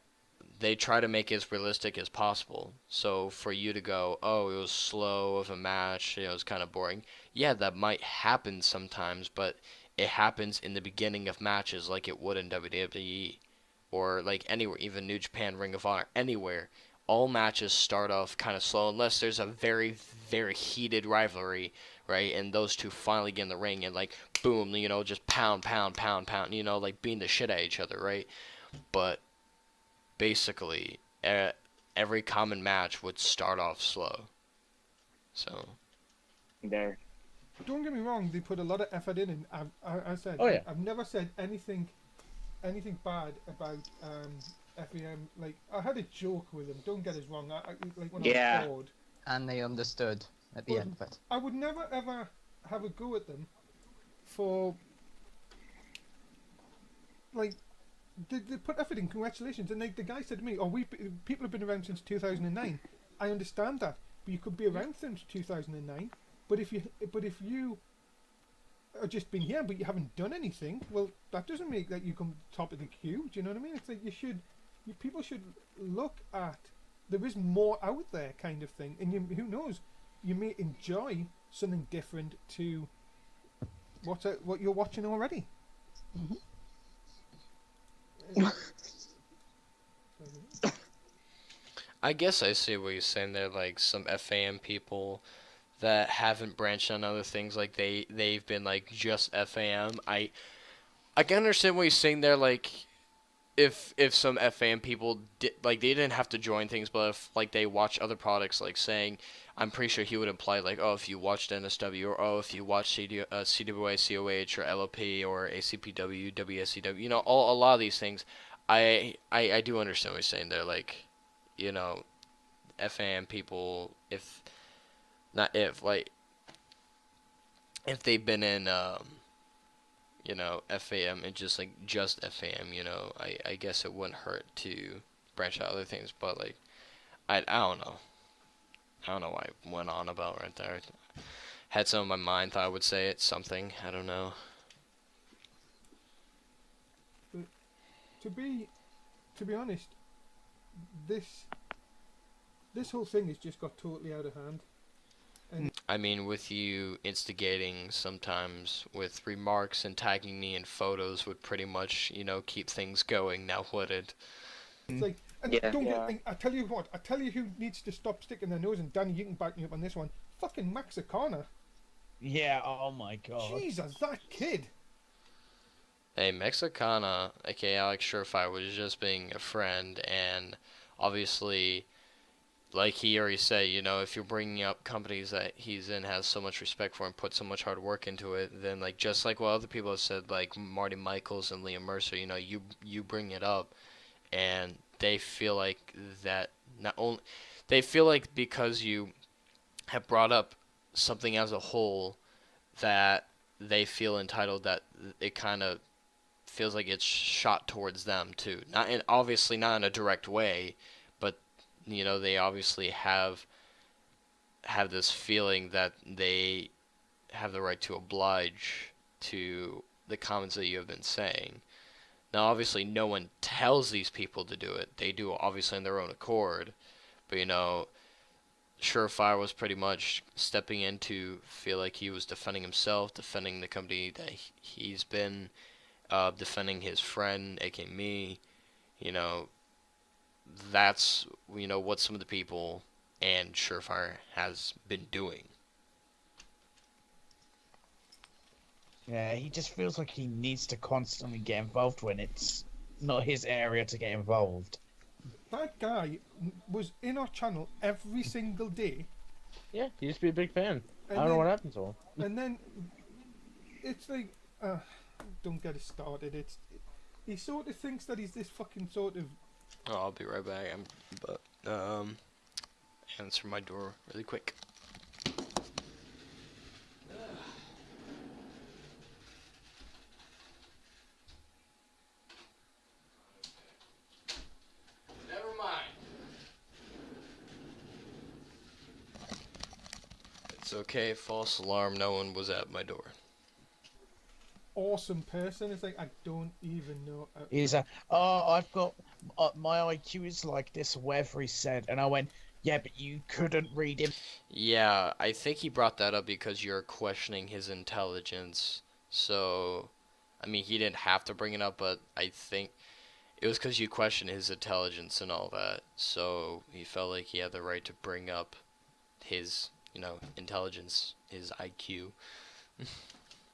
they try to make it as realistic as possible. So for you to go, oh, it was slow of a match, it was kind of boring. Yeah, that might happen sometimes, but it happens in the beginning of matches like it would in WWE or like anywhere, even New Japan, Ring of Honor, anywhere. All matches start off kind of slow unless there's a very, very heated rivalry, right? And those two finally get in the ring and like boom, just pound, pound, pound, pound, like beating the shit out of each other, right? But basically every common match would start off slow. So There. Don't get me wrong, they put a lot of effort in, and I said, Oh, yeah. I've never said anything bad about FEM. Like, I had a joke with them, don't get us wrong, like when I Yeah. was bored. And they understood at the But end of it. I would never ever have a go at them for, like, they put effort in, congratulations. And like, the guy said to me, oh, people have been around since 2009. I understand that, but you could be around since 2009. But if you are just been here but you haven't done anything, well, that doesn't make that you come top of the queue. Do you know what I mean? It's like people should look at, there is more out there, kind of thing. And who knows, you may enjoy something different to what you're watching already. I guess I see what you're saying there, like some FAM people that haven't branched on other things, like they've been like just FAM. I can understand what you're saying there, like if some FAM people did, like, they didn't have to join things, but if like they watch other products, like saying, I'm pretty sure he would imply like, oh, if you watched NSW, or oh, if you watched CWA, COH, or LOP, or ACPW, WSCW, a lot of these things. I do understand what you're saying there, like, FAM people, if not if, like, if they've been in FAM and just FAM, I guess it wouldn't hurt to branch out other things, but like I don't know. I don't know why I went on about right there. Had some in my mind, thought I would say it, something, I don't know. But to be honest, this whole thing has just got totally out of hand. And I mean, with you instigating sometimes with remarks and tagging me in photos would pretty much, keep things going, now would it? it's like, and Yeah. don't Yeah. get. And I tell you what, I tell you who needs to stop sticking their nose. And Danny, you can back me up on this one. Fucking Max O'Connor. Yeah, oh my god. Jesus, that kid. Hey, Mexicana, aka Alex Surefire, was just being a friend, and obviously like he already said, if you're bringing up companies that he's in, has so much respect for, and put so much hard work into it, then like just like what other people have said, like Marty Michaels and Liam Mercer, you bring it up, and they feel like that not only they feel like because you have brought up something as a whole that they feel entitled, that it kind of feels like it's shot towards them too. Obviously not in a direct way, but they obviously have this feeling that they have the right to oblige to the comments that you have been saying. Now, obviously, no one tells these people to do it. They do obviously on their own accord. But Surefire was pretty much stepping in to feel like he was defending himself, defending the company that he's been, defending his friend, aka me. You know, that's what some of the people and Surefire has been doing. Yeah, he just feels like he needs to constantly get involved when it's not his area to get involved. That guy was in our channel every single day. Yeah, he used to be a big fan. I And don't know then- what happened to him. And then it's like, don't get it started. He sort of thinks that he's this fucking sort of. Oh, I'll be right back. Answer my door really quick. Never mind. It's okay. False alarm. No one was at my door. Awesome person. It's like I don't even know. He's I've got my IQ is like this, whatever he said, and I went, yeah, but you couldn't read him. Yeah, I think he brought that up because you're questioning his intelligence. So, I mean, he didn't have to bring it up, but I think it was because you questioned his intelligence and all that. So he felt like he had the right to bring up his, intelligence, his IQ.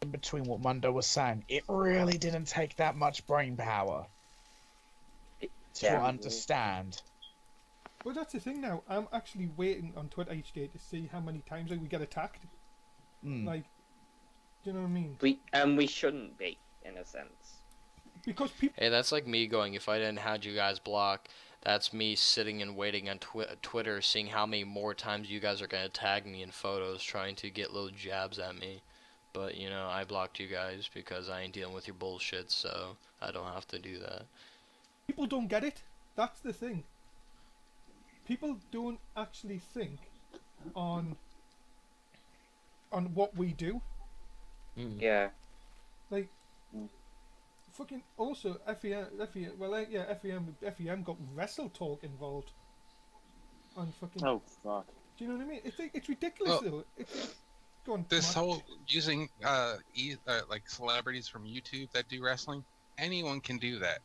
In between what Mundo was saying, it really didn't take that much brain power to understand. Well, that's the thing now. I'm actually waiting on Twitter each day to see how many times we get attacked. Like, do you know what I mean? We shouldn't be, in a sense. Because people. Hey, that's like me going, if I didn't have you guys blocked, that's me sitting and waiting on Twitter, seeing how many more times you guys are going to tag me in photos, trying to get little jabs at me. But, I blocked you guys because I ain't dealing with your bullshit, so I don't have to do that. People don't get it. That's the thing. People don't actually think on what we do. Yeah. Like, fucking also FEM got Wrestle Talk involved. On fucking. Oh fuck. Do you know what I mean? It's ridiculous though. Go on. This Mark. whole using like celebrities from YouTube that do wrestling, anyone can do that.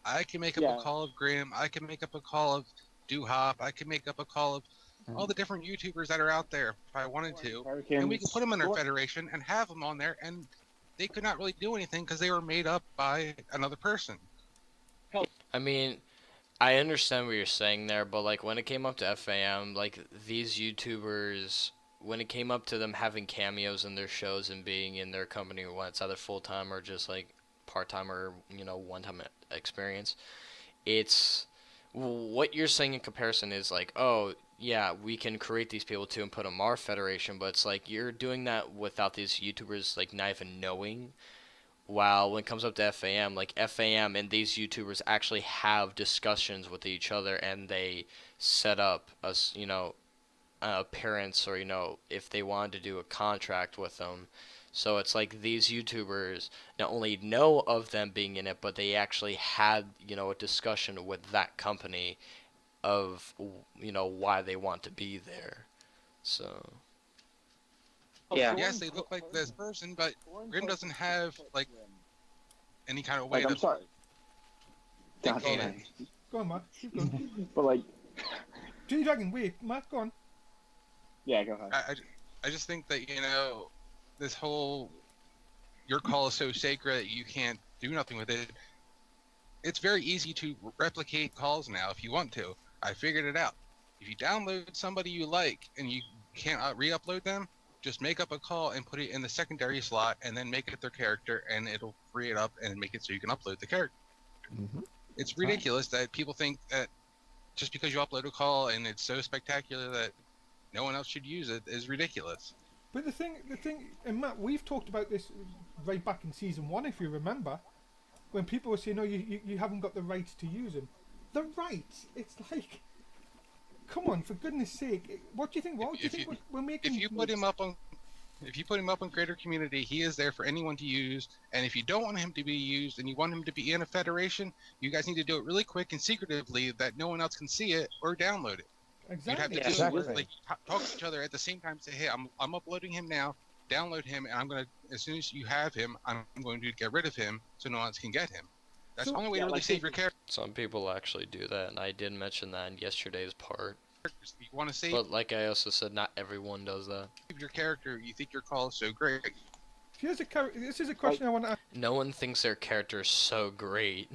I can make up a call of Grim. I can make up a call of Hop. I can make up a call of all the different YouTubers that are out there if I wanted to, and we can put them in our federation and have them on there, and they could not really do anything because they were made up by another person. I mean, I understand what you're saying there, but like when it came up to FAM, like these YouTubers, when it came up to them having cameos in their shows and being in their company, when it's either full time or just like part time or one time experience, it's what you're saying in comparison is like, oh yeah, we can create these people too and put them our federation, but it's like you're doing that without these YouTubers like not even knowing. While when it comes up to FAM, like FAM and these YouTubers actually have discussions with each other, and they set up us, appearance, or if they wanted to do a contract with them. So it's like these YouTubers not only know of them being in it, but they actually had a discussion with that company of why they want to be there. So Yeah. Yes, they look like this person, but Grim doesn't have like any kind of way Like, I'm to sorry. dictate it. Go on, Mark. Keep going. But like, G-Dragon, wait, Mark, go on. yeah, go ahead. I just think that this whole your call is so sacred that you can't do nothing with it. It's very easy to replicate calls now if you want to. I figured it out. If you download somebody you like and you can't re-upload them, just make up a call and put it in the secondary slot, and then make it their character, and it'll free it up and make it so you can upload the character. Mm-hmm. It's ridiculous that people think that just because you upload a call and it's so spectacular that no one else should use it is ridiculous. But the thing, and Matt, we've talked about this right back in season 1, if you remember, when people were saying, "No, you haven't got the rights to use them." The rights? It's like, come on, for goodness sake! What do you think? What do you think we're making? If you put him up on Creator Community, he is there for anyone to use. And if you don't want him to be used and you want him to be in a federation, you guys need to do it really quick and secretively that no one else can see it or download it. Exactly. You'd have to do it like talk to each other at the same time. Say, hey, I'm uploading him now. Download him, and I'm gonna, as soon as you have him, I'm going to get rid of him so no one else can get him. That's the only way to really save your character. Some people actually do that, and I did mention that in yesterday's part. You want to save, but like I also said, not everyone does that. Your character, you think your call is so great. This is a question I want to ask. No one thinks their character is so great.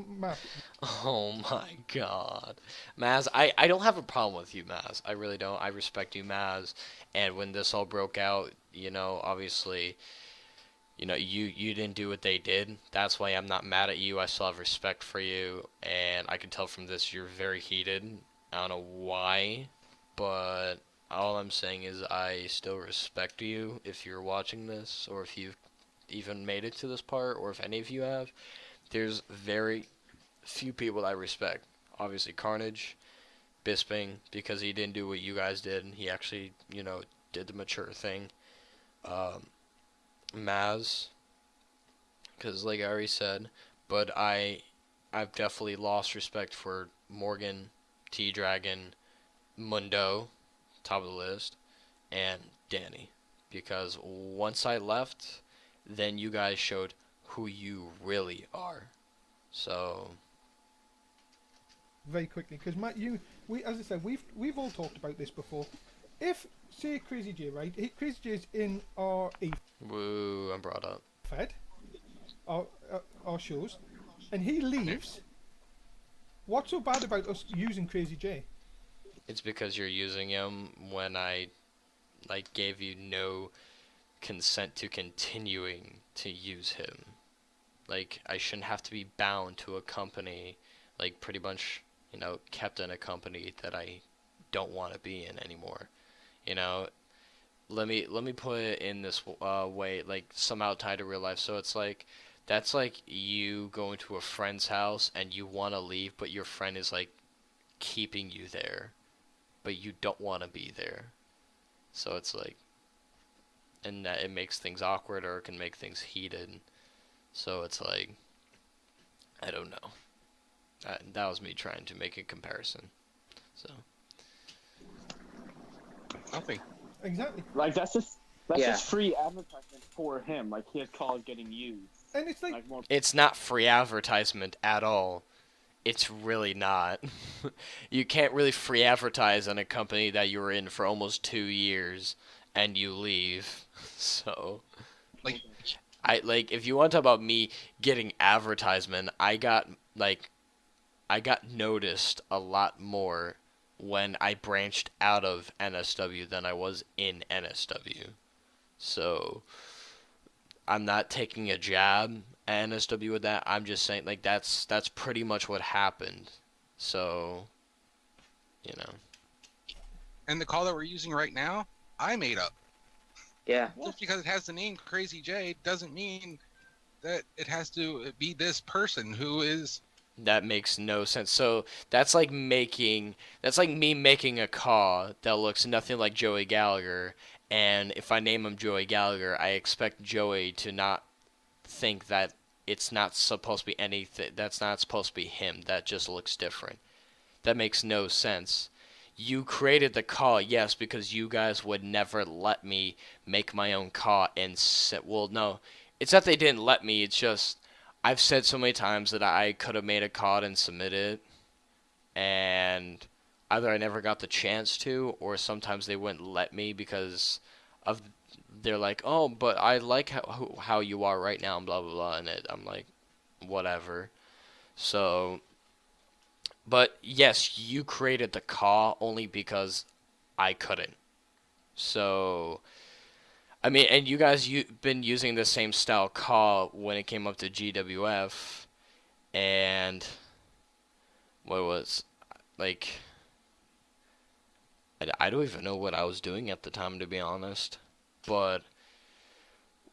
Matt. Oh my god. Maz, I don't have a problem with you, Maz. I really don't. I respect you, Maz. And when this all broke out, you know, obviously, you know, you didn't do what they did. That's why I'm not mad at you. I still have respect for you. And I can tell from this you're very heated. I don't know why, but all I'm saying is I still respect you if you're watching this, or if you've even made it to this part, or if any of you have. There's very few people I respect. Obviously Carnage, Bisping, because he didn't do what you guys did, and he actually, you know, did the mature thing. Maz, because like I already said, but I've definitely lost respect for Morgan, T-Dragon, Mundo, top of the list, and Danny, because once I left, then you guys showed who you really are. So very quickly, because Matt, as I said, we've all talked about this before. If say Crazy J, right? Crazy J is in our woo, I'm brought up. Fed our shows, and he leaves. What's so bad about us using Crazy J? It's because you're using him when I gave you no consent to continuing to use him. Like, I shouldn't have to be bound to a company, like pretty much, you know, kept in a company that I don't want to be in anymore. You know, let me put it in this way, like somehow tied to real life. So it's like, that's like you going to a friend's house and you want to leave, but your friend is like keeping you there, but you don't want to be there. So it's like, and that it makes things awkward, or it can make things heated. So it's like, I don't know. That was me trying to make a comparison. So nothing. Exactly. Like that's just free advertisement for him. Like his call is getting used. And it's like more... It's not free advertisement at all. It's really not. You can't really free advertise on a company that you were in for almost 2 years and you leave. So, like, if you want to talk about me getting advertisement, I got noticed a lot more when I branched out of NSW than I was in NSW. So, I'm not taking a jab at NSW with that. I'm just saying, like, that's pretty much what happened. So, you know. And the call that we're using right now, I made up. Yeah. Just because it has the name Crazy J doesn't mean that it has to be this person who is. That makes no sense. So that's like me making a call that looks nothing like Joey Gallagher, and if I name him Joey Gallagher, I expect Joey to not think that it's not supposed to be anything. That's not supposed to be him. That just looks different. That makes no sense. You created the call, yes, because you guys would never let me make my own call and well, no, it's not they didn't let me. It's just I've said so many times that I could have made a call and submitted it, and either I never got the chance to, or sometimes they wouldn't let me because of they're like, oh, but I like how you are right now, and blah blah blah, and I'm like, whatever. So, But yes, you created the call only because I couldn't. So, I mean, and you guys been using the same style call when it came up to GWF, and what was like I don't even know what I was doing at the time, to be honest. But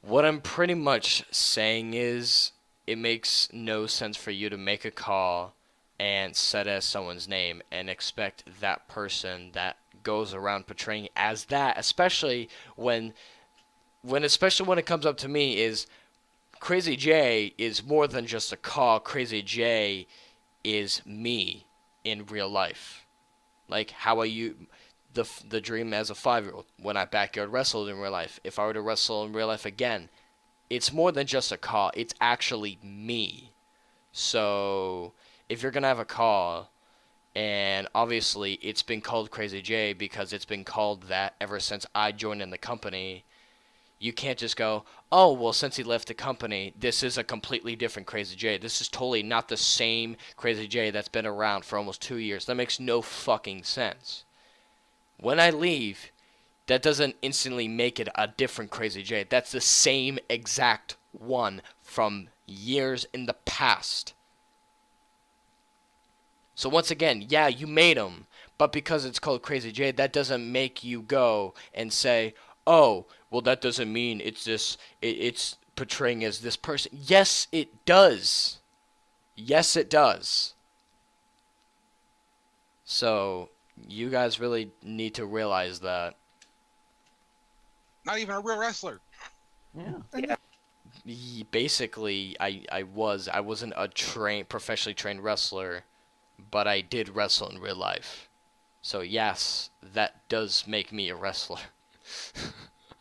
what I'm pretty much saying is it makes no sense for you to make a call and set as someone's name and expect that person that goes around portraying as that, especially especially when it comes up to me, is Crazy J is more than just a call. Crazy J is me in real life. Like how I use the dream as a 5-year-old when I backyard wrestled in real life. If I were to wrestle in real life again, it's more than just a call. It's actually me. So if you're gonna have a call, and obviously it's been called Crazy J because it's been called that ever since I joined in the company. You can't just go, oh, well, since he left the company, this is a completely different Crazy J. This is totally not the same Crazy J that's been around for almost 2 years. That makes no fucking sense. When I leave, that doesn't instantly make it a different Crazy J. That's the same exact one from years in the past. So once again, yeah, you made him, but because it's called Crazy J, that doesn't make you go and say, oh, well, that doesn't mean it's portraying as this person. Yes, it does. Yes, it does. So you guys really need to realize that. Not even a real wrestler. Yeah. Basically, I wasn't a professionally trained wrestler, but I did wrestle in real life. So yes, that does make me a wrestler.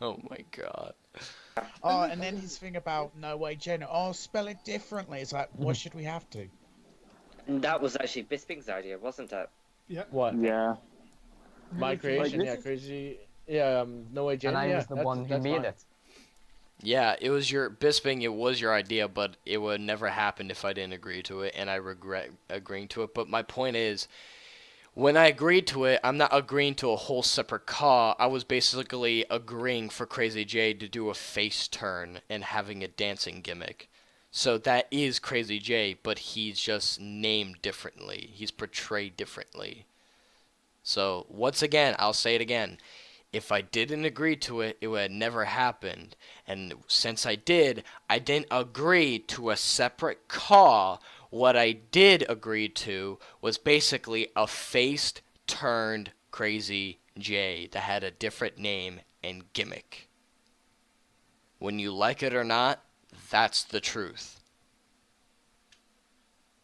Oh my god. Oh, and then his thing about no way Jenna. Oh, spell it differently. It's like, what should we have to? And that was actually Bisping's idea, wasn't it? Yeah. What? Yeah. My creation, Like, yeah, crazy. Yeah, no way, Jane. And I Yeah, was the one who made fine. it. Yeah, it was your Bisping. It was your idea, but it would never happen if I didn't agree to it, and I regret agreeing to it. But my point is, when I agreed to it, I'm not agreeing to a whole separate call. I was basically agreeing for Crazy J to do a face turn and having a dancing gimmick. So that is Crazy J, but he's just named differently. He's portrayed differently. So once again, I'll say it again. If I didn't agree to it, it would have never happened. And since I didn't agree to a separate call. What I did agree to was basically a faced turned Crazy J that had a different name and gimmick. When you like it or not, that's the truth.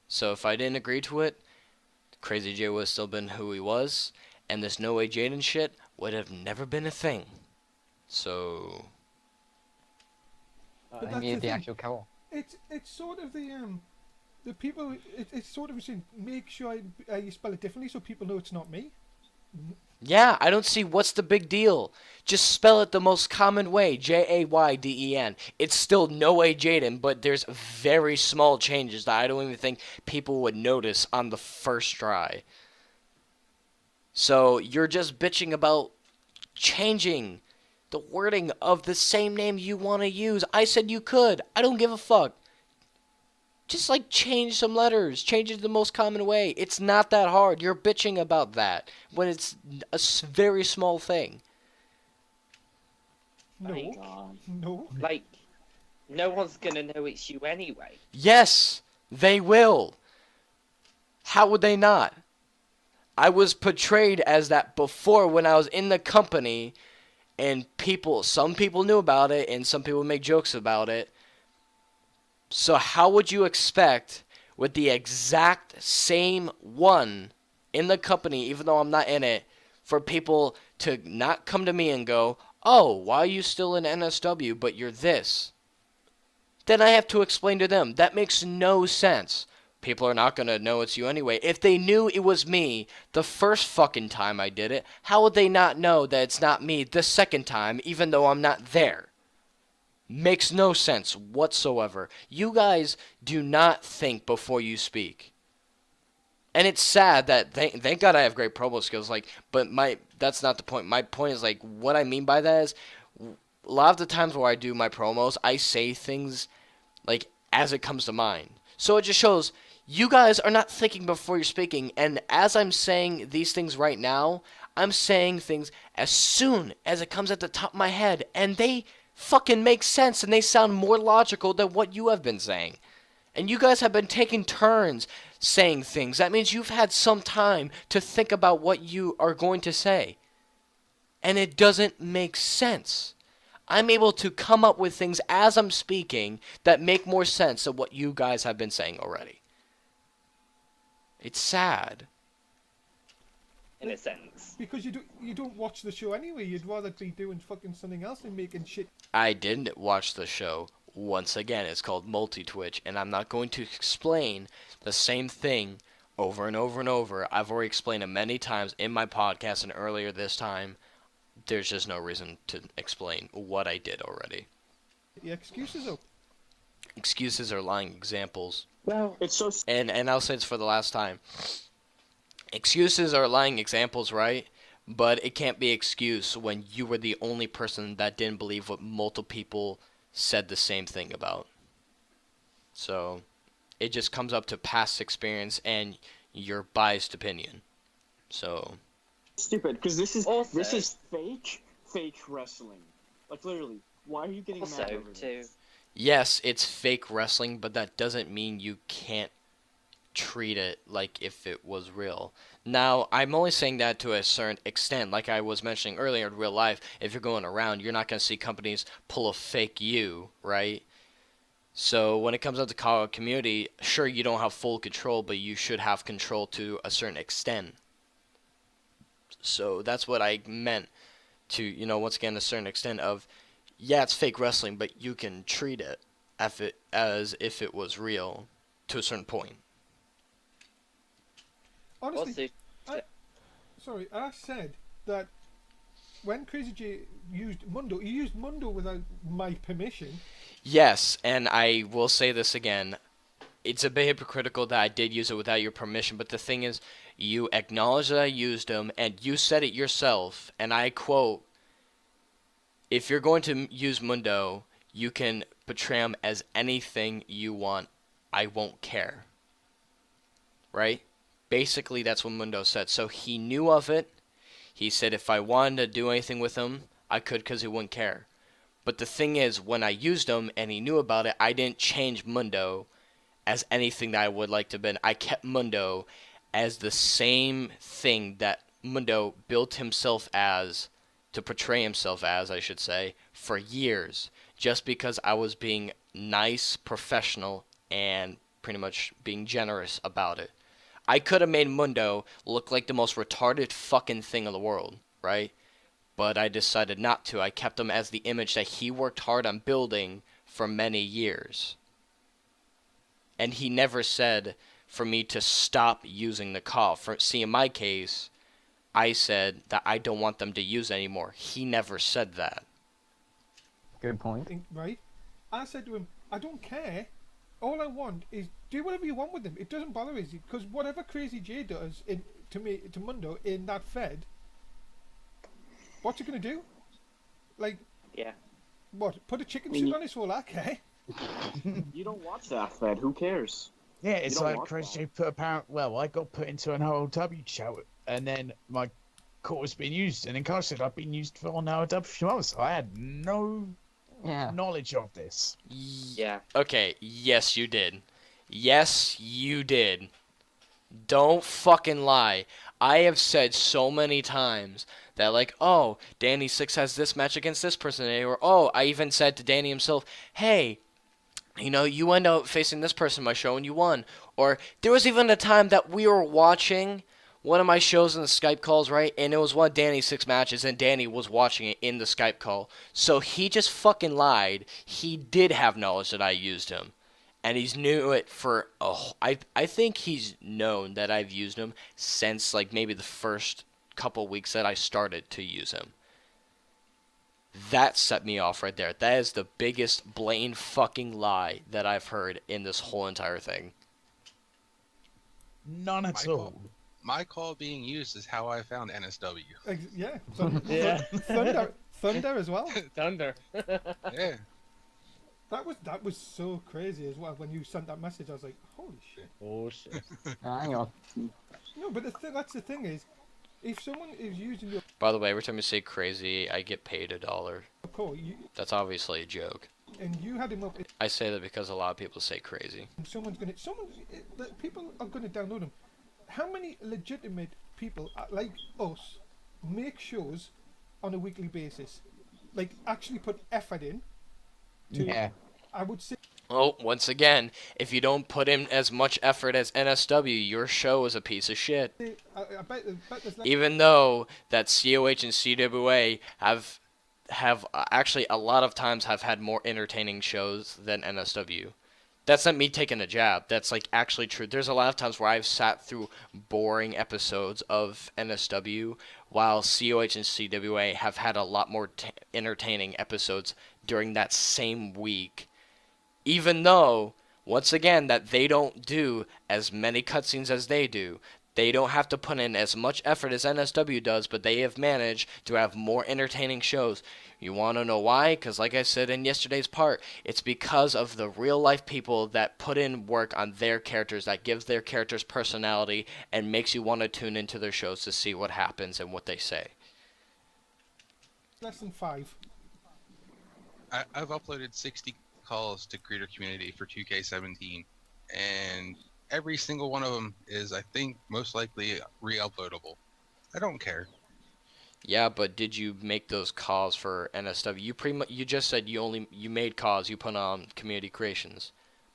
So if I didn't agree to it, Crazy J would have still been who he was, and this No Way Jaden shit would have never been a thing. So But I that's made the thing. actual call. It's sort of the people. It's sort of saying make sure you spell it differently so people know it's not me. yeah, I don't see what's the big deal. Just spell it the most common way, Jayden. It's still No Way Jaden, but there's very small changes that I don't even think people would notice on the first try. So you're just bitching about changing the wording of the same name you want to use. I said you could. I don't give a fuck. Just like change some letters. Change it the most common way. It's not that hard. You're bitching about that when it's a very small thing. No, My God. no. Like, no one's gonna know it's you anyway. Yes, they will. How would they not? I was portrayed as that before when I was in the company, and some people knew about it, and some people make jokes about it. So how would you expect, with the exact same one in the company, even though I'm not in it, for people to not come to me and go, oh, why are you still in NSW, but you're this? Then I have to explain to them. That makes no sense. People are not going to know it's you anyway. If they knew it was me the first fucking time I did it, how would they not know that it's not me the second time, even though I'm not there? Makes no sense whatsoever. You guys do not think before you speak. And it's sad that thank God I have great promo skills. Like, but that's not the point. My point is like what I mean by that is a lot of the times where I do my promos, I say things like as it comes to mind. So it just shows you guys are not thinking before you're speaking. And as I'm saying these things right now, I'm saying things as soon as it comes at the top of my head, and they fucking make sense and they sound more logical than what you have been saying. And you guys have been taking turns saying things. That means you've had some time to think about what you are going to say. And it doesn't make sense. I'm able to come up with things as I'm speaking that make more sense than what you guys have been saying already. It's sad. In a sense. Because you don't watch the show anyway. You'd rather be doing fucking something else than making shit. I didn't watch the show. Once again, it's called multi-twitch, and I'm not going to explain the same thing over and over and over. I've already explained it many times in my podcast and earlier this time. There's just no reason to explain what I did already. The excuses though. Excuses are lying examples. Well, it's so. And I'll say this for the last time. Excuses are lying examples, right? But it can't be excuse when you were the only person that didn't believe what multiple people said the same thing about. So it just comes up to past experience and your biased opinion. So Stupid, because this is Also- fake wrestling. Like literally, why are you getting mad Also, over too, this? yes, it's fake wrestling, but that doesn't mean you can't treat it like if it was real. Now, I'm only saying that to a certain extent. Like I was mentioning earlier, in real life, if you're going around, you're not going to see companies pull a fake you, right? So when it comes out to Call Out community, sure, you don't have full control, but you should have control to a certain extent. So that's what I meant to, once again, a certain extent of, yeah, it's fake wrestling, but you can treat it as if it was real to a certain point. Honestly, also, I said that when Crazy J used Mundo, he used Mundo without my permission. Yes, and I will say this again. It's a bit hypocritical that I did use it without your permission, but the thing is, you acknowledged that I used them, and you said it yourself, and I quote, if you're going to use Mundo, you can portray him as anything you want. I won't care. Right? Basically, that's what Mundo said. So he knew of it. He said if I wanted to do anything with him, I could because he wouldn't care. But the thing is, when I used him and he knew about it, I didn't change Mundo as anything that I would like to have been. I kept Mundo as the same thing that Mundo built himself as, to portray himself as, I should say, for years. Just because I was being nice, professional, and pretty much being generous about it. I could have made Mundo look like the most retarded fucking thing in the world, right? But I decided not to. I kept him as the image that he worked hard on building for many years. And he never said for me to stop using the call. See, in my case, I said that I don't want them to use it anymore. He never said that. Good point. Right? I said to him, I don't care. All I want is do whatever you want with him. It doesn't bother us because whatever Crazy J does to Mundo in that Fed, what's he gonna do? Like, yeah. What? Put a chicken suit on his for all I care. You don't watch that Fed. Who cares? Yeah, it's don't like watch Crazy J put apparent. Well, I got put into an OLW show, and then my court was being used, and then Carl said I've been used for an OLW show, so I had no knowledge of this. Yeah. Okay, yes you did. Yes, you did. Don't fucking lie. I have said so many times that like, oh, Danny Six has this match against this person today, or oh, I even said to Danny himself, hey, you end up facing this person in my show and you won. Or there was even a time that we were watching one of my shows in the Skype calls, right? And it was one of Danny's 6 matches, and Danny was watching it in the Skype call. So he just fucking lied. He did have knowledge that I used him. And he's knew it for, I think he's known that I've used him since, like, maybe the first couple weeks that I started to use him. That set me off right there. That is the biggest blatant fucking lie that I've heard in this whole entire thing. None at My all. My call being used is how I found NSW. Yeah. Yeah. Thunder as well. Thunder. Yeah. That was so crazy as well. When you sent that message, I was like, holy shit. Oh shit. Hang on. No, but that's the thing is, if someone is using your By the way, every time you say crazy, I get paid $1. call, That's obviously a joke. and you had him up, I say that because a lot of people say crazy. and people are gonna download them. How many legitimate people like us make shows on a weekly basis, like actually put effort in? Yeah. I would say. Oh, once again, if you don't put in as much effort as NSW, your show is a piece of shit. I bet there's like, Even though that COH and CWA have actually a lot of times have had more entertaining shows than NSW. That's not me taking a jab. That's like actually true. There's a lot of times where I've sat through boring episodes of NSW while COH and CWA have had a lot more entertaining episodes during that same week. Even though, once again, that they don't do as many cutscenes as they do. They don't have to put in as much effort as NSW does, but they have managed to have more entertaining shows. You want to know why? Because like I said in yesterday's part, it's because of the real-life people that put in work on their characters, that gives their characters personality, and makes you want to tune into their shows to see what happens and what they say. less than 5. I've uploaded 60 calls to Creator Community for 2K17, and every single one of them is, I think, most likely re-uploadable. I don't care. Yeah, but did you make those calls for NSW? You just said you made calls, you put on community creations.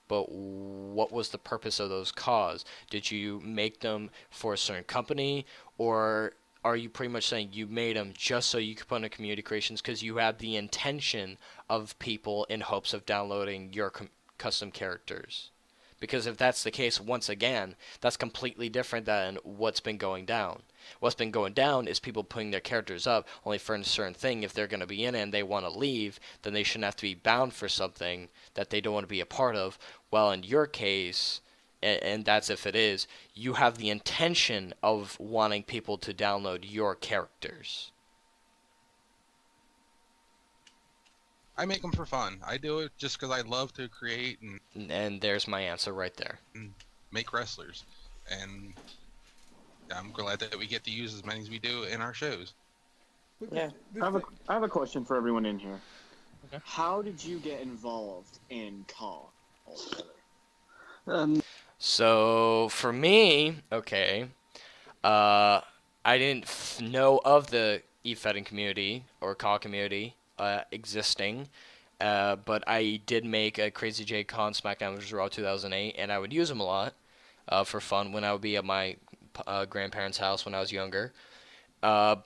But what was the purpose of those calls? Did you make them for a certain company, or are you pretty much saying you made them just so you could put on community creations because you had the intention of people in hopes of downloading your custom characters? Because if that's the case, once again, that's completely different than what's been going down. What's been going down is people putting their characters up only for a certain thing. If they're going to be in it and they want to leave, then they shouldn't have to be bound for something that they don't want to be a part of. Well, in your case, and that's if it is, you have the intention of wanting people to download your characters. I make them for fun. I do it just because I love to create And there's my answer right there. and make wrestlers. And I'm glad that we get to use as many as we do in our shows. Yeah, I have a question for everyone in here. Okay. How did you get involved in Call altogether? So for me, okay, I didn't know of the e-fetting community or call community existing, but I did make a Crazy J Con SmackDown vs. Raw 2008, and I would use them a lot for fun when I would be at my grandparents' house when I was younger. And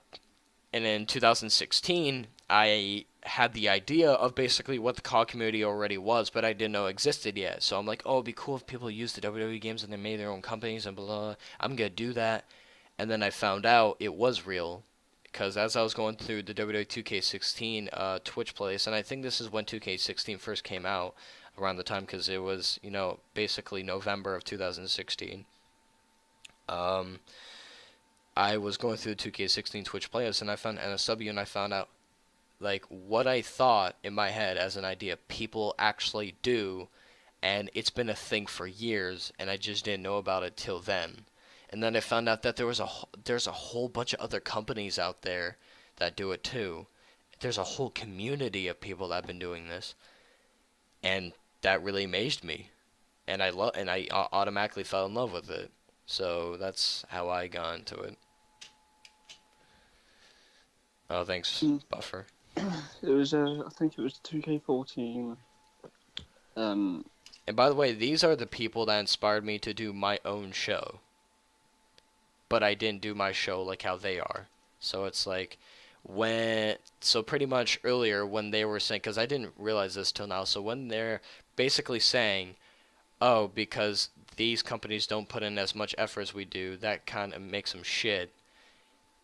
in 2016, I had the idea of basically what the COD community already was, but I didn't know existed yet. So I'm like, oh, it'd be cool if people used the WWE games and they made their own companies and blah, blah. I'm going to do that. And then I found out it was real. Because as I was going through the WWE 2K16 Twitch plays, and I think this is when 2K16 first came out, around the time, because it was, basically November of 2016. I was going through the 2K16 Twitch playlists, and I found NSW, and I found out, like, what I thought in my head as an idea people actually do, and it's been a thing for years, and I just didn't know about it till then. And then I found out that there's a whole bunch of other companies out there that do it too. There's a whole community of people that have been doing this, and that really amazed me, and I automatically fell in love with it. So that's how I got into it. Oh, thanks, Buffer. It was, I think it was 2K14. And by the way, these are the people that inspired me to do my own show. But I didn't do my show like how they are. So it's like, so pretty much earlier when they were saying, because I didn't realize this till now, so when they're basically saying, oh, because these companies don't put in as much effort as we do, that kind of makes them shit.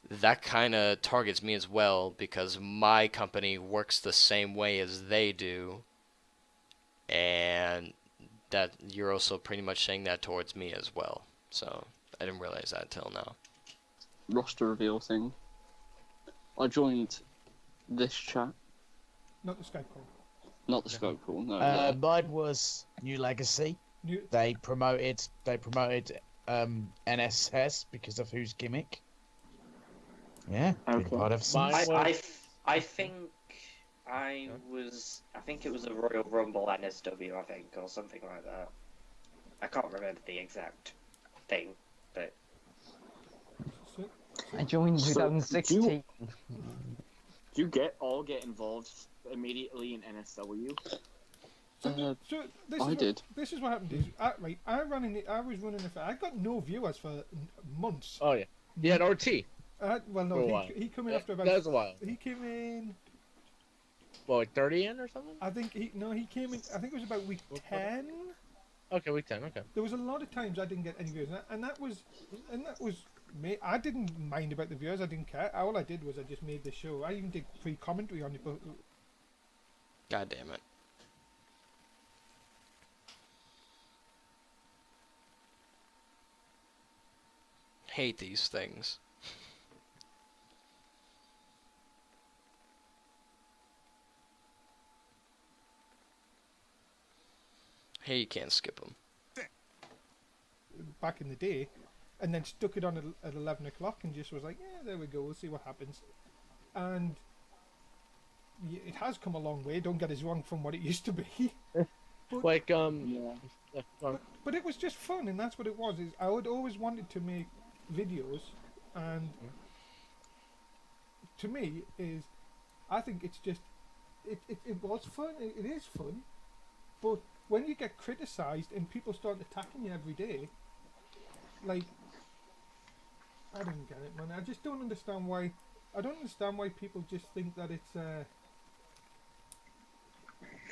That kind of targets me as well, because my company works the same way as they do, and that you're also pretty much saying that towards me as well. So I didn't realize that till now. Roster reveal thing. I joined this chat, Not the Skype call. not the Skype call. No, Mine was New Legacy. New, They promoted NSS because of whose gimmick. Yeah, been Okay. part of since. Mine was I think I think it was a Royal Rumble NSW, I think, or something like that. I can't remember the exact thing, but so, I joined So, 2016. Do you get involved immediately in NSW? so this I is did. This is what happened. Is I was running it. I got no viewers for months. Oh yeah. You had RT. Well, For a no, while. he came in after about. That was a while. He came in. Well, like 30 in or something? I think he came in. I think it was about week 10. Okay, week 10. Okay. There was a lot of times I didn't get any viewers, and that was me. I didn't mind about the viewers. I didn't care. All I did was I just made the show. I even did free commentary on it, but God damn it. Hate these things. Hey, you can't skip them. back in the day, and then stuck it on at 11 o'clock and just was like, yeah, there we go, we'll see what happens. And it has come a long way, don't get us wrong, from what it used to be. Like, Yeah. But it was just fun, and that's what it was. Is I would always wanted to make videos, and to me is, I think it's just, it was fun, it is fun, but when you get criticised and people start attacking you every day, like, I don't get it, man. I just don't understand why. I don't understand why people just think that it's.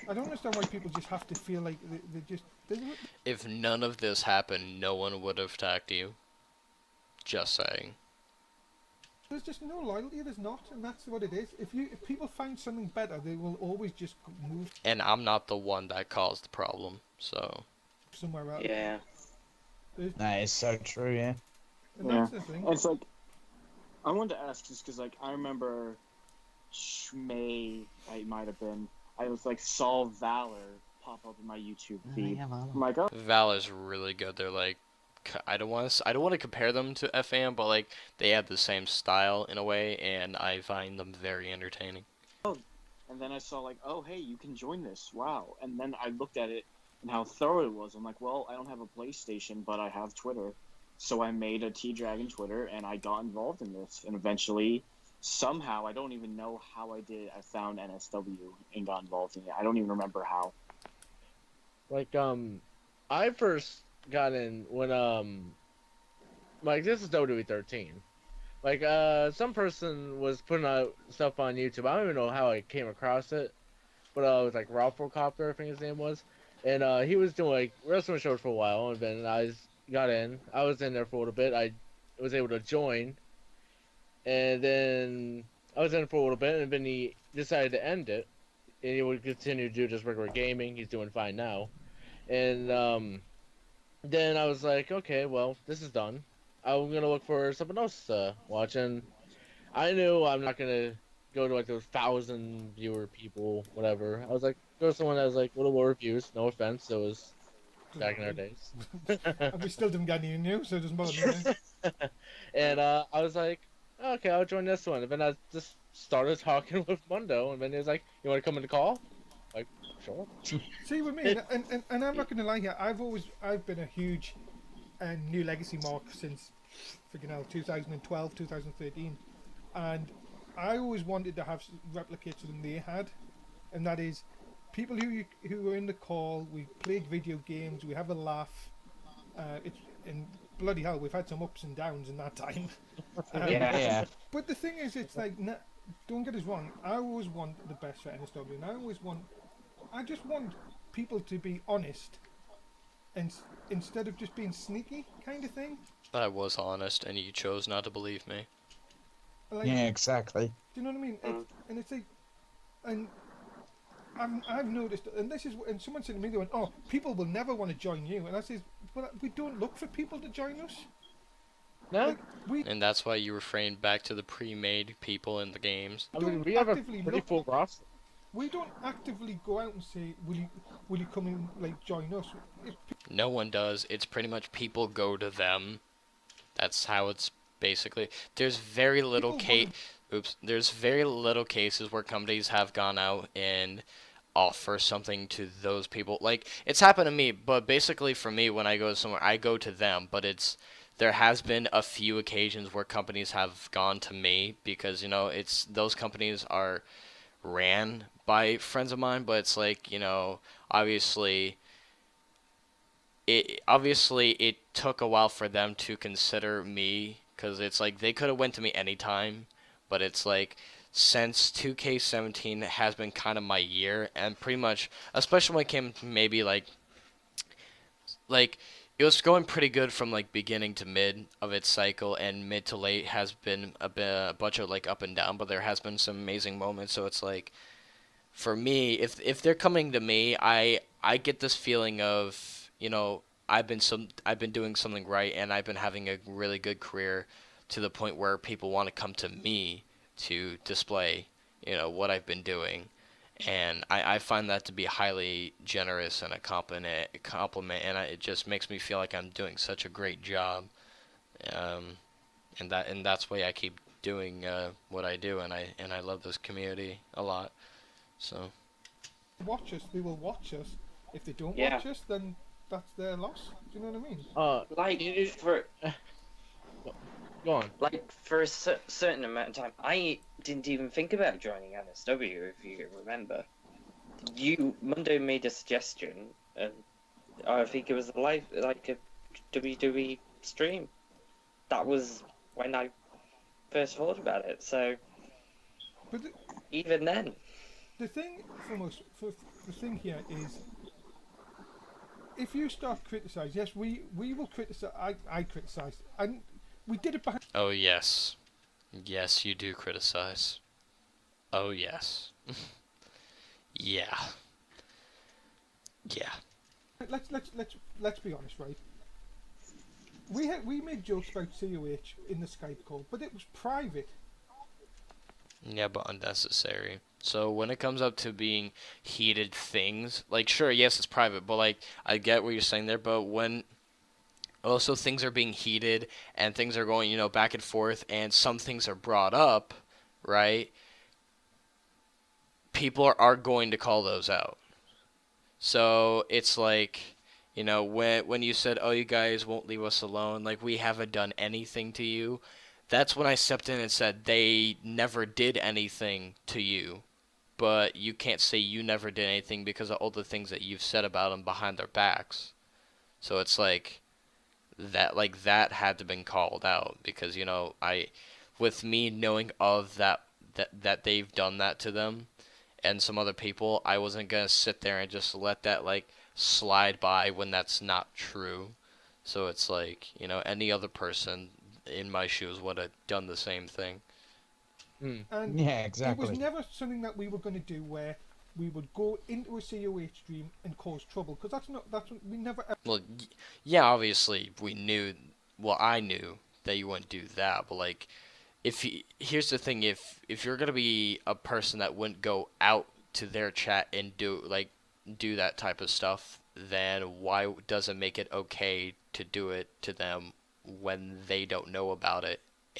I don't understand why people just have to feel like they just. If none of this happened, no one would have attacked you. Just saying. There's just no loyalty. There's not, and that's what it is. If people find something better, they will always just move And I'm not the one that caused the problem, so. somewhere else. yeah. That is so true, yeah. And that's the thing. It's like, I wanted to ask just because, like, I remember Shmay, it might have been, I was like, saw Valor pop up in my YouTube feed. I'm like, oh. Valor's really good. They're like, I don't want to compare them to FAM, but like they have the same style in a way, and I find them very entertaining. And then I saw like, oh, hey, you can join this. Wow. And then I looked at it and how thorough it was. I'm like, well, I don't have a PlayStation, but I have Twitter. So I made a T-Dragon Twitter, and I got involved in this. And eventually, somehow, I don't even know how I did. I found NSW and got involved in it. I don't even remember how. Like, I first got in when, like, this is WWE 13. Like, some person was putting out stuff on YouTube. I don't even know how I came across it, but it was like Ralph Copter, I think his name was, and he was doing like wrestling shows for a while, and then got in. I was in there for a little bit. I was able to join, and then I was in for a little bit, and then he decided to end it, and he would continue to do just regular gaming. He's doing fine now, and then I was like, okay, well, this is done. I'm gonna look for something else to watch, and I knew I'm not gonna go to like those 1,000 viewer people, whatever. I was like, go to someone that has like little more reviews. No offense, it was back in our days. And we still didn't get any new, so it doesn't bother me. And I was like, okay, I'll join this one. And then I just started talking with Mundo, and then he was like, you want to come in the call? Like, sure. See with me, and I'm not gonna lie here. I've been a huge New Legacy mark since freaking hell 2012, 2013, and I always wanted to have replicate something they had, and that is people who were in the call. We played video games. We have a laugh. It's and bloody hell, we've had some ups and downs in that time. Yeah. But the thing is, it's like, don't get us wrong. I always want the best for NSW, and I just want people to be honest, and instead of just being sneaky, kind of thing. But I was honest, and you chose not to believe me. Like, Yeah, exactly. do you know what I mean? And it's like, and I've noticed, and this is, and someone said to me, they went, "Oh, people will never want to join you," and I says, "Well, we don't look for people to join us. No, Like, we And that's why you refrain back to the pre-made people in the games. I mean don't we have a actively pretty look. full roster. We don't actively go out and say, will you come and like join us?" If No one does. It's pretty much people go to them. That's how it's basically. There's very little people want There's very little cases where companies have gone out and offer something to those people. Like it's happened to me, but basically for me, when I go somewhere, I go to them. But there has been a few occasions where companies have gone to me because it's those companies are ran by friends of mine, but it's like obviously it took a while for them to consider me because it's like they could have went to me anytime, but it's like since 2K17 has been kind of my year, and pretty much especially when it came to maybe like it was going pretty good from like beginning to mid of its cycle, and mid to late has been a bunch of like up and down, but there has been some amazing moments. So it's like for me, if they're coming to me, I get this feeling of I've been doing something right, and I've been having a really good career to the point where people want to come to me to display what I've been doing, and I find that to be highly generous and a compliment, and it just makes me feel like I'm doing such a great job, um, and that's why I keep doing what I do, and I love this community a lot. So they watch us, they will watch us. If they don't Yeah. watch us, then that's their loss. Do you know what I mean? Like for Go on. like for a certain amount of time, I didn't even think about joining NSW. If you remember, Mundo made a suggestion, and I think it was a live like a WWE stream. That was when I first thought about it. So But even then, the thing the thing here is, if you start criticizing, yes, we will criticize. I criticized, and we did it behind. oh yes, yes you do criticize. Oh yes, yeah, yeah. Let's be honest, right? We made jokes about COH in the Skype call, but it was private. Yeah, but unnecessary. So when it comes up to being heated things, like sure, yes, it's private, but like I get what you're saying there, but when also things are being heated and things are going, back and forth and some things are brought up, right? People are going to call those out. So it's like, when you said, "Oh, you guys won't leave us alone," like we haven't done anything to you. That's when I stepped in and said they never did anything to you, but you can't say you never did anything because of all the things that you've said about them behind their backs. So it's like that had to been called out because with me knowing of that they've done that to them and some other people, I wasn't gonna sit there and just let that like slide by when that's not true. So it's like any other person in my shoes would have done the same thing. And Yeah, it exactly. was never something that we were going to do where we would go into a COH stream and cause trouble, because that's what we never ever. Well, yeah, obviously we knew. Well, I knew that you wouldn't do that, but like, here's the thing: if you're gonna be a person that wouldn't go out to their chat and do that type of stuff, then why does it make it okay to do it to them when they don't know about it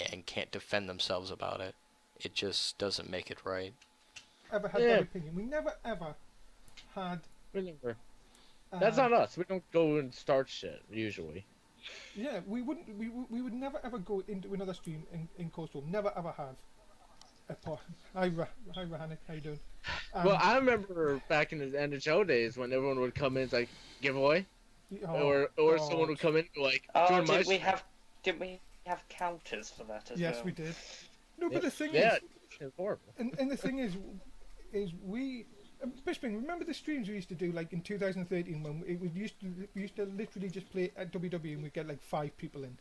and can't defend themselves about it? It just doesn't make it right. Ever had that opinion. We never ever had. Remember, that's not us. We don't go and start shit usually. Yeah, we wouldn't. We would never ever go into another stream in cause trouble. Never ever have. Hi, Rahanic. How you doing? Well, I remember back in the NHL days when everyone would come in, it's like giveaway, or someone would come in and go like, join my did we have counters for that as well? Yes, we did. No, but the thing yeah, is, it's horrible. and the thing is we. Bisping, remember the streams we used to do like in 2013 when we used to literally just play at WWE and we'd get like 5 people in.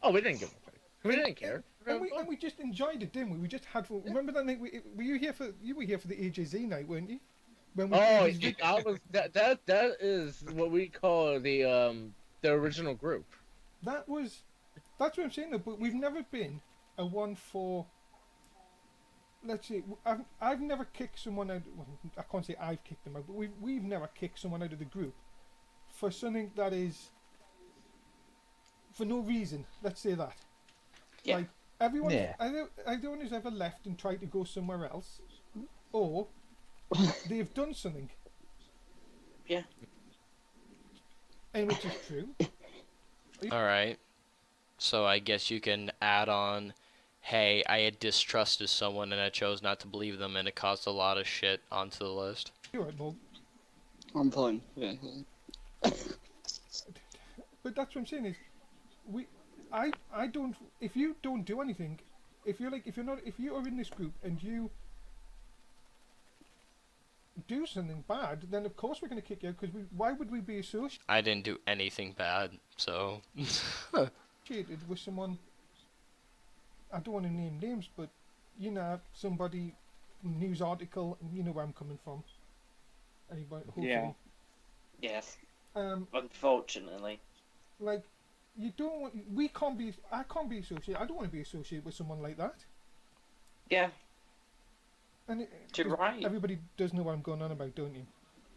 Oh, we didn't give a fuck. We didn't care. And we just enjoyed it, didn't we? We just had fun. Remember that night? You were here for the AJZ night, weren't you? when we played Oh, his video. I was that is what we call the original group. That's what I'm saying though. But we've never been a one for. Let's see. I've never kicked someone out. Well, I can't say I've kicked them out, but we've never kicked someone out of the group for something that is for no reason. Let's say that. Yeah. Like everyone, Yeah. everyone who's ever left and tried to go somewhere else, or they've done something. Yeah. And which is true. Alright. So I guess you can add on, hey, I had distrusted someone and I chose not to believe them and it caused a lot of shit onto the list. You're right, Bob. I'm fine. Yeah. But that's what I'm saying is, I don't. If you don't do anything, if you are in this group and you do something bad, then of course we're going to kick you out because why would we be I didn't do anything bad, so. associated with someone? I don't want to name names, but you know, somebody, news article, you know where I'm coming from. Anybody? Hopefully. Yeah. Yes. Unfortunately. Like, you don't want. We can't be. I can't be associated. I don't want to be associated with someone like that. Yeah. And Right. everybody does know what I'm going on about, don't you?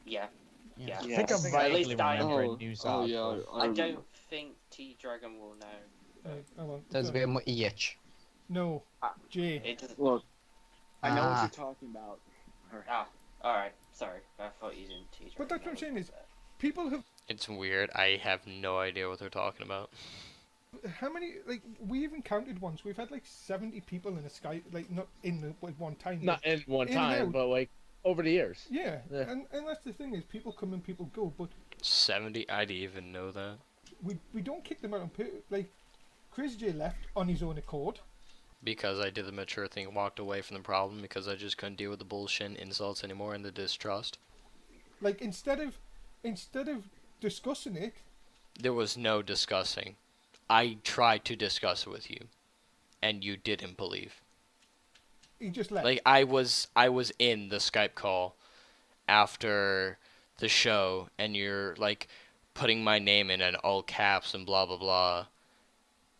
Yeah. Yeah. Yeah. I think I At vaguely least I remember know. a news Oh, yeah, article. I remember. don't think T-Dragon will know. Oh well. Does so- be a EH. No, Jay. It doesn't. Look, I know what Ah. you're talking about. Alright. Sorry. I thought you didn't T-Dragon. But that's what I'm saying is, people have. It's weird. I have no idea what they're talking about. How many? Like, we even counted once. We've had like 70 people in a Skype, like not in the like one time. Not in one In and time, out. but like over the years. Yeah, Yeah. and that's the thing is, people come and people go, but 70? I didn't even know that. we don't kick them out on like. Chris J left on his own accord. Because I did the mature thing and walked away from the problem because I just couldn't deal with the bullshit and insults anymore and the distrust. Like instead of discussing it, There was no discussing. I tried to discuss it with you, and you didn't believe. he just left. Like I was in the Skype call after the show, and you're like putting my name in all caps and blah blah blah.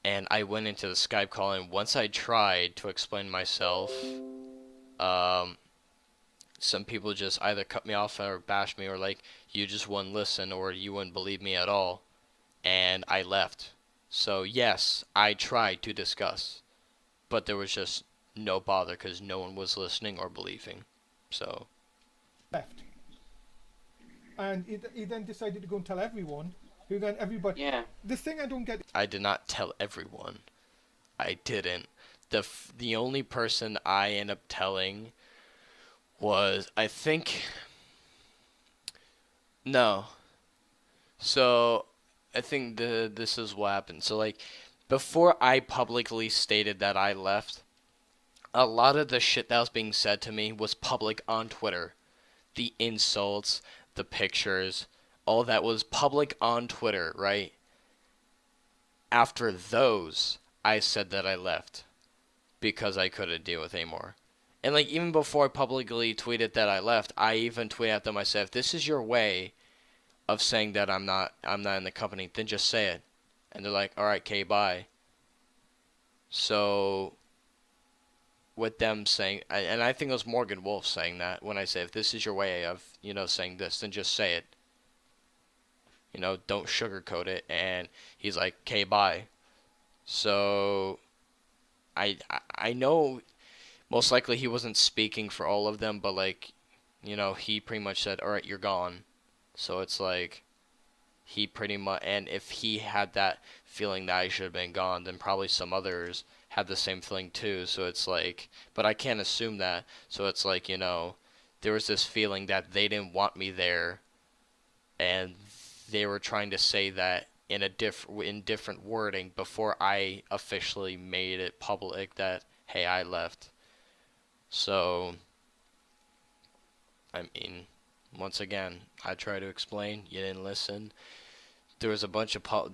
And I went into the Skype call, and once I tried to explain myself, some people just either cut me off or bashed me, or like, you just wouldn't listen, or you wouldn't believe me at all, and I left. So yes, I tried to discuss, but there was just no bother because no one was listening or believing. So left. And he then decided to go and tell everyone, who then everybody... Yeah. The thing I don't get... I did not tell everyone. I didn't. The only person I ended up telling was, I think... No. So, I think this is what happened. So, like, before I publicly stated that I left, a lot of the shit that was being said to me was public on Twitter. The insults, the pictures, all that was public on Twitter, right? After those, I said that I left because I couldn't deal with it anymore. And like even before I publicly tweeted that I left, I even tweeted at them. I said, if this is your way of saying that I'm not in the company, then just say it. And they're like, all right, okay, bye. So with them saying, and I think it was Morgan Wolf saying that when I say, if this is your way of, saying this, then just say it. Don't sugarcoat it. And he's like, okay, bye. So I know most likely he wasn't speaking for all of them, but like, he pretty much said, all right, you're gone. So it's like, he pretty much, and if he had that feeling that I should have been gone, then probably some others had the same feeling too. So it's like, but I can't assume that. So it's like, there was this feeling that they didn't want me there, and they were trying to say that in different wording before I officially made it public that, hey, I left. So, I mean, once again, I tried to explain, you didn't listen. There was a bunch of public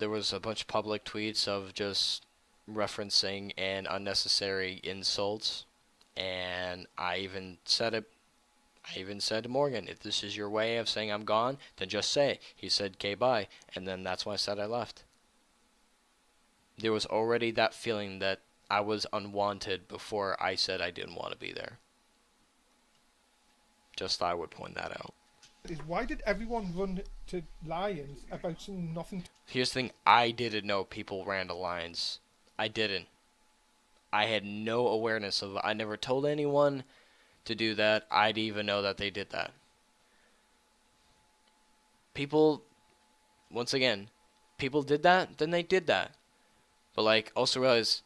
tweets of just referencing and unnecessary insults, and I even said it I even said to Morgan, if this is your way of saying I'm gone, then just say it. He said, okay, bye. And then that's when I said I left. There was already that feeling that I was unwanted before I said I didn't want to be there. Just thought I would point that out. Is why did everyone run to Lions about some nothing? Here's the thing, I didn't know people ran to Lions. I didn't. I had no awareness of it. I never told anyone to do that. I'd even know that they did that. People, once again, people did that, then they did that. But like, also realize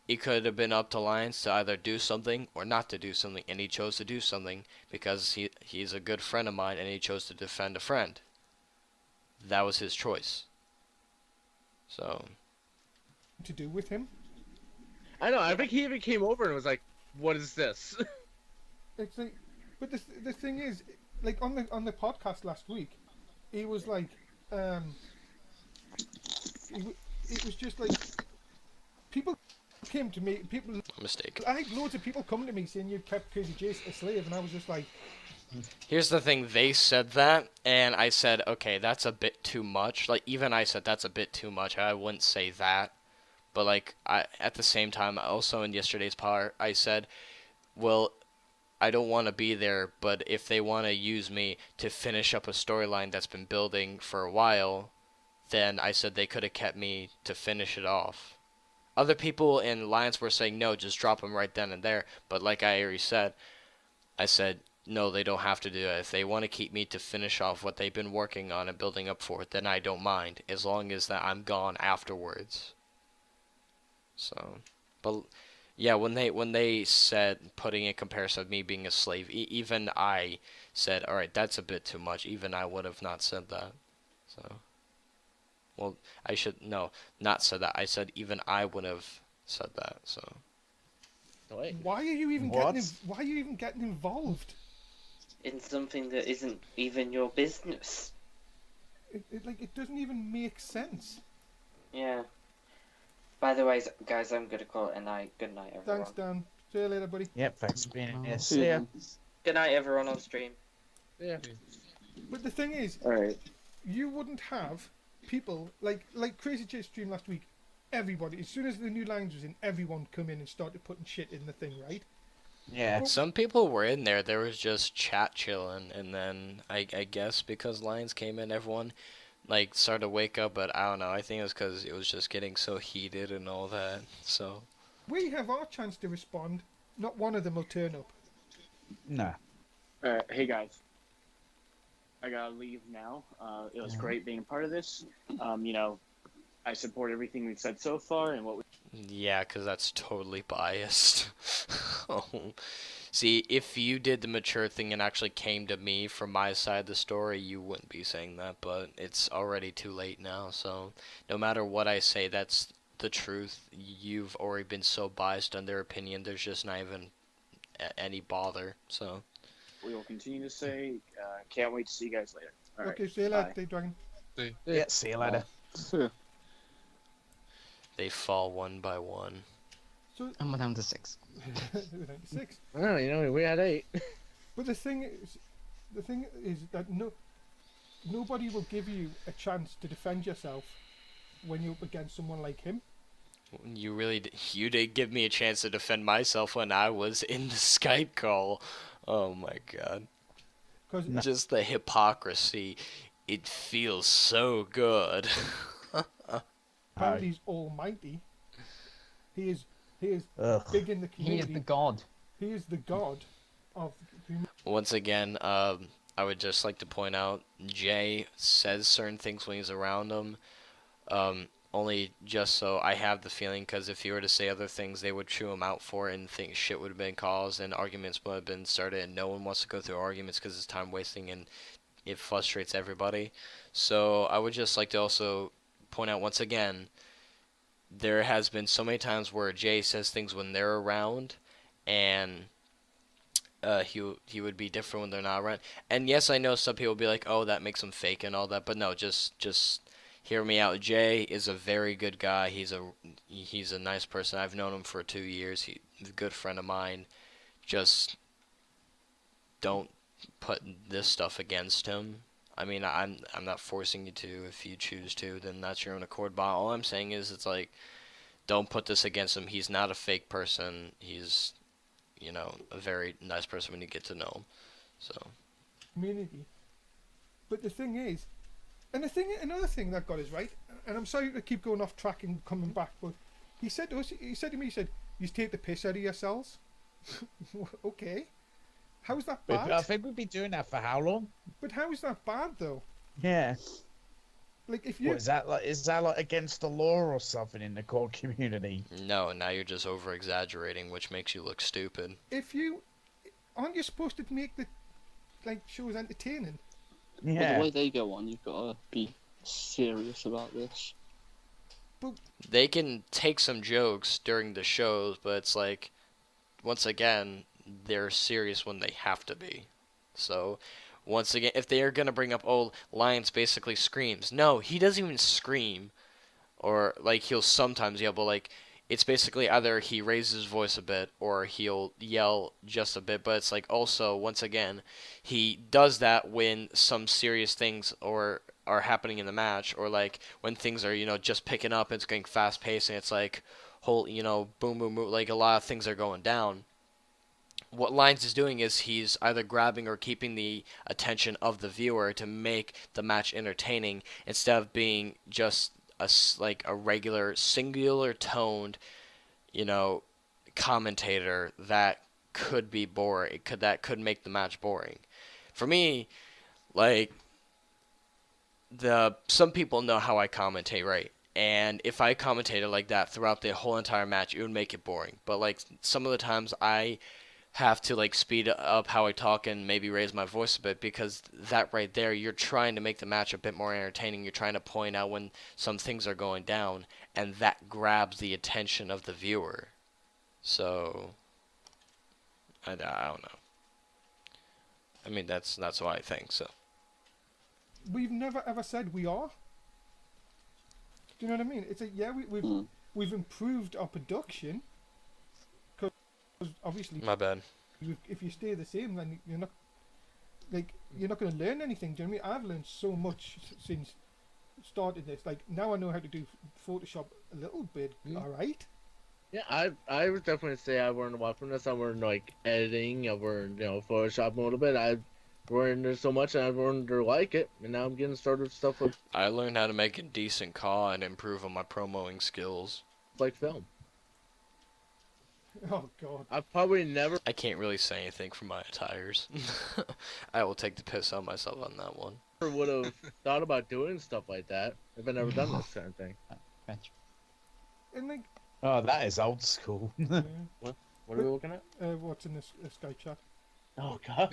it could have been up to Lions to either do something or not to do something, and he chose to do something because he's a good friend of mine, and he chose to defend a friend. That was his choice. So. To do with him? I know. I think he even came over and was like, "What is this?" It's like, but the thing is, like on the podcast last week, he was like, it was just like people came to me. People. Mistake. I had loads of people coming to me saying you kept Crazy Jace a slave, and I was just like. Here's the thing, they said that, and I said, okay, that's a bit too much. Like, even I said that's a bit too much. I wouldn't say that. But, like, at the same time, also in yesterday's part, I said, well, I don't want to be there, but if they want to use me to finish up a storyline that's been building for a while, then I said they could have kept me to finish it off. Other people in Lions were saying, no, just drop them right then and there. But like I already said, I said, no, they don't have to do it. If they want to keep me to finish off what they've been working on and building up for, then I don't mind, as long as that I'm gone afterwards. So, but yeah, when they said, putting in comparison of me being a slave, even I said, all right, that's a bit too much. Even I would have not said that. So, well, I should not said that. I said even I would have said that. So. Why are you even Why are you even getting involved in something that isn't even your business? It doesn't even make sense. Yeah. By the way, guys, I'm gonna call it a night. Good night, everyone. Thanks, Dan. See you later, buddy. Yep, thanks for being here. See ya. Good night, everyone on stream. Yeah. But the thing is, alright, you wouldn't have people like Crazy J stream last week. Everybody, as soon as the new lines was in, everyone come in and started putting shit in the thing, right? Yeah. Some people were in there. There was just chat chilling, and then I guess because Lions came in, everyone like started to wake up. But I don't know. I think it was because it was just getting so heated and all that. So we have our chance to respond. Not one of them will turn up. No. Hey guys, I gotta leave now. It was great being part of this. I support everything we've said so far and what we. Yeah, because that's totally biased. Oh. See, if you did the mature thing and actually came to me from my side of the story, you wouldn't be saying that, but it's already too late now, so no matter what I say, that's the truth. You've already been so biased on their opinion, there's just not even any bother, so. We will continue to say, can't wait to see you guys later. All okay, right, see you later, bye. Dave Dragon. Yeah, see you later. They fall one by one. So, I'm down to 6. we're down to 6. Oh, we had 8. But the thing is that nobody will give you a chance to defend yourself when you're up against someone like him. You did give me a chance to defend myself when I was in the Skype call. Oh my god. Just the hypocrisy. It feels so good. Apparently he's almighty. He is big in the community. He is the god. He is the god of humanity. Once again, I would just like to point out, Jay says certain things when he's around him. Only just so I have the feeling, because if he were to say other things, they would chew him out for it, and think shit would have been caused, and arguments would have been started, and no one wants to go through arguments because it's time wasting, and it frustrates everybody. So I would just like to also point out once again, there has been so many times where Jay says things when they're around, and he would be different when they're not around. And yes, I know some people will be like, oh, that makes him fake and all that, but no, just hear me out. Jay is a very good guy. He's a nice person. I've known him for 2 years. He's a good friend of mine. Just don't put this stuff against him. I mean, I'm not forcing you to. If you choose to, then that's your own accord. But all I'm saying is, it's like, don't put this against him. He's not a fake person. He's, a very nice person when you get to know him. So. Community. But the thing is, another thing that got us right, and I'm sorry to keep going off track and coming back, but he said to me, you take the piss out of yourselves. Okay. How's that bad? I think we've been doing that for how long? But how is that bad though? Yeah. Like if you What, is that like against the law or something in the core community? No, now you're just over exaggerating, which makes you look stupid. aren't you supposed to make the shows entertaining? Yeah. But the way they go on, you've got to be serious about this. They can take some jokes during the shows, but it's like, once again, they're serious when they have to be. So, once again, if they are going to bring up, oh, Lions basically screams. No, he doesn't even scream. Or, he'll sometimes yell, but, it's basically either he raises his voice a bit or he'll yell just a bit. But it's also, once again, he does that when some serious things are happening in the match, or when things are, just picking up and it's getting fast paced and it's boom, boom, boom, a lot of things are going down. What Lyons is doing is he's either grabbing or keeping the attention of the viewer to make the match entertaining, instead of being just a regular singular toned, commentator that could be boring. That could make the match boring. For me, some people know how I commentate, right? And if I commentated like that throughout the whole entire match, it would make it boring. But some of the times I have to speed up how I talk and maybe raise my voice a bit, because that right there, you're trying to make the match a bit more entertaining. You're trying to point out when some things are going down, and that grabs the attention of the viewer. So I don't know. I mean, that's what I think. So We've never ever said we are. Do you know what I mean? It's we've improved our production. Obviously, my bad. If you stay the same, then you're not going to learn anything. Do you know what I mean? I've learned so much since started this. Now I know how to do Photoshop a little bit. All right. Yeah, I would definitely say I learned a lot from this. I learned editing. I learned Photoshop a little bit. I learned so much, and I learned to like it. And now I'm getting started with stuff I learned how to make a decent call and improve on my promoting skills. like film. Oh God. I probably never. I can't really say anything for my attires. I will take the piss out of myself on that one. Would have thought about doing stuff like that if I never done this kind of thing. And Oh, that is old school. yeah. What are we looking at? What's in this Skype chat? Oh God.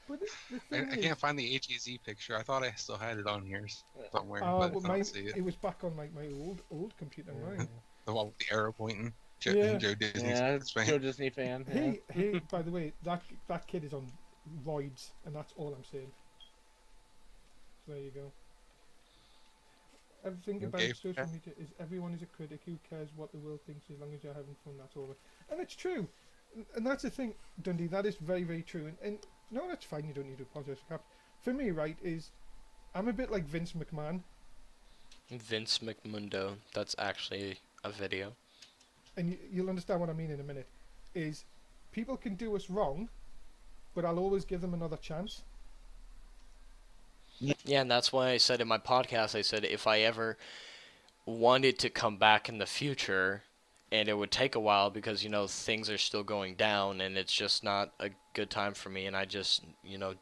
But the I thing is, can't find the HEZ picture. I thought I still had it on here somewhere, but I don't see it. it was back on my old computer. Mine. The one with the arrow pointing. Yeah. Joe Disney's Yeah, fan. Joe Disney fan. Yeah. Hey, by the way, that kid is on roids, and that's all I'm saying. So there you go. Everything about Okay. social media is everyone is a critic. Who cares what the world thinks? As long as you're having fun, that's all. And it's true. And that's the thing, Dundee. That is very, very true. And no, that's fine. You don't need to apologize for that. For me, right, is I'm a bit like Vince McMahon. Vince McMundo. That's actually a video. And you'll understand what I mean in a minute. Is people can do us wrong, but I'll always give them another chance. Yeah, and that's why I said in my podcast, I said if I ever wanted to come back in the future, and it would take a while because, things are still going down and it's just not a good time for me, and I just,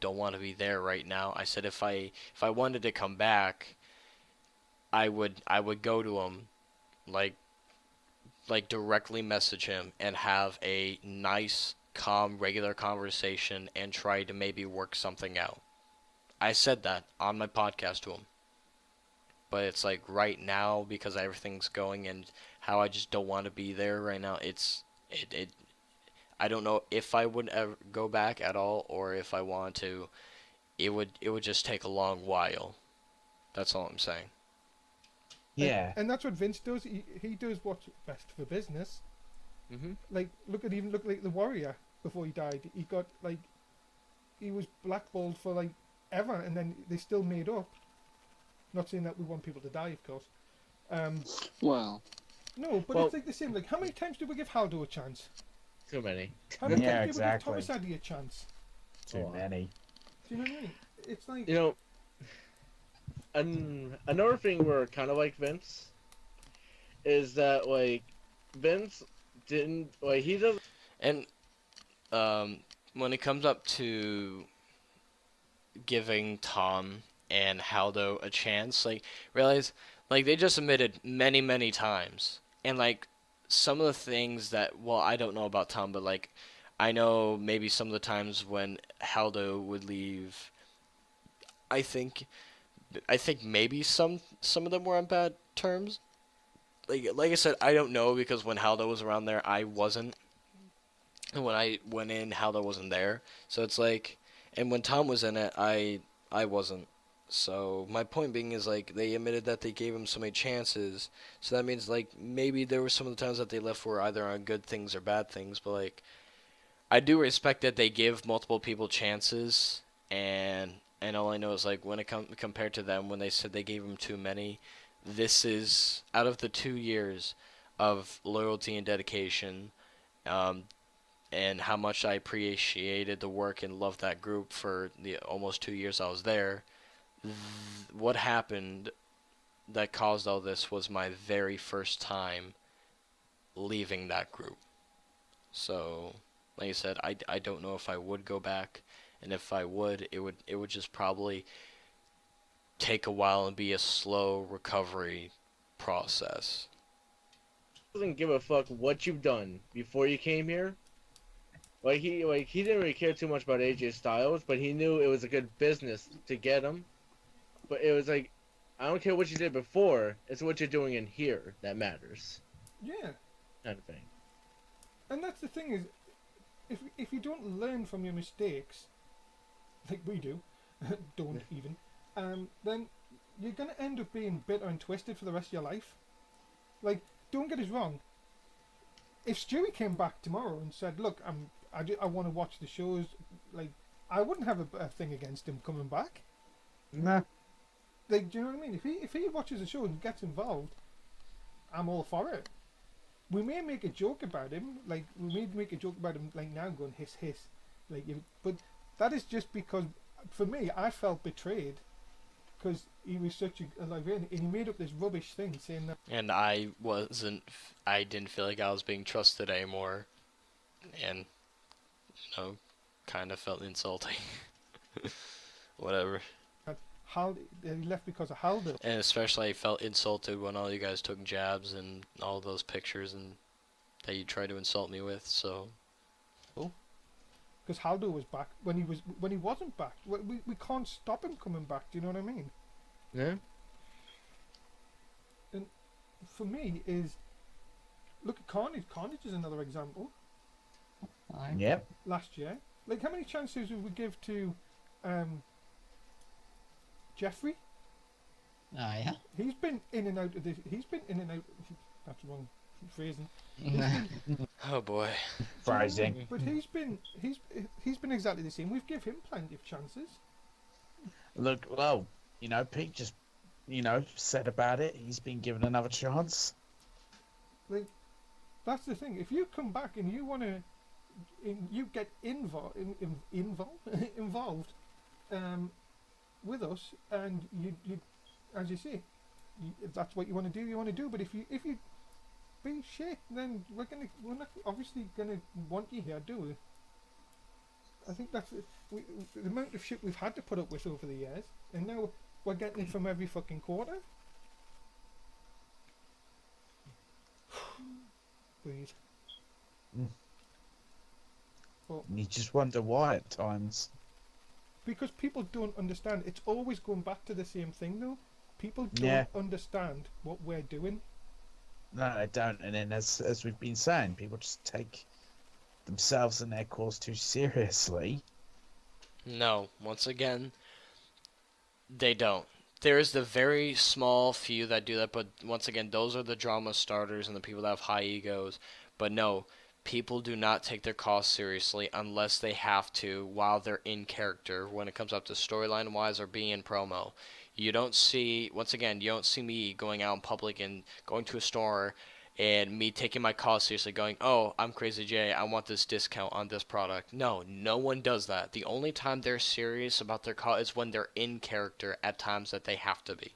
don't want to be there right now. I said if I wanted to come back, I would go to him, like directly message him and have a nice, calm, regular conversation and try to maybe work something out. I said that on my podcast to him. But it's right now, because everything's going and how I just don't want to be there right now, I don't know if I would ever go back at all, or if I want to, it would just take a long while. That's all I'm saying. Yeah. And that's what Vince does. He does what's best for business. Mm-hmm. Look at the Warrior. before he died. He got like he was blackballed for like ever, and then they still made up. Not saying that we want people to die, of course. Um, Well, no, but Well- it's like the same. Like, how many times did we give Haldo a chance? Too many. How many Yeah, times did we give exactly. Thomas Addy a chance? Too Oh. many. Do you know what I mean? It's like You know, another thing we're kind of like Vince is that like Vince didn't like he doesn't. And when it comes up to giving Tom and Haldo a chance, like realize like they just admitted many, many times. And like some of the things that well, I don't know about Tom, but like I know maybe some of the times when Haldo would leave, I think maybe some of them were on bad terms. Like I said, I don't know because when Haldo was around there, I wasn't. And when I went in, Haldo wasn't there. So it's like, and when Tom was in it, I wasn't. So my point being is like they admitted that they gave him so many chances. So that means like maybe there were some of the times that they left were either on good things or bad things. But like I do respect that they give multiple people chances. And all I know is like when it compared to them when they said they gave him too many, this is out of the 2 years of loyalty and dedication. Um, and how much I appreciated the work and loved that group for the almost 2 years I was there. What happened that caused all this was my very first time leaving that group. So, like I said, I don't know if I would go back, and if I would, it would just probably take a while and be a slow recovery process. Doesn't give a fuck what you've done before you came here. Like he didn't really care too much about AJ Styles, but he knew it was a good business to get him. But it was like, I don't care what you did before; it's what you're doing in here that matters, yeah. kind of thing. And that's the thing is, if you don't learn from your mistakes, like we do, don't even, then you're gonna end up being bitter and twisted for the rest of your life. Like, don't get us wrong. If Stewie came back tomorrow and said, "Look, I want to watch the shows," like, I wouldn't have a thing against him coming back. Nah. Like, do you know what I mean? If he watches the show and gets involved, I'm all for it. We may make a joke about him, like we may make a joke about him, like now going hiss hiss, like but that is just because for me I felt betrayed because he was such a librarian and he made up this rubbish thing saying that. And I didn't feel like I was being trusted anymore, and kind of felt insulting. Whatever. He left because of Haldo. And especially I felt insulted when all you guys took jabs and all those pictures and that you tried to insult me with. So, Because Haldo was back when he wasn't back. We can't stop him coming back. Do you know what I mean? Yeah. And for me is look at Carnage. Carnage is another example. Yep. Last year, like how many chances did we give to Jeffrey? Oh, yeah. He's been in and out of this. He's been in and out. That's wrong phrasing. oh boy. Phrasing. But he's been exactly the same. We've given him plenty of chances. Look, well, Pete just, said about it. He's been given another chance. Like, that's the thing. If you come back and you want to, you get involved, with us, and you, as you say, if that's what you want to do, you want to do. But if you be shit, then we're not obviously gonna want you here, do we? I think that's the amount of shit we've had to put up with over the years, and now we're getting it from every fucking quarter. Breathe. But You just wonder why at times. because people don't understand, it's always going back to the same thing though. People don't Yeah. understand what we're doing. No, they don't. And then, as we've been saying, people just take themselves and their cause too seriously. No, once again, they don't. There is the very small few that do that, but once again, those are the drama starters and the people that have high egos. But no, people do not take their calls seriously unless they have to while they're in character when it comes up to storyline wise or being in promo. You don't see, once again, you don't see me going out in public and going to a store and me taking my call seriously going, oh, I'm Crazy J, I want this discount on this product. No, no one does that. The only time they're serious about their call is when they're in character at times that they have to be.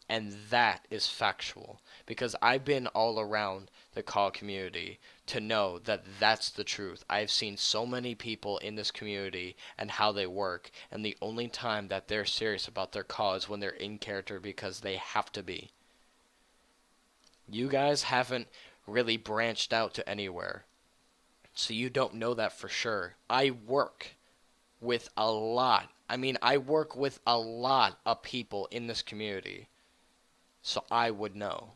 And that is factual because I've been all around the call community to know that that's the truth. I've seen so many people in this community and how they work, and the only time that they're serious about their call is when they're in character because they have to be. You guys haven't really branched out to anywhere, so you don't know that for sure. I work with a lot. I work with a lot of people in this community, so I would know.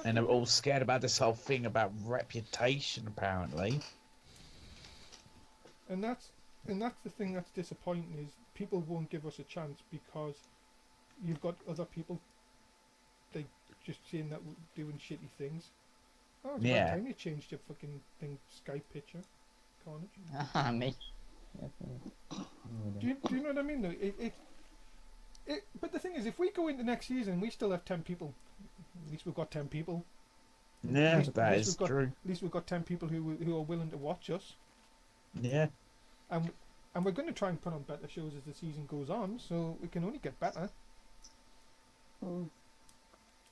And they're all scared about this whole thing about reputation, apparently. And that's the thing that's disappointing is people won't give us a chance because you've got other people like just saying that we're doing shitty things. Oh, it's about time you changed your fucking thing, Skype picture, Carnage. Me. Do you know what I mean? Though but the thing is, if we go into next season, we still have 10 people. At least we've got 10 people. Yeah, that is true. At least we've got 10 people who are willing to watch us. Yeah. And we're going to try and put on better shows as the season goes on, so we can only get better.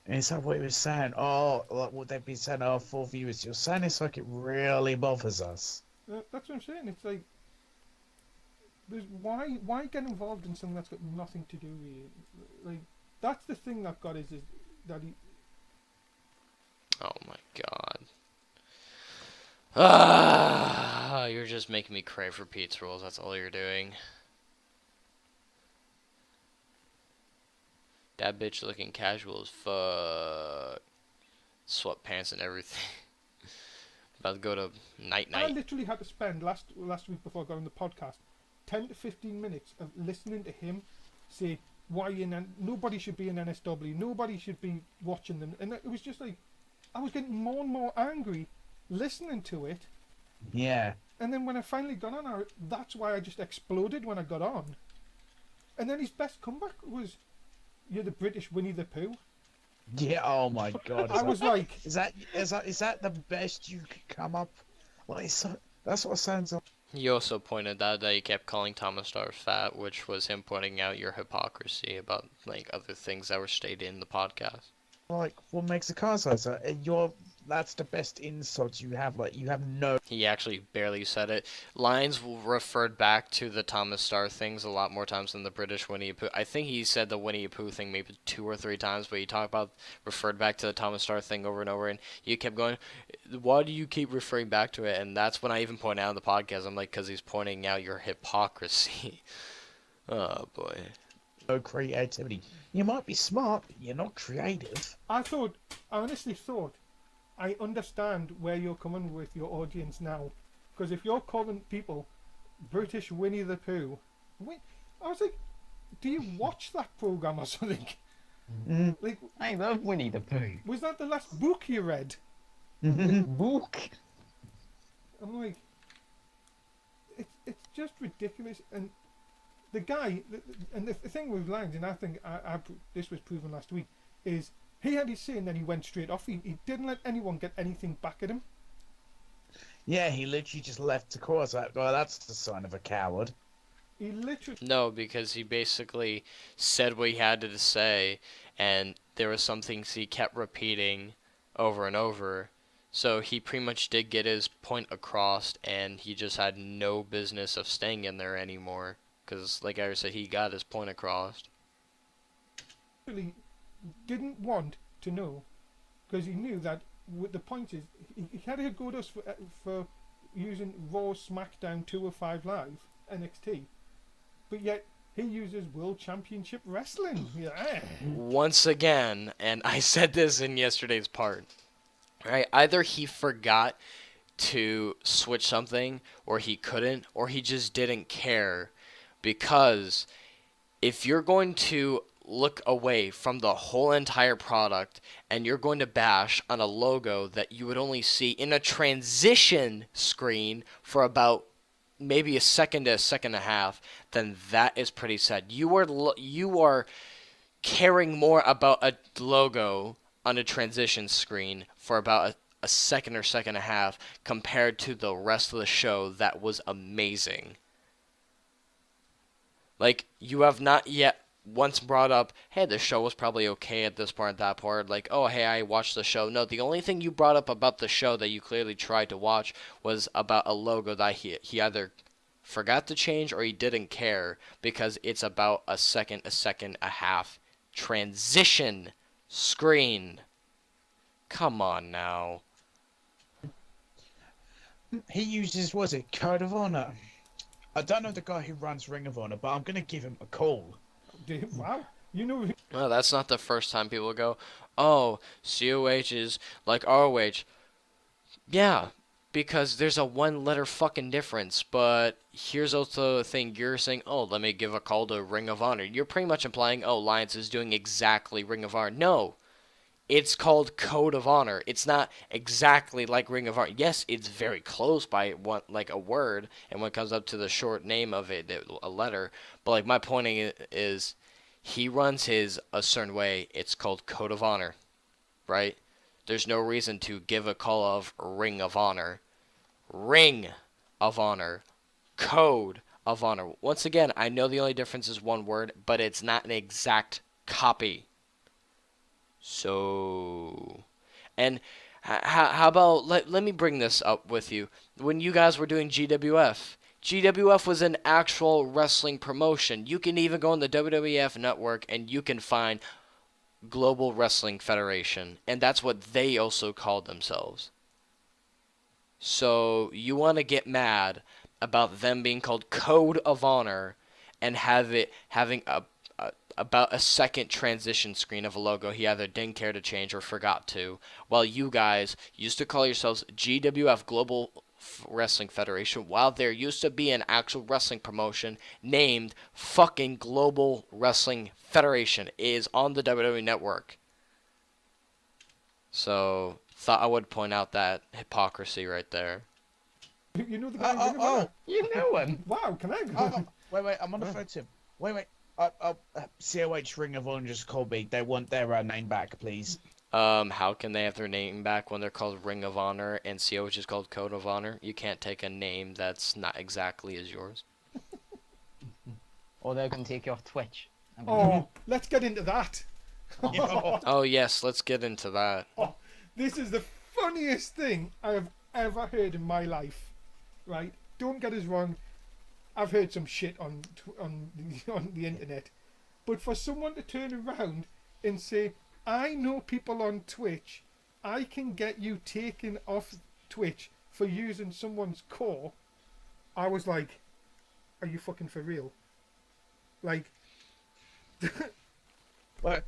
Is that what he was saying? Oh, like, would they be saying, oh, 4 viewers? You're saying it's like it really bothers us. That's what I'm saying. It's like, why get involved in something that's got nothing to do with you? Like, that's the thing that got is that he. Oh my god. Ah, you're just making me crave for pizza rolls. That's all you're doing. That bitch looking casual as fuck. Sweatpants and everything. About to go to night. I literally had to spend last week before I got on the podcast 10 to 15 minutes of listening to him say why nobody should be in NSW, nobody should be watching them, and it was just like I was getting more and more angry listening to it. Yeah. And then when I finally got on, that's why I just exploded when I got on. And then his best comeback was, "You're the British Winnie the Pooh." Yeah. Oh my god. I was like, is that the best you could come up? Like, that's what it sounds like. He also pointed out that he kept calling Thomas Starr fat, which was him pointing out your hypocrisy about like other things that were stated in the podcast. Like, what makes a car size? That's the best insult you have. Like, you have no. He actually barely said it. Lyons referred back to the Thomas Starr things a lot more times than the British Winnie the Pooh. I think he said the Winnie the Pooh thing maybe 2 or 3 times, but he referred back to the Thomas Starr thing over and over, and you kept going, why do you keep referring back to it? And that's when I even point out in the podcast, I'm like, because he's pointing out your hypocrisy. Oh, boy. No creativity. You might be smart, but you're not creative. I honestly thought, I understand where you're coming with your audience now. Because if you're calling people British Winnie the Pooh, I was like, do you watch that program or something? Like, I love Winnie the Pooh. Was that the last book you read? Book? I'm like, it's just ridiculous. And the guy, and the thing with Lyons, and I think this was proven last week, is he had his say and then he went straight off. He didn't let anyone get anything back at him. Yeah, he literally just left the course. Like, well, that's the sign of a coward. He literally... No, because he basically said what he had to say, and there were some things he kept repeating over and over. So he pretty much did get his point across, and he just had no business of staying in there anymore. Because, like I said, he got his point across. Really didn't want to know, because he knew that the point is, he had to go to us for using Raw, SmackDown, 205 Live, NXT. But yet, he uses World Championship Wrestling. Yeah. Once again, and I said this in yesterday's part, right? Either he forgot to switch something, or he couldn't, or he just didn't care. Because if you're going to look away from the whole entire product and you're going to bash on a logo that you would only see in a transition screen for about maybe a second to a second and a half, then that is pretty sad. You are caring more about a logo on a transition screen for about a second or second and a half compared to the rest of the show that was amazing. Like, you have not yet once brought up, hey, the show was probably okay at this part, that part. Like, oh, hey, I watched the show. No, the only thing you brought up about the show that you clearly tried to watch was about a logo that he either forgot to change or he didn't care because it's about a second, a half transition screen. Come on now. He uses, was it Code of Honor? I don't know the guy who runs Ring of Honor, but I'm gonna give him a call. Wow, you know. Well, that's not the first time people go, oh, COH is like ROH. Yeah, because there's a one letter fucking difference. But here's also the thing, you're saying, oh, let me give a call to Ring of Honor. You're pretty much implying, oh, Alliance is doing exactly Ring of Honor. No, it's called Code of Honor. It's not exactly like Ring of Honor. Yes, it's very close by one, like a word, and when it comes up to the short name of it, a letter. But like my point is, he runs his a certain way. It's called Code of Honor, right? There's no reason to give a call of Ring of Honor. Ring of Honor. Code of Honor. Once again, I know the only difference is one word, but it's not an exact copy. So, and how about, let me bring this up with you. When you guys were doing GWF was an actual wrestling promotion. You can even go on the WWF network and you can find Global Wrestling Federation, and that's what they also called themselves. So you want to get mad about them being called Code of Honor and having about a second transition screen of a logo he either didn't care to change or forgot to, while you guys used to call yourselves GWF Global Wrestling Federation, while there used to be an actual wrestling promotion named fucking Global Wrestling Federation. It is on the WWE Network. So, thought I would point out that hypocrisy right there. You know the guy. You know him. Wow, can I go? Wait, I'm on the phone to him. Wait. COH Ring of Honor just called me. They want their name back, please. How can they have their name back when they're called Ring of Honor and COH is called Code of Honor? You can't take a name that's not exactly as yours. Or they're gonna take you off Twitch. Oh, let's get into that. Oh yes, let's get into that. Oh, this is the funniest thing I have ever heard in my life. Right? Don't get us wrong. I've heard some shit on the internet, but for someone to turn around and say, "I know people on Twitch, I can get you taken off Twitch for using someone's core," I was like, "Are you fucking for real?" Like, what?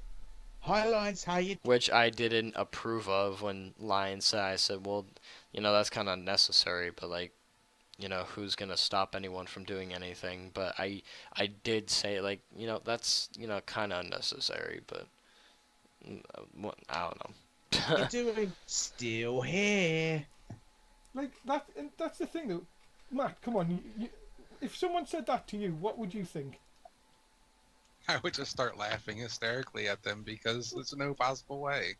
Hi, Lions, how you? Which I didn't approve of when Lion said. I said, well, that's kind of unnecessary, but like, who's gonna stop anyone from doing anything? But I did say, like, that's kind of unnecessary, but I don't know. You're doing still here. Like that, and that's the thing though. Matt, come on. If someone said that to you, what would you think? I would just start laughing hysterically at them because there's no possible way.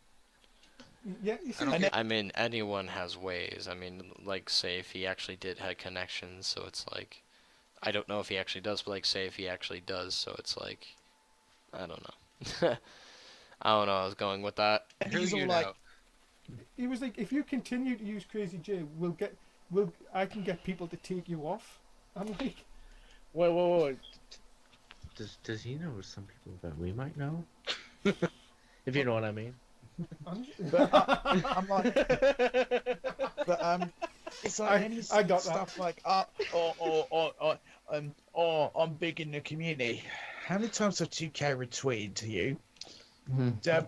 Yeah, you see, I mean, anyone has ways. I mean, like, say if he actually did have connections, so it's like, I don't know if he actually does, but like, say if he actually does, so it's like, I don't know. I don't know. I was going with that. He's all like, he was like, if you continue to use Crazy J, I can get people to take you off. I'm like, wait. Does he know some people that we might know? If you know what I mean. But I'm like, it's like any I got stuff that. like, I'm big in the community. How many times have 2K retweeted to you? Do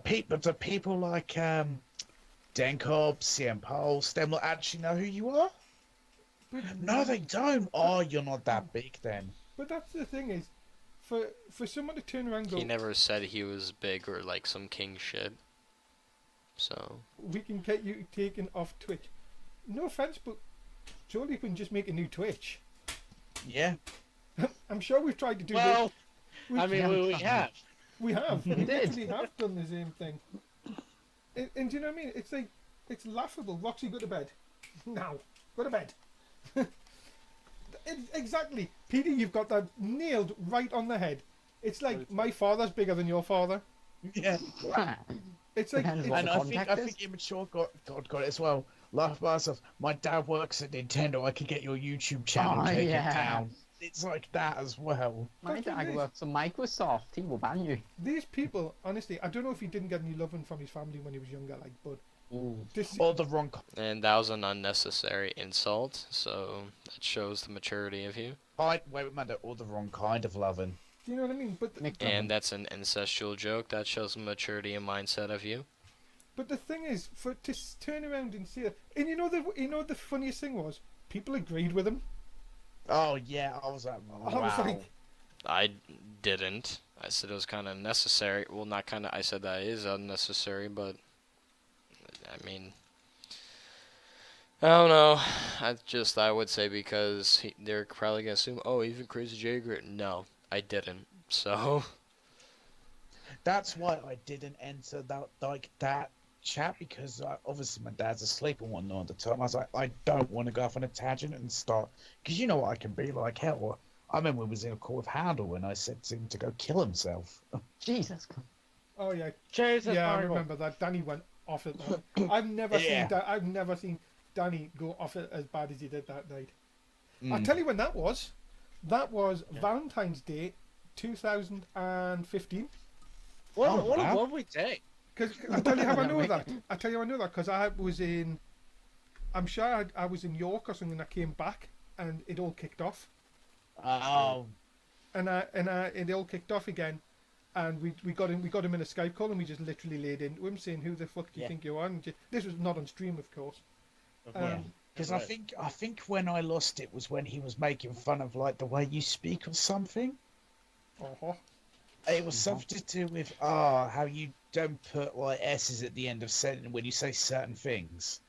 people like Dan Cobb, CM Pulse, them not actually know who you are? No, they don't. Oh, you're not that big then. But that's the thing is, for someone to turn around and go, He never said he was big or like some king shit. So we can get you taken off Twitch. No offense, but surely you can just make a new Twitch. Yeah. I'm sure we've tried to do Well, this. I mean, we have. We have. We We did. literally have done the same thing. And do you know what I mean? It's like, it's laughable. Roxy, go to bed. Now. Go to bed. Exactly. Peter, you've got that nailed right on the head. It's like, my father's bigger than your father. Yeah. It's like, Depends it's, what And the I think context is. Immature got it as well. Laugh myself. My dad works at Nintendo. I could get your YouTube channel Oh, taken yeah. down. It's like that as well. My That's what dad it is. works for Microsoft. He will ban you. these people, honestly, I don't know if he didn't get any loving from his family when he was younger, like, but this, Or the wrong. and that was an unnecessary insult. So that shows the maturity of you. Wait, Amanda, or the wrong kind of loving. do you know what I mean? But Nick And that's an incestual joke. That shows the maturity and mindset of you. But the thing is, for to turn around and say that, and you know the funniest thing was, people agreed with him. Oh yeah, I was like, wow. I was like, I didn't. I said it was kind of necessary. Well, not kind of. I said that it is unnecessary, but I mean, I don't know. I would say because they're probably gonna assume, oh, even Crazy J agreed. No, I didn't. So That's why I didn't enter that chat, because obviously my dad's asleep and whatnot at the time. I was like, I don't want to go off on a tangent and start, because you know what I can be like. Hell, I remember we was in a call with Handel and I said to him to go kill himself. Jesus Christ. oh yeah, Jesus, yeah, I Marvel. remember that. Danny went off it. I've never seen Danny go off it as bad as he did that night. I'll tell you when that was. That was Valentine's Day, 2015. What Oh, a wow. lovely day. Because I tell you how I know that. I tell you how I know that because I was in. I'm sure I was in York or something. I came back and it all kicked off. Oh, And it all kicked off again, and we got him in a Skype call and we just literally laid into him saying, "Who the fuck do you Yeah. think you are?" And this was not on stream, of course. yeah. Because Right. I think when I lost it was when he was making fun of like the way you speak or something. Uh-huh. It was something to do with how you don't put like S's at the end of sentence when you say certain things.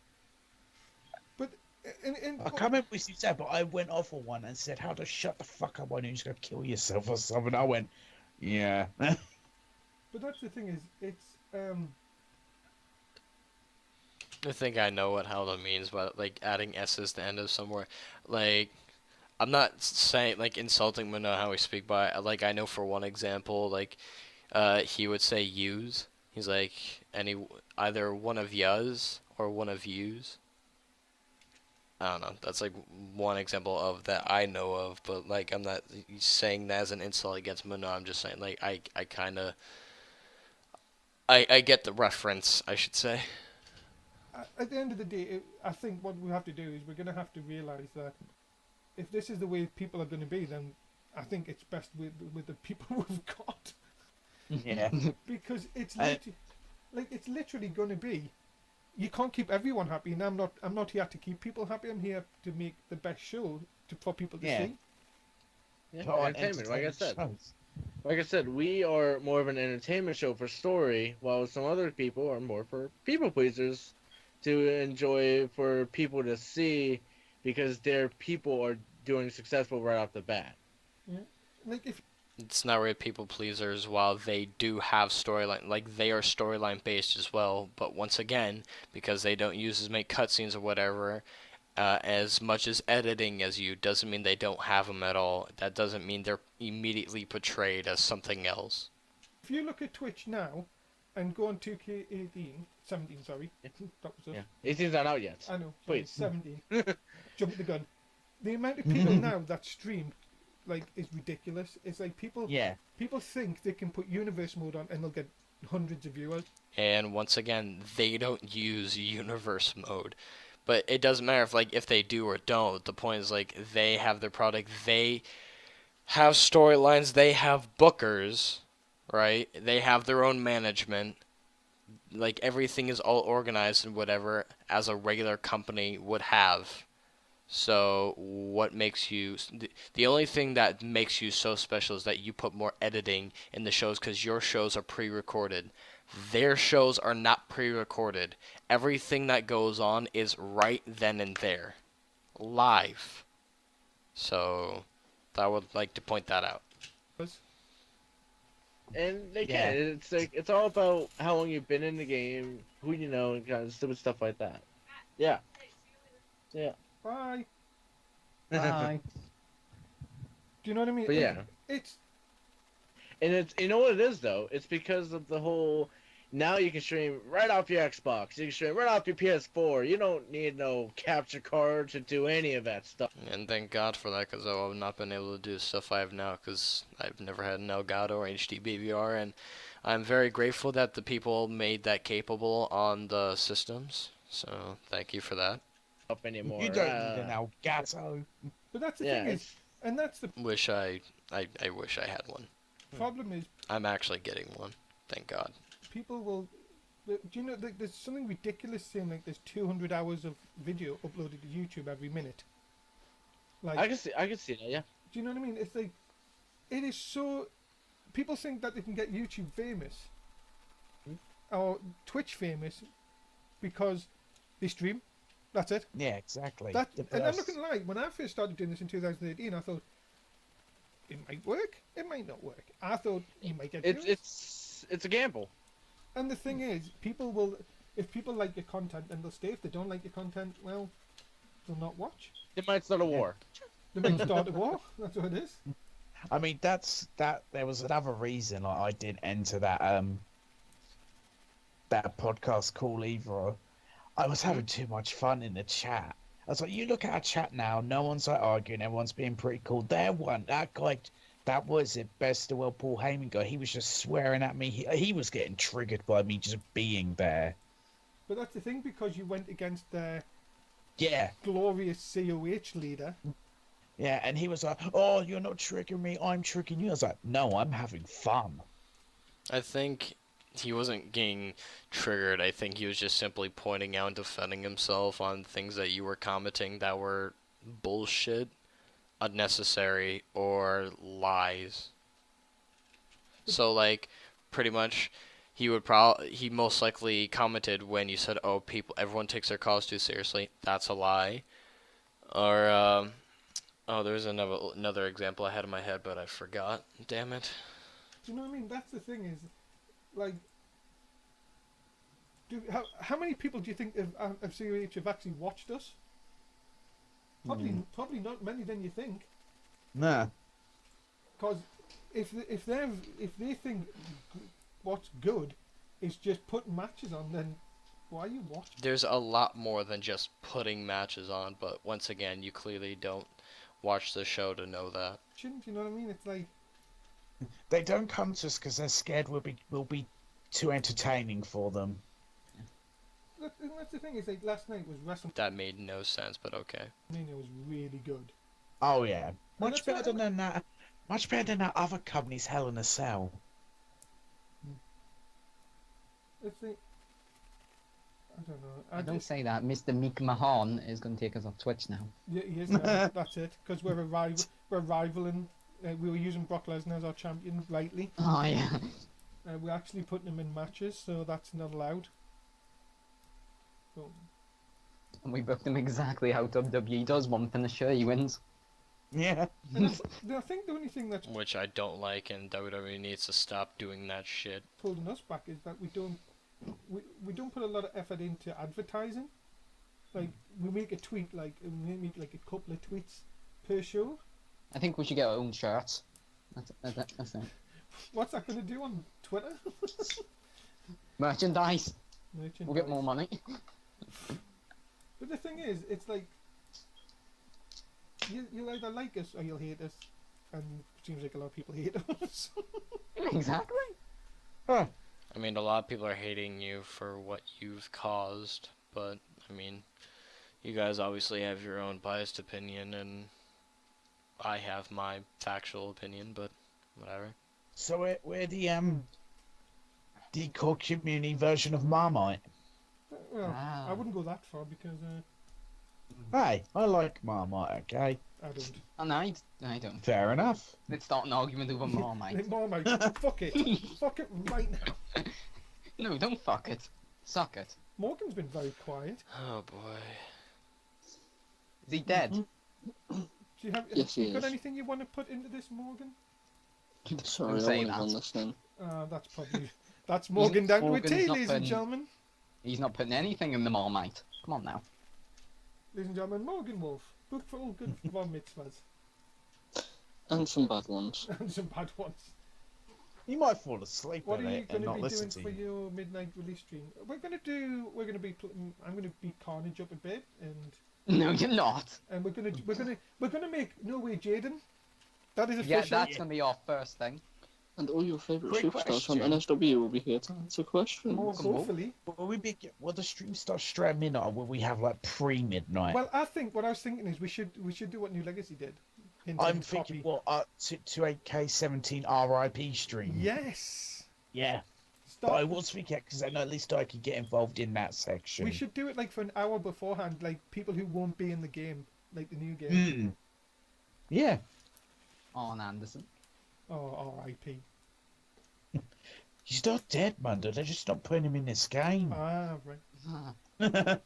But in I can't remember what you said, but I went off on one and said, "How to shut the fuck up? Why don't you just go kill yourself or something?" I went, "Yeah." but that's the thing is, it's I think I know what Helda means, but like adding S's to the end of somewhere, like I'm not saying like insulting Mano how we speak, but like I know for one example, like he would say "yous." He's like either one of yous or one of yous. I don't know. That's like one example of that I know of, but like I'm not saying that as an insult against Mano. I'm just saying like I kind of I get the reference, I should say. at the end of the day, I think what we have to do is we're going to have to realise that if this is the way people are going to be, then I think it's best with the people we've got. Yeah. Because it's I- it's literally going to be. You can't keep everyone happy, and I'm not here to keep people happy. I'm here to make the best show for people to Yeah. see. Yeah, Put on entertainment, like I said. shows. Like I said, we are more of an entertainment show for story, while some other people are more for people pleasers to enjoy, for people to see, because their people are doing successful right off the bat. Like if It's not really people pleasers, while they do have storyline, like they are storyline based as well. But once again, because they don't use as many cutscenes or whatever, as much as editing as you, doesn't mean they don't have them at all. That doesn't mean they're immediately portrayed as something else. if you look at Twitch now, and go on 17, sorry, that was us. Yeah, 18's not out yet. I know. Wait. 17. Jump the gun. The amount of people now that stream, like, is ridiculous. It's like people think they can put universe mode on and they'll get hundreds of viewers. And once again, they don't use universe mode. But it doesn't matter if they do or don't. The point is like they have their product, they have storylines, they have bookers, right? They have their own management. Like everything is all organized and whatever as a regular company would have. So what makes you the only thing that makes you so special is that you put more editing in the shows because your shows are pre-recorded. Their shows are not pre-recorded. Everything that goes on is right then and there, live. So I would like to point that out. And they Yeah. can. It's like it's all about how long you've been in the game, who you know, and kind of stupid stuff like that. Yeah. Yeah. Bye. Bye. Do you know what I mean? But yeah. It's And it's you know what it is though? It's because of the whole now you can stream right off your Xbox. You can stream right off your PS4. You don't need no capture card to do any of that stuff. And thank God for that, because I've not been able to do stuff I have now, because I've never had an Elgato or HD BVR, and I'm very grateful that the people made that capable on the systems. So thank you for that. Up anymore. You don't need an Elgato. but that's the Yeah, thing is, and that's the Wish I wish I had one. problem is I'm actually getting one. Thank God. people will. Do you know there's something ridiculous saying like there's 200 hours of video uploaded to YouTube every minute. Like I can see that. Yeah. do you know what I mean? It's like it is so. People think that they can get YouTube famous or Twitch famous because they stream. That's it. Yeah, exactly. That, The and I'm not first- gonna lie. When I first started doing this in 2018, I thought it might work. It might not work. I thought you might get views. It's a gamble. And the thing is, people will. If people like your content, then they'll stay. If they don't like your content, well, they'll not watch. It might start a war. They might start a war. That's what it is. I mean, that. There was another reason like, I didn't enter that podcast call either. I was having too much fun in the chat. I was like, you look at our chat now. No one's like arguing. Everyone's being pretty cool. That guy, that was it. Best of well, Paul Heyman guy. He was just swearing at me. He was getting triggered by me just being there. But that's the thing because you went against their Yeah. glorious COH leader. Yeah, and he was like, "Oh, you're not tricking me. I'm tricking you." I was like, "No, I'm having fun." I think he wasn't getting triggered. I think he was just simply pointing out and defending himself on things that you were commenting that were bullshit, unnecessary, or lies. So like, pretty much, he most likely commented when you said, "Oh, everyone takes their cause too seriously." That's a lie. Or oh, there's another example I had in my head, but I forgot. Damn it. Do you know what I mean? That's the thing is, like, how many people do you think of COH have actually watched us? Probably not many than you think. Nah. Because if they think what's good is just putting matches on, then why are you watching? There's a lot more than just putting matches on, but once again, you clearly don't watch the show to know that. Shouldn't you know what I mean? It's like They don't come to us because they're scared we'll be too entertaining for them. that's the thing. Is like last night was WrestleMania. That made no sense, but okay. Was really good. Oh yeah, much that's better than that. Much better than that other company's Hell in a Cell. It's like I don't know. Don't say that. Mr. Meek Mahon is going to take us off Twitch now. Yeah, he is. That's it. Because we're rivaling. We were using Brock Lesnar as our champion rightly. Oh, yeah. We're actually putting him in matches, so that's not allowed. So, And we booked him exactly how WWE does. One finisher, he wins. Yeah. and I think the only thing that's Which I don't like, and WWE needs to stop doing that shit. holding us back is that we don't put a lot of effort into advertising. Like we make a tweet, like we make like a couple of tweets per show. I think we should get our own shirts. That's it. What's that going to do on Twitter? Merchandise. We'll get more money. But the thing is, it's like you'll either like us or you'll hate us, and it seems like a lot of people hate us. Exactly. Huh. I mean, a lot of people are hating you for what you've caused, but, I mean, you guys obviously have your own biased opinion, and I have my factual opinion, but whatever. So we're the core community version of Marmite. Well, Ah. I wouldn't go that far because Hey, I like Marmite, okay? I don't. And I don't. Fair enough. Let's start an argument over Marmite. Marmite, fuck it. Fuck it right now. No, don't fuck it. Suck it. Morgan's been very quiet. Oh boy. Is he dead? Do you have, Yes, he you got is. anything you want to put into this, Morgan? Sorry, Don't I say wasn't that. even listening. That's Morgan down to a Morgan's T, not ladies and putting- gentlemen. He's not putting anything in the Marmite. Come on now. Ladies and gentlemen, Morgan Wolf. Book for all good bar mitzvahs. And some bad ones. And some bad ones. You might fall asleep What in are you it going and to not be listen doing to for you. your midnight release stream? I'm going to be, I'm going to beat Carnage up a bit, and No, you're not. we're going to make No Way Jaden. That is Yeah, official. that's gonna be our first thing. And all your favourite Quick superstars from question. NSW will be here to answer questions. Morgan Wolf. Hopefully. Will the stream start straight at midnight, or will we have like pre-midnight? Well, I think what I was thinking is we should do what New Legacy did. Hint, I'm hint, thinking, copy. to 8K17 RIP stream. Yes. Yeah. Stop. But I was thinking, because then at least I could get involved in that section. We should do it like for an hour beforehand, like people who won't be in the game, like the new game. Mm. Yeah. On Anderson. Oh, R.I.P. He's not dead, Mundo. They're just not putting him in this game. Ah, right. Damn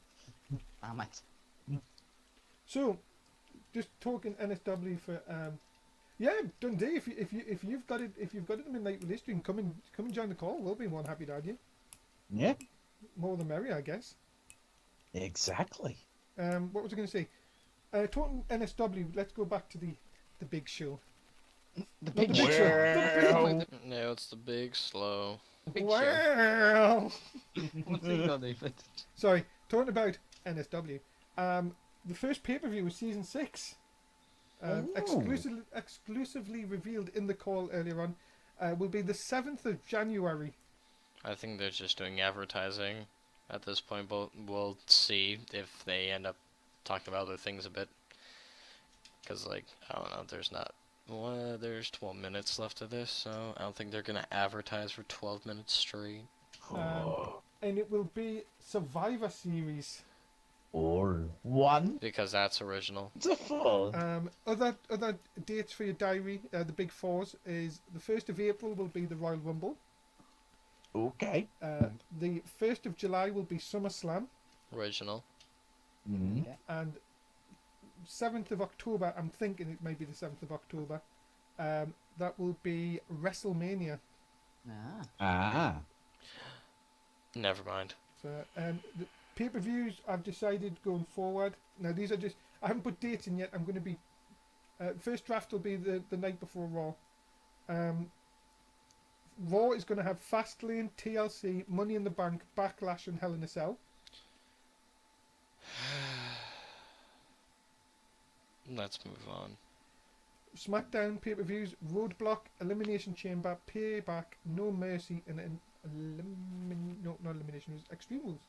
it. So, just talking NSW for yeah, Dundee. If you've got it in the midnight release stream, come and join the call. We'll be more than happy to have you. Yeah. More the merrier, I guess. Exactly. What was I going to say? Talking NSW. Let's go back to the big show. The Not big the big show. Well. No, it's the big slow. The big show. Well. What's he got, David? Sorry, talking about NSW. The first pay-per-view was season 6. Ooh. Exclusively revealed in the call earlier on. Will be the 7th of January. I think they're just doing advertising at this point, but we'll see if they end up talking about other things a bit. Because, like, I don't know, there's 12 minutes left of this, so I don't think they're going to advertise for 12 minutes straight. And it will be Survivor Series. Or one. Because that's original. It's a full. Other dates for your diary, the big fours, is the 1st of April will be the Royal Rumble. Okay. The 1st of July will be SummerSlam. Original. Mm. And 7th of October, I'm thinking it may be the 7th of October, that will be WrestleMania. Ah. Never mind. So, the pay-per-views I've decided going forward. Now these are just, I haven't put dates in yet. I'm going to be, first draft will be the night before Raw. Raw is going to have Fastlane, TLC, Money in the Bank, Backlash, and Hell in a Cell. Let's move on. SmackDown pay-per-views: Roadblock, Elimination Chamber, Payback, No Mercy, and not Elimination, it was Extreme Rules.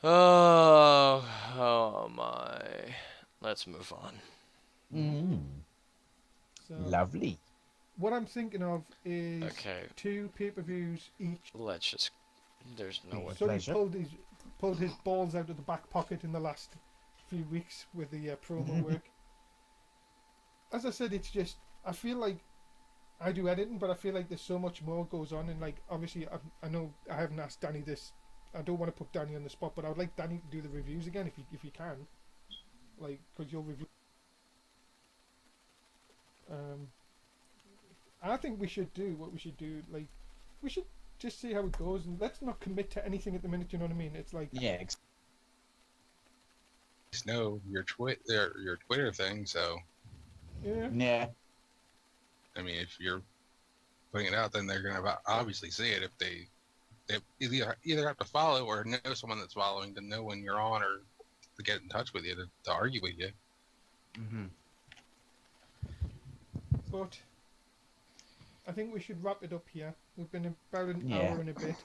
Oh my. Let's move on. Mm. So Lovely. what I'm thinking of is Okay. 2 pay-per-views each. Let's just. There's no way. So he Pleasure. pulled his balls out of the back pocket in the last few weeks with the promo work. As I said, it's just, I feel like I do editing, but I feel like there's so much more goes on, and like obviously I know I haven't asked Danny this. I don't want to put Danny on the spot, but I would like Danny to do the reviews again if you can, like, because you'll review. I think we should do what we should do. Like, we should just see how it goes, and let's not commit to anything at the minute. You know what I mean? It's like, Yeah. Just know your Twitter thing. So yeah. Yeah. I mean, if you're putting it out, then they're gonna obviously see it. If they either have to follow or know someone that's following to know when you're on or to get in touch with you to argue with you. Mm-hmm. But I think we should wrap it up here. We've been about an Yeah. hour and a bit.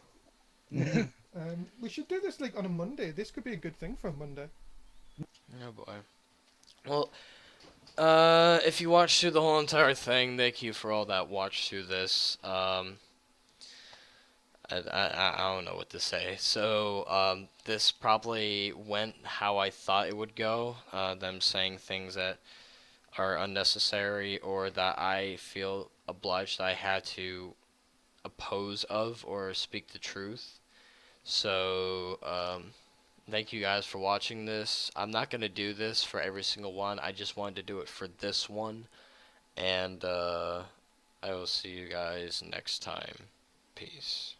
We should do this like on a Monday. This could be a good thing for a Monday. Oh boy. Well, if you watched through the whole entire thing, thank you for all that watch through this. I don't know what to say. So this probably went how I thought it would go. Them saying things that are unnecessary or that I feel obliged that I had to oppose of or speak the truth. So thank you guys for watching this. I'm not gonna do this for every single one. I just wanted to do it for this one, and I will see you guys next time. Peace.